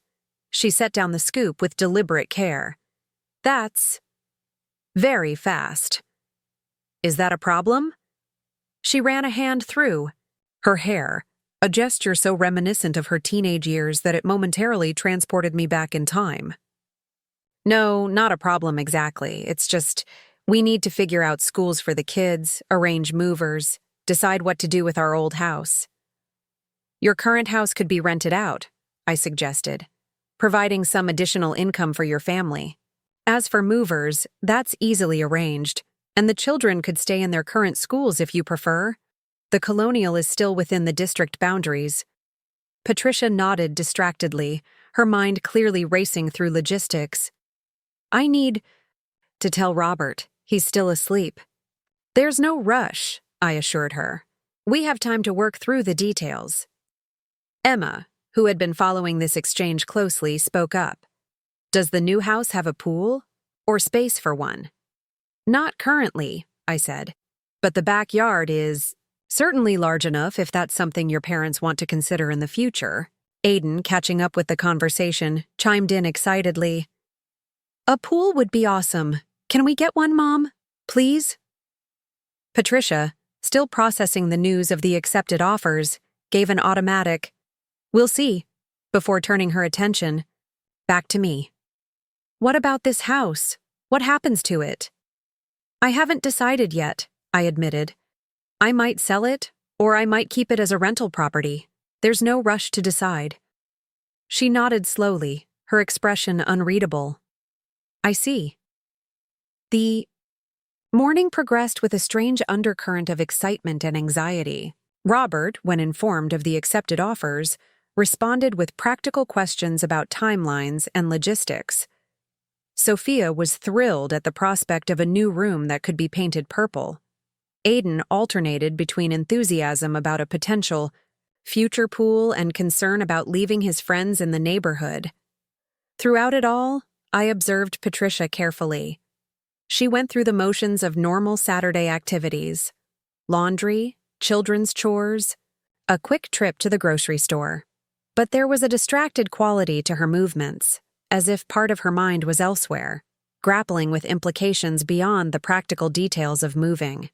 [SPEAKER 1] She set down the scoop with deliberate care. "That's very fast." "Is that a problem?" She ran a hand through her hair, a gesture so reminiscent of her teenage years that it momentarily transported me back in time. "No, not a problem exactly. It's just, we need to figure out schools for the kids, arrange movers, decide what to do with our old house." "Your current house could be rented out," I suggested, "providing some additional income for your family. As for movers, that's easily arranged, and the children could stay in their current schools if you prefer. The Colonial is still within the district boundaries." Patricia nodded distractedly, her mind clearly racing through logistics. "I need to tell Robert. He's still asleep." "There's no rush," I assured her. "We have time to work through the details." Emma, who had been following this exchange closely, spoke up. "Does the new house have a pool? Or space for one?" "Not currently," I said. "But the backyard is certainly large enough if that's something your parents want to consider in the future." Aiden, catching up with the conversation, chimed in excitedly. "A pool would be awesome. Can we get one, Mom? Please?" Patricia, still processing the news of the accepted offers, gave an automatic, "We'll see," before turning her attention back to me. "What about this house? What happens to it?" "I haven't decided yet," I admitted. "I might sell it, or I might keep it as a rental property. There's no rush to decide." She nodded slowly, her expression unreadable. "I see." The morning progressed with a strange undercurrent of excitement and anxiety. Robert, when informed of the accepted offers, responded with practical questions about timelines and logistics. Sophia was thrilled at the prospect of a new room that could be painted purple. Aiden alternated between enthusiasm about a potential future pool and concern about leaving his friends in the neighborhood. Throughout it all, I observed Patricia carefully. She went through the motions of normal Saturday activities: laundry, children's chores, a quick trip to the grocery store. But there was a distracted quality to her movements, as if part of her mind was elsewhere, grappling with implications beyond the practical details of moving.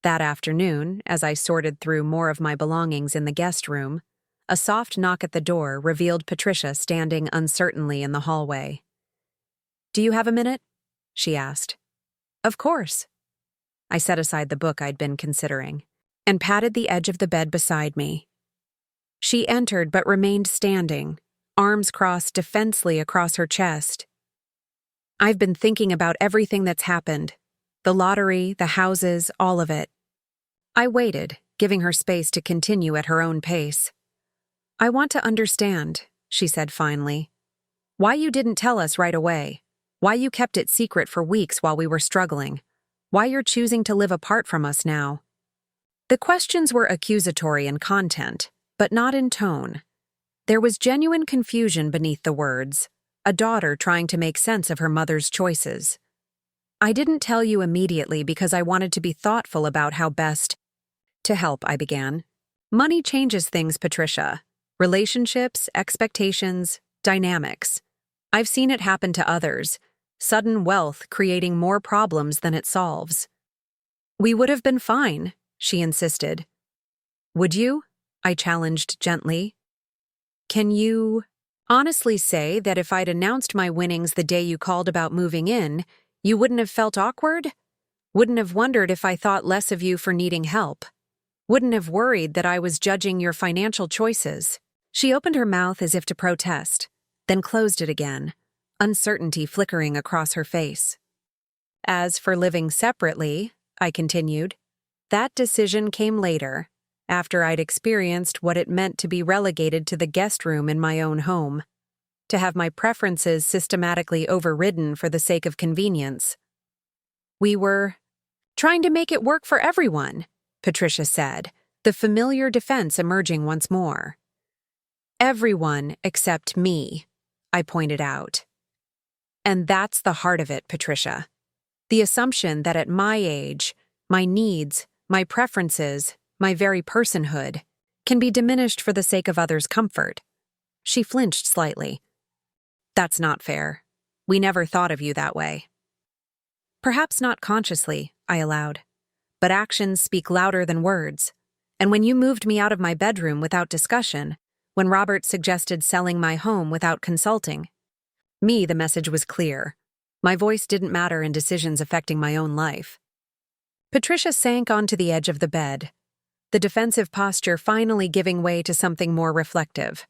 [SPEAKER 1] That afternoon, as I sorted through more of my belongings in the guest room, a soft knock at the door revealed Patricia standing uncertainly in the hallway. "Do you have a minute?" she asked. "Of course." I set aside the book I'd been considering and patted the edge of the bed beside me. She entered but remained standing, arms crossed defensively across her chest. "I've been thinking about everything that's happened. The lottery, the houses, all of it." I waited, giving her space to continue at her own pace. "I want to understand," she said finally. "Why you didn't tell us right away. Why you kept it secret for weeks while we were struggling. Why you're choosing to live apart from us now." The questions were accusatory in content, but not in tone. There was genuine confusion beneath the words, a daughter trying to make sense of her mother's choices. "I didn't tell you immediately because I wanted to be thoughtful about how best to help," I began. "Money changes things, Patricia. Relationships, expectations, dynamics. I've seen it happen to others, sudden wealth creating more problems than it solves. We would have been fine, she insisted. Would you? I challenged gently. Can you honestly say that if I'd announced my winnings the day you called about moving in, you wouldn't have felt awkward? Wouldn't have wondered if I thought less of you for needing help? Wouldn't have worried that I was judging your financial choices? She opened her mouth as if to protest, then closed it again, uncertainty flickering across her face. As for living separately, I continued, that decision came later, after I'd experienced what it meant to be relegated to the guest room in my own home, to have my preferences systematically overridden for the sake of convenience. We were trying to make it work for everyone, Patricia said, the familiar defense emerging once more. Everyone except me, I pointed out. And that's the heart of it, Patricia. The assumption that at my age, my needs, my preferences, my very personhood, can be diminished for the sake of others' comfort. She flinched slightly. That's not fair. We never thought of you that way. Perhaps not consciously, I allowed. But actions speak louder than words. And when you moved me out of my bedroom without discussion, when Robert suggested selling my home without consulting, the message was clear. My voice didn't matter in decisions affecting my own life. Patricia sank onto the edge of the bed, the defensive posture finally giving way to something more reflective.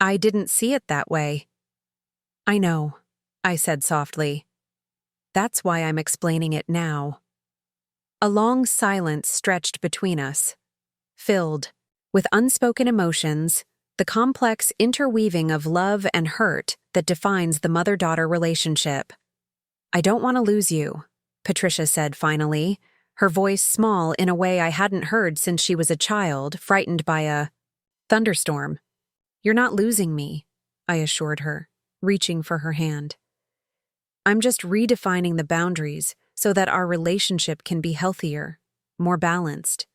[SPEAKER 1] I didn't see it that way. I know, I said softly. That's why I'm explaining it now. A long silence stretched between us, filled with unspoken emotions, the complex interweaving of love and hurt that defines the mother-daughter relationship. I don't want to lose you, Patricia said finally, her voice small in a way I hadn't heard since she was a child, frightened by a thunderstorm. You're not losing me, I assured her, reaching for her hand. I'm just redefining the boundaries so that our relationship can be healthier, more balanced.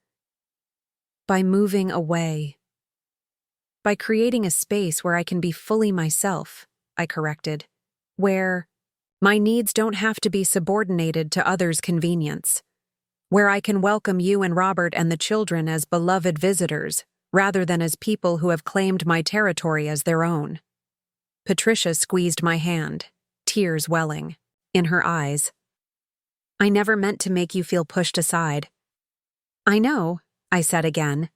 [SPEAKER 1] By moving away. By creating a space where I can be fully myself, I corrected, where my needs don't have to be subordinated to others' convenience, where I can welcome you and Robert and the children as beloved visitors, rather than as people who have claimed my territory as their own. Patricia squeezed my hand, tears welling in her eyes. I never meant to make you feel pushed aside. I know, I said again.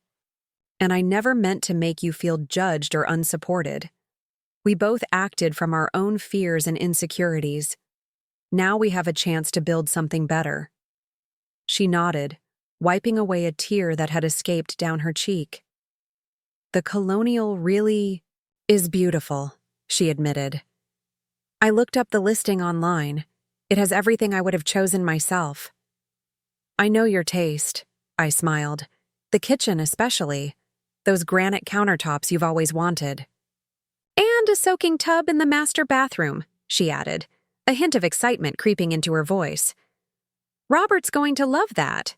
[SPEAKER 1] And I never meant to make you feel judged or unsupported. We both acted from our own fears and insecurities. Now we have a chance to build something better. She nodded, wiping away a tear that had escaped down her cheek. The colonial really is beautiful, she admitted. I looked up the listing online. It has everything I would have chosen myself. I know your taste, I smiled. The kitchen especially. Those granite countertops you've always wanted. And a soaking tub in the master bathroom, she added, a hint of excitement creeping into her voice. Robert's going to love that.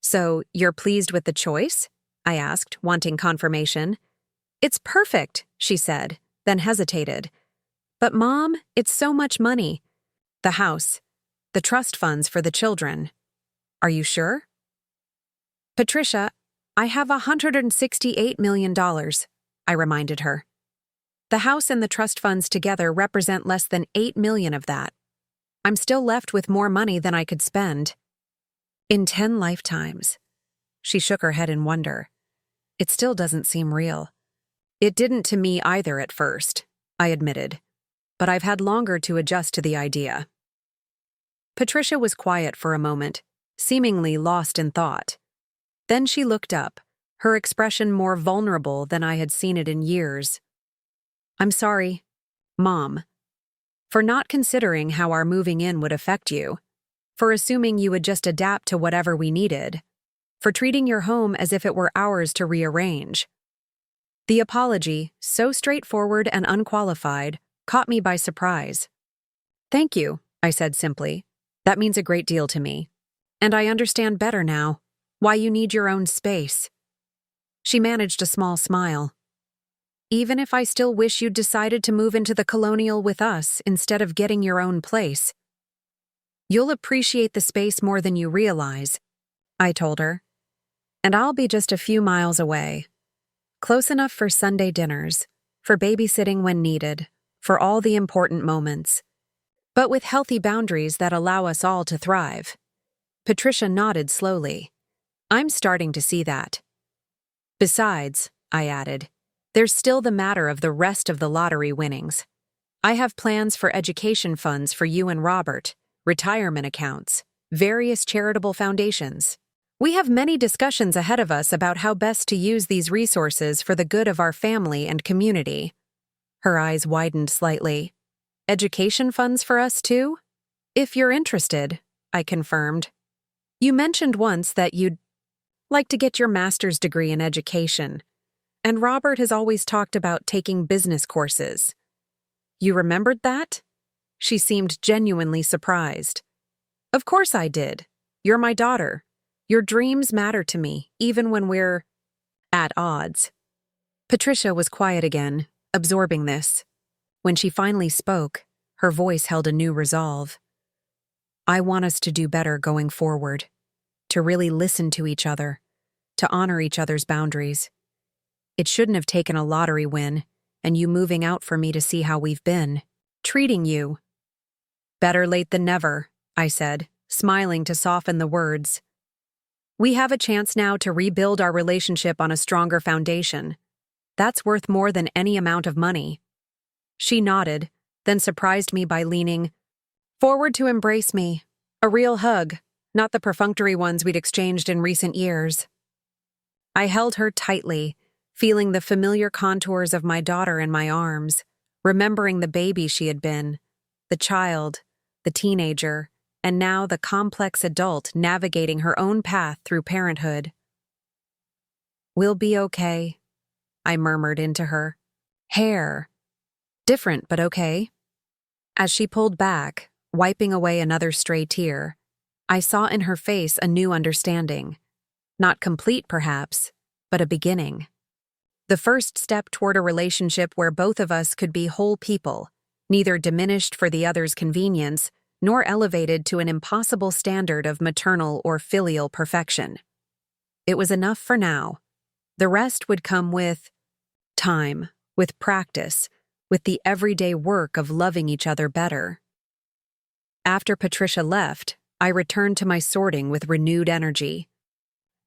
[SPEAKER 1] So, you're pleased with the choice? I asked, wanting confirmation. It's perfect, she said, then hesitated. But Mom, it's so much money. The house, the trust funds for the children. Are you sure? Patricia, I have $168 million, I reminded her. The house and the trust funds together represent less than $8 million of that. I'm still left with more money than I could spend. In 10 lifetimes. She shook her head in wonder. It still doesn't seem real. It didn't to me either at first, I admitted. But I've had longer to adjust to the idea. Patricia was quiet for a moment, seemingly lost in thought. Then she looked up, her expression more vulnerable than I had seen it in years. I'm sorry, Mom, for not considering how our moving in would affect you, for assuming you would just adapt to whatever we needed, for treating your home as if it were ours to rearrange. The apology, so straightforward and unqualified, caught me by surprise. Thank you, I said simply. That means a great deal to me. And I understand better now why you need your own space. She managed a small smile. Even if I still wish you'd decided to move into the colonial with us instead of getting your own place. You'll appreciate the space more than you realize, I told her. And I'll be just a few miles away. Close enough for Sunday dinners, for babysitting when needed, for all the important moments. But with healthy boundaries that allow us all to thrive. Patricia nodded slowly. I'm starting to see that. Besides, I added, there's still the matter of the rest of the lottery winnings. I have plans for education funds for you and Robert, retirement accounts, various charitable foundations. We have many discussions ahead of us about how best to use these resources for the good of our family and community. Her eyes widened slightly. Education funds for us too? If you're interested, I confirmed. You mentioned once that you'd like to get your master's degree in education. And Robert has always talked about taking business courses. You remembered that? She seemed genuinely surprised. Of course I did. You're my daughter. Your dreams matter to me, even when we're at odds. Patricia was quiet again, absorbing this. When she finally spoke, her voice held a new resolve. I want us to do better going forward, to really listen to each other, to honor each other's boundaries. It shouldn't have taken a lottery win, and you moving out for me to see how we've been, treating you. Better late than never, I said, smiling to soften the words. We have a chance now to rebuild our relationship on a stronger foundation. That's worth more than any amount of money. She nodded, then surprised me by leaning forward to embrace me, a real hug, not the perfunctory ones we'd exchanged in recent years. I held her tightly, feeling the familiar contours of my daughter in my arms, remembering the baby she had been, the child, the teenager, and now the complex adult navigating her own path through parenthood. We'll be okay, I murmured into her. Hair. Different, but okay. As she pulled back, wiping away another stray tear, I saw in her face a new understanding. Not complete, perhaps, but a beginning. The first step toward a relationship where both of us could be whole people, neither diminished for the other's convenience, nor elevated to an impossible standard of maternal or filial perfection. It was enough for now. The rest would come with time, with practice, with the everyday work of loving each other better. After Patricia left, I returned to my sorting with renewed energy.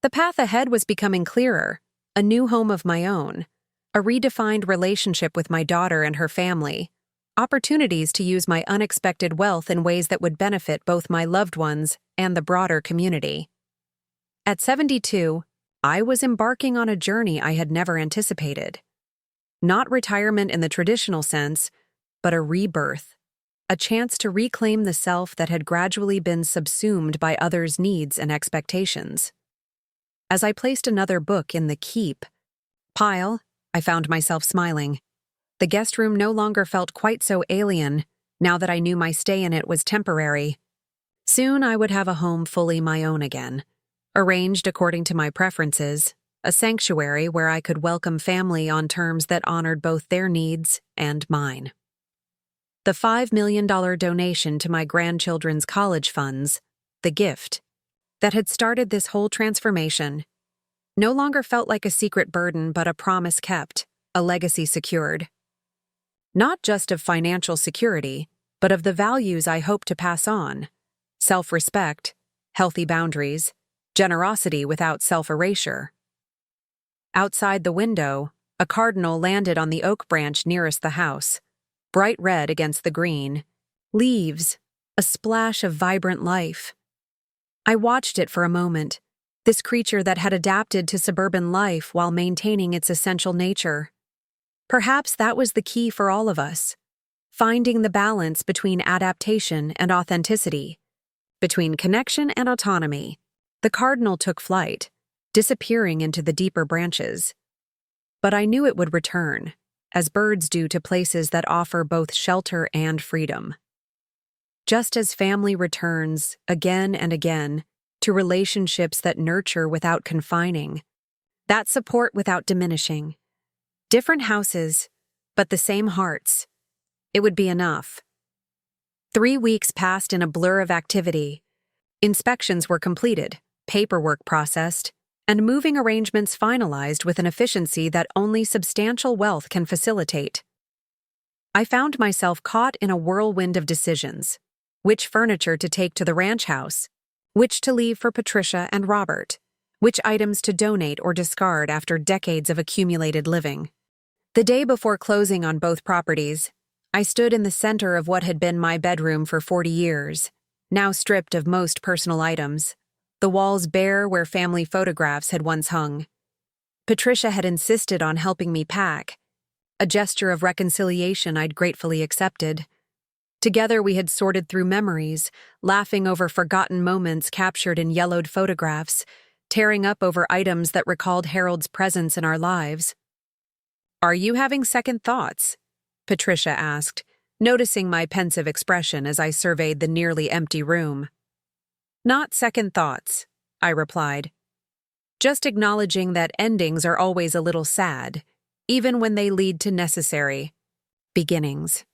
[SPEAKER 1] The path ahead was becoming clearer, a new home of my own, a redefined relationship with my daughter and her family, opportunities to use my unexpected wealth in ways that would benefit both my loved ones and the broader community. At 72, I was embarking on a journey I had never anticipated. Not retirement in the traditional sense, but a rebirth, a chance to reclaim the self that had gradually been subsumed by others' needs and expectations. As I placed another book in the keep pile, I found myself smiling. The guest room no longer felt quite so alien, now that I knew my stay in it was temporary. Soon I would have a home fully my own again, arranged according to my preferences, a sanctuary where I could welcome family on terms that honored both their needs and mine. The $5 million donation to my grandchildren's college funds, the gift, that had started this whole transformation, no longer felt like a secret burden but a promise kept, a legacy secured. Not just of financial security, but of the values I hope to pass on: self-respect, healthy boundaries, generosity without self-erasure. Outside the window, a cardinal landed on the oak branch nearest the house, bright red against the green, leaves, a splash of vibrant life. I watched it for a moment, this creature that had adapted to suburban life while maintaining its essential nature. Perhaps that was the key for all of us, finding the balance between adaptation and authenticity, between connection and autonomy. The cardinal took flight, disappearing into the deeper branches. But I knew it would return, as birds do to places that offer both shelter and freedom. Just as family returns, again and again, to relationships that nurture without confining, that support without diminishing, Different houses, but the same hearts. It would be enough. 3 weeks passed in a blur of activity. Inspections were completed, paperwork processed, and moving arrangements finalized with an efficiency that only substantial wealth can facilitate. I found myself caught in a whirlwind of decisions. Which furniture to take to the ranch house, which to leave for Patricia and Robert, which items to donate or discard after decades of accumulated living. The day before closing on both properties, I stood in the center of what had been my bedroom for 40 years, now stripped of most personal items, the walls bare where family photographs had once hung. Patricia had insisted on helping me pack, a gesture of reconciliation I'd gratefully accepted. Together we had sorted through memories, laughing over forgotten moments captured in yellowed photographs, tearing up over items that recalled Harold's presence in our lives. "Are you having second thoughts?" Patricia asked, noticing my pensive expression as I surveyed the nearly empty room. "Not second thoughts," I replied. "Just acknowledging that endings are always a little sad, even when they lead to necessary beginnings."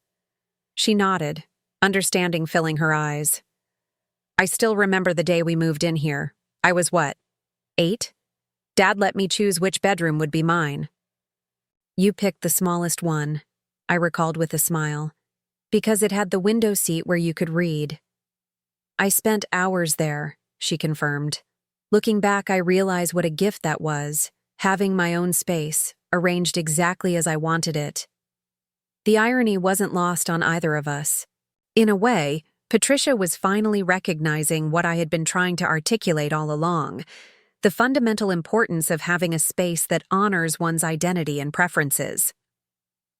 [SPEAKER 1] She nodded, understanding filling her eyes. "I still remember the day we moved in here. I was what, 8? Dad let me choose which bedroom would be mine." "You picked the smallest one," I recalled with a smile, "because it had the window seat where you could read." "I spent hours there," she confirmed. Looking back, I realize what a gift that was, having my own space, arranged exactly as I wanted it. The irony wasn't lost on either of us. In a way, Patricia was finally recognizing what I had been trying to articulate all along, the fundamental importance of having a space that honors one's identity and preferences.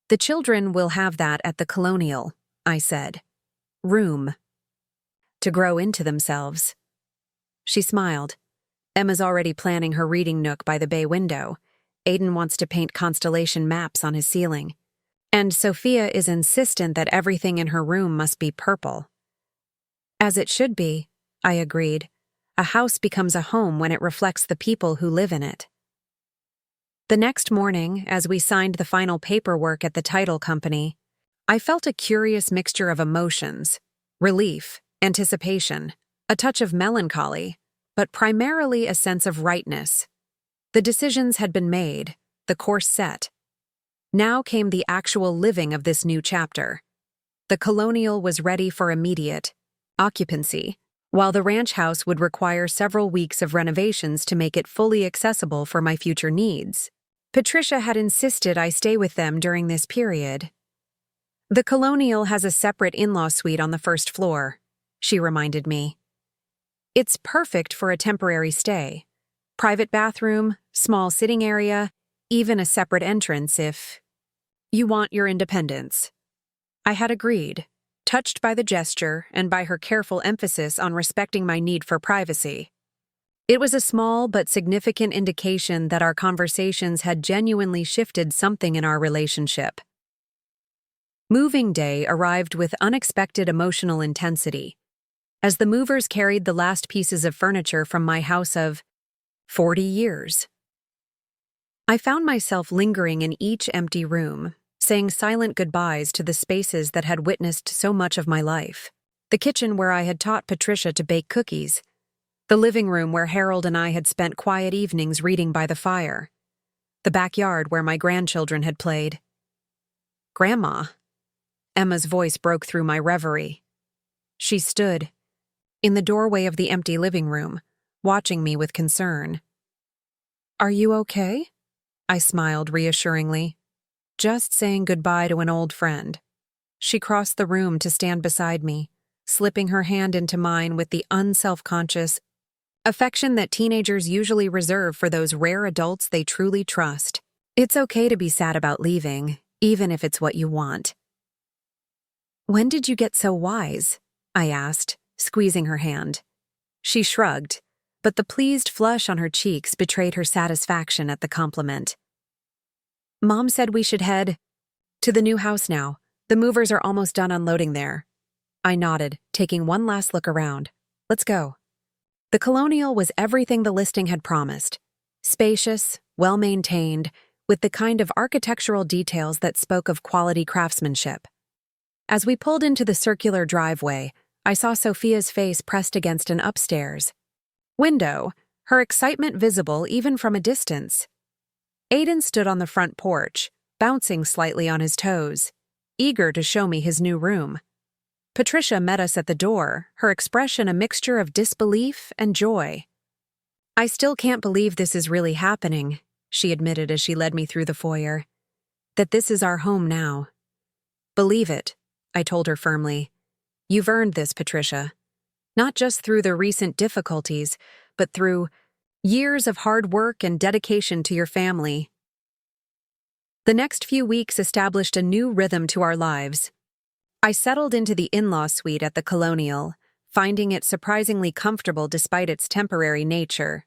[SPEAKER 1] "The children will have that at the Colonial," I said. "Room. To grow into themselves." She smiled. "Emma's already planning her reading nook by the bay window. Aiden wants to paint constellation maps on his ceiling. And Sophia is insistent that everything in her room must be purple." "As it should be," I agreed. "A house becomes a home when it reflects the people who live in it." The next morning, as we signed the final paperwork at the title company, I felt a curious mixture of emotions: relief, anticipation, a touch of melancholy, but primarily a sense of rightness. The decisions had been made, the course set. Now came the actual living of this new chapter. The Colonial was ready for immediate occupancy, while the ranch house would require several weeks of renovations to make it fully accessible for my future needs. Patricia had insisted I stay with them during this period. "The Colonial has a separate in-law suite on the first floor," she reminded me. "It's perfect for a temporary stay. Private bathroom, small sitting area, even a separate entrance if you want your independence." I had agreed, touched by the gesture and by her careful emphasis on respecting my need for privacy. It was a small but significant indication that our conversations had genuinely shifted something in our relationship. Moving day arrived with unexpected emotional intensity, as the movers carried the last pieces of furniture from my house of 40 years. I found myself lingering in each empty room, saying silent goodbyes to the spaces that had witnessed so much of my life. The kitchen where I had taught Patricia to bake cookies. The living room where Harold and I had spent quiet evenings reading by the fire. The backyard where my grandchildren had played. "Grandma." Emma's voice broke through my reverie. She stood in the doorway of the empty living room, watching me with concern. "Are you okay?" I smiled reassuringly. "Just saying goodbye to an old friend." She crossed the room to stand beside me, slipping her hand into mine with the unself-conscious affection that teenagers usually reserve for those rare adults they truly trust. It's okay to be sad about leaving, even if it's what you want. "When did you get so wise?" I asked, squeezing her hand. She shrugged, but the pleased flush on her cheeks betrayed her satisfaction at the compliment. "Mom said we should head to the new house now. The movers are almost done unloading there." I nodded, taking one last look around. "Let's go." The Colonial was everything the listing had promised. Spacious, well-maintained, with the kind of architectural details that spoke of quality craftsmanship. As we pulled into the circular driveway, I saw Sophia's face pressed against an upstairs window, her excitement visible even from a distance. Aiden stood on the front porch, bouncing slightly on his toes, eager to show me his new room. Patricia met us at the door, her expression a mixture of disbelief and joy. "I still can't believe this is really happening," she admitted as she led me through the foyer. "That this is our home now." "Believe it," I told her firmly. "You've earned this, Patricia. Not just through the recent difficulties, but through years of hard work and dedication to your family." The next few weeks established a new rhythm to our lives. I settled into the in-law suite at the Colonial, finding it surprisingly comfortable despite its temporary nature.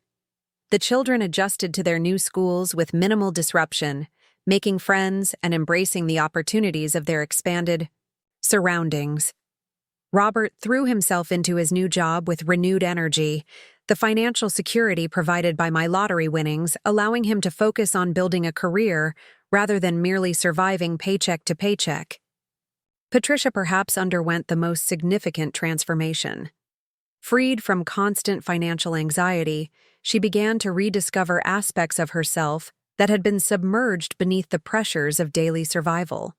[SPEAKER 1] The children adjusted to their new schools with minimal disruption, making friends and embracing the opportunities of their expanded surroundings. Robert threw himself into his new job with renewed energy, the financial security provided by my lottery winnings allowing him to focus on building a career rather than merely surviving paycheck to paycheck. Patricia perhaps underwent the most significant transformation. Freed from constant financial anxiety, she began to rediscover aspects of herself that had been submerged beneath the pressures of daily survival.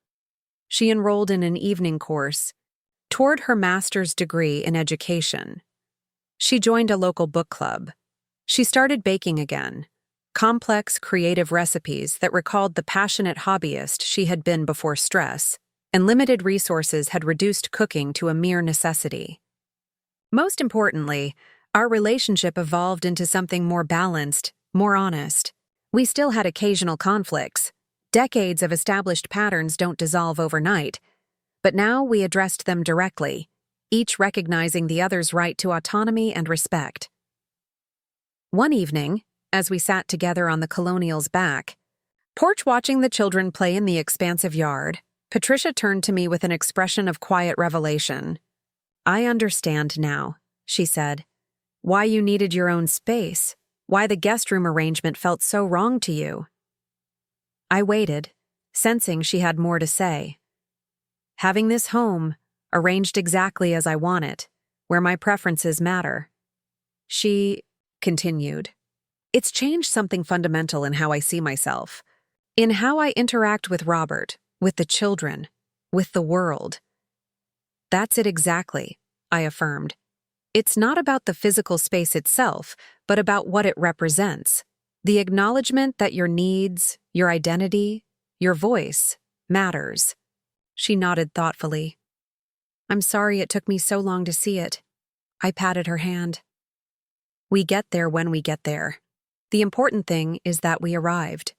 [SPEAKER 1] She enrolled in an evening course toward her master's degree in education. She joined a local book club. She started baking again, complex, creative recipes that recalled the passionate hobbyist she had been before stress, and limited resources had reduced cooking to a mere necessity. Most importantly, our relationship evolved into something more balanced, more honest. We still had occasional conflicts. Decades of established patterns don't dissolve overnight, but now we addressed them directly, each recognizing the other's right to autonomy and respect. One evening, as we sat together on the Colonial's back, porch watching the children play in the expansive yard, Patricia turned to me with an expression of quiet revelation. "I understand now," she said, "why you needed your own space, why the guest room arrangement felt so wrong to you." I waited, sensing she had more to say. "Having this home, arranged exactly as I want it, where my preferences matter," she continued, "it's changed something fundamental in how I see myself, in how I interact with Robert, with the children, with the world." "That's it exactly," I affirmed. "It's not about the physical space itself, but about what it represents. The acknowledgement that your needs, your identity, your voice matters." She nodded thoughtfully. "I'm sorry it took me so long to see it." I patted her hand. "We get there when we get there. The important thing is that we arrived."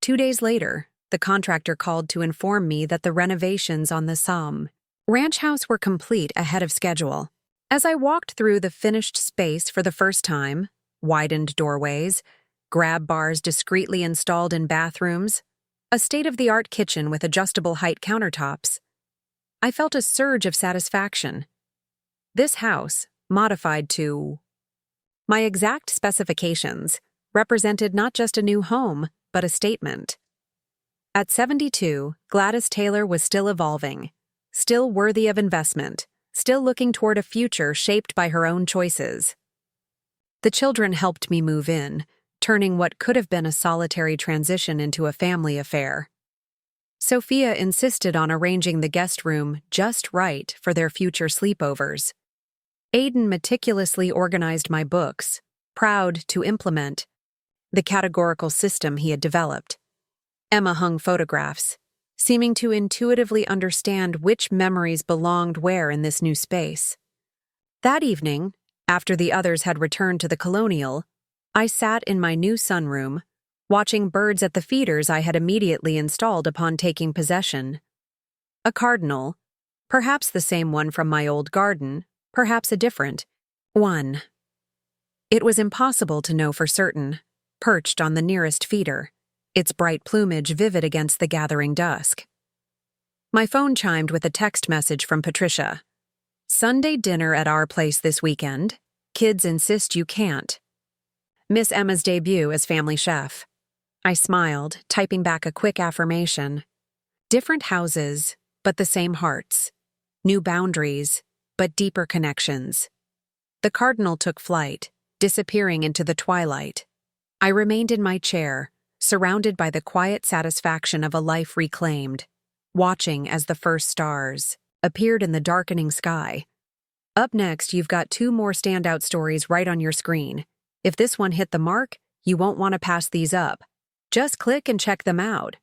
[SPEAKER 1] 2 days later, the contractor called to inform me that the renovations on the Somme ranch house were complete ahead of schedule. As I walked through the finished space for the first time, widened doorways, grab bars discreetly installed in bathrooms, a state-of-the-art kitchen with adjustable height countertops, I felt a surge of satisfaction. This house, modified to my exact specifications, represented not just a new home, but a statement. At 72, Gladys Taylor was still evolving, still worthy of investment, still looking toward a future shaped by her own choices. The children helped me move in, turning what could have been a solitary transition into a family affair. Sophia insisted on arranging the guest room just right for their future sleepovers. Aiden meticulously organized my books, proud to implement the categorical system he had developed. Emma hung photographs, seeming to intuitively understand which memories belonged where in this new space. That evening, after the others had returned to the Colonial, I sat in my new sunroom, watching birds at the feeders I had immediately installed upon taking possession. A cardinal, perhaps the same one from my old garden, perhaps a different one. It was impossible to know for certain, perched on the nearest feeder, its bright plumage vivid against the gathering dusk. My phone chimed with a text message from Patricia. "Sunday dinner at our place this weekend. Kids insist you can't. Miss Emma's debut as family chef." I smiled, typing back a quick affirmation. Different houses, but the same hearts. New boundaries, but deeper connections. The cardinal took flight, disappearing into the twilight. I remained in my chair, surrounded by the quiet satisfaction of a life reclaimed, watching as the first stars appeared in the darkening sky. Up next, you've got 2 more standout stories right on your screen. If this one hit the mark, you won't want to pass these up. Just click and check them out.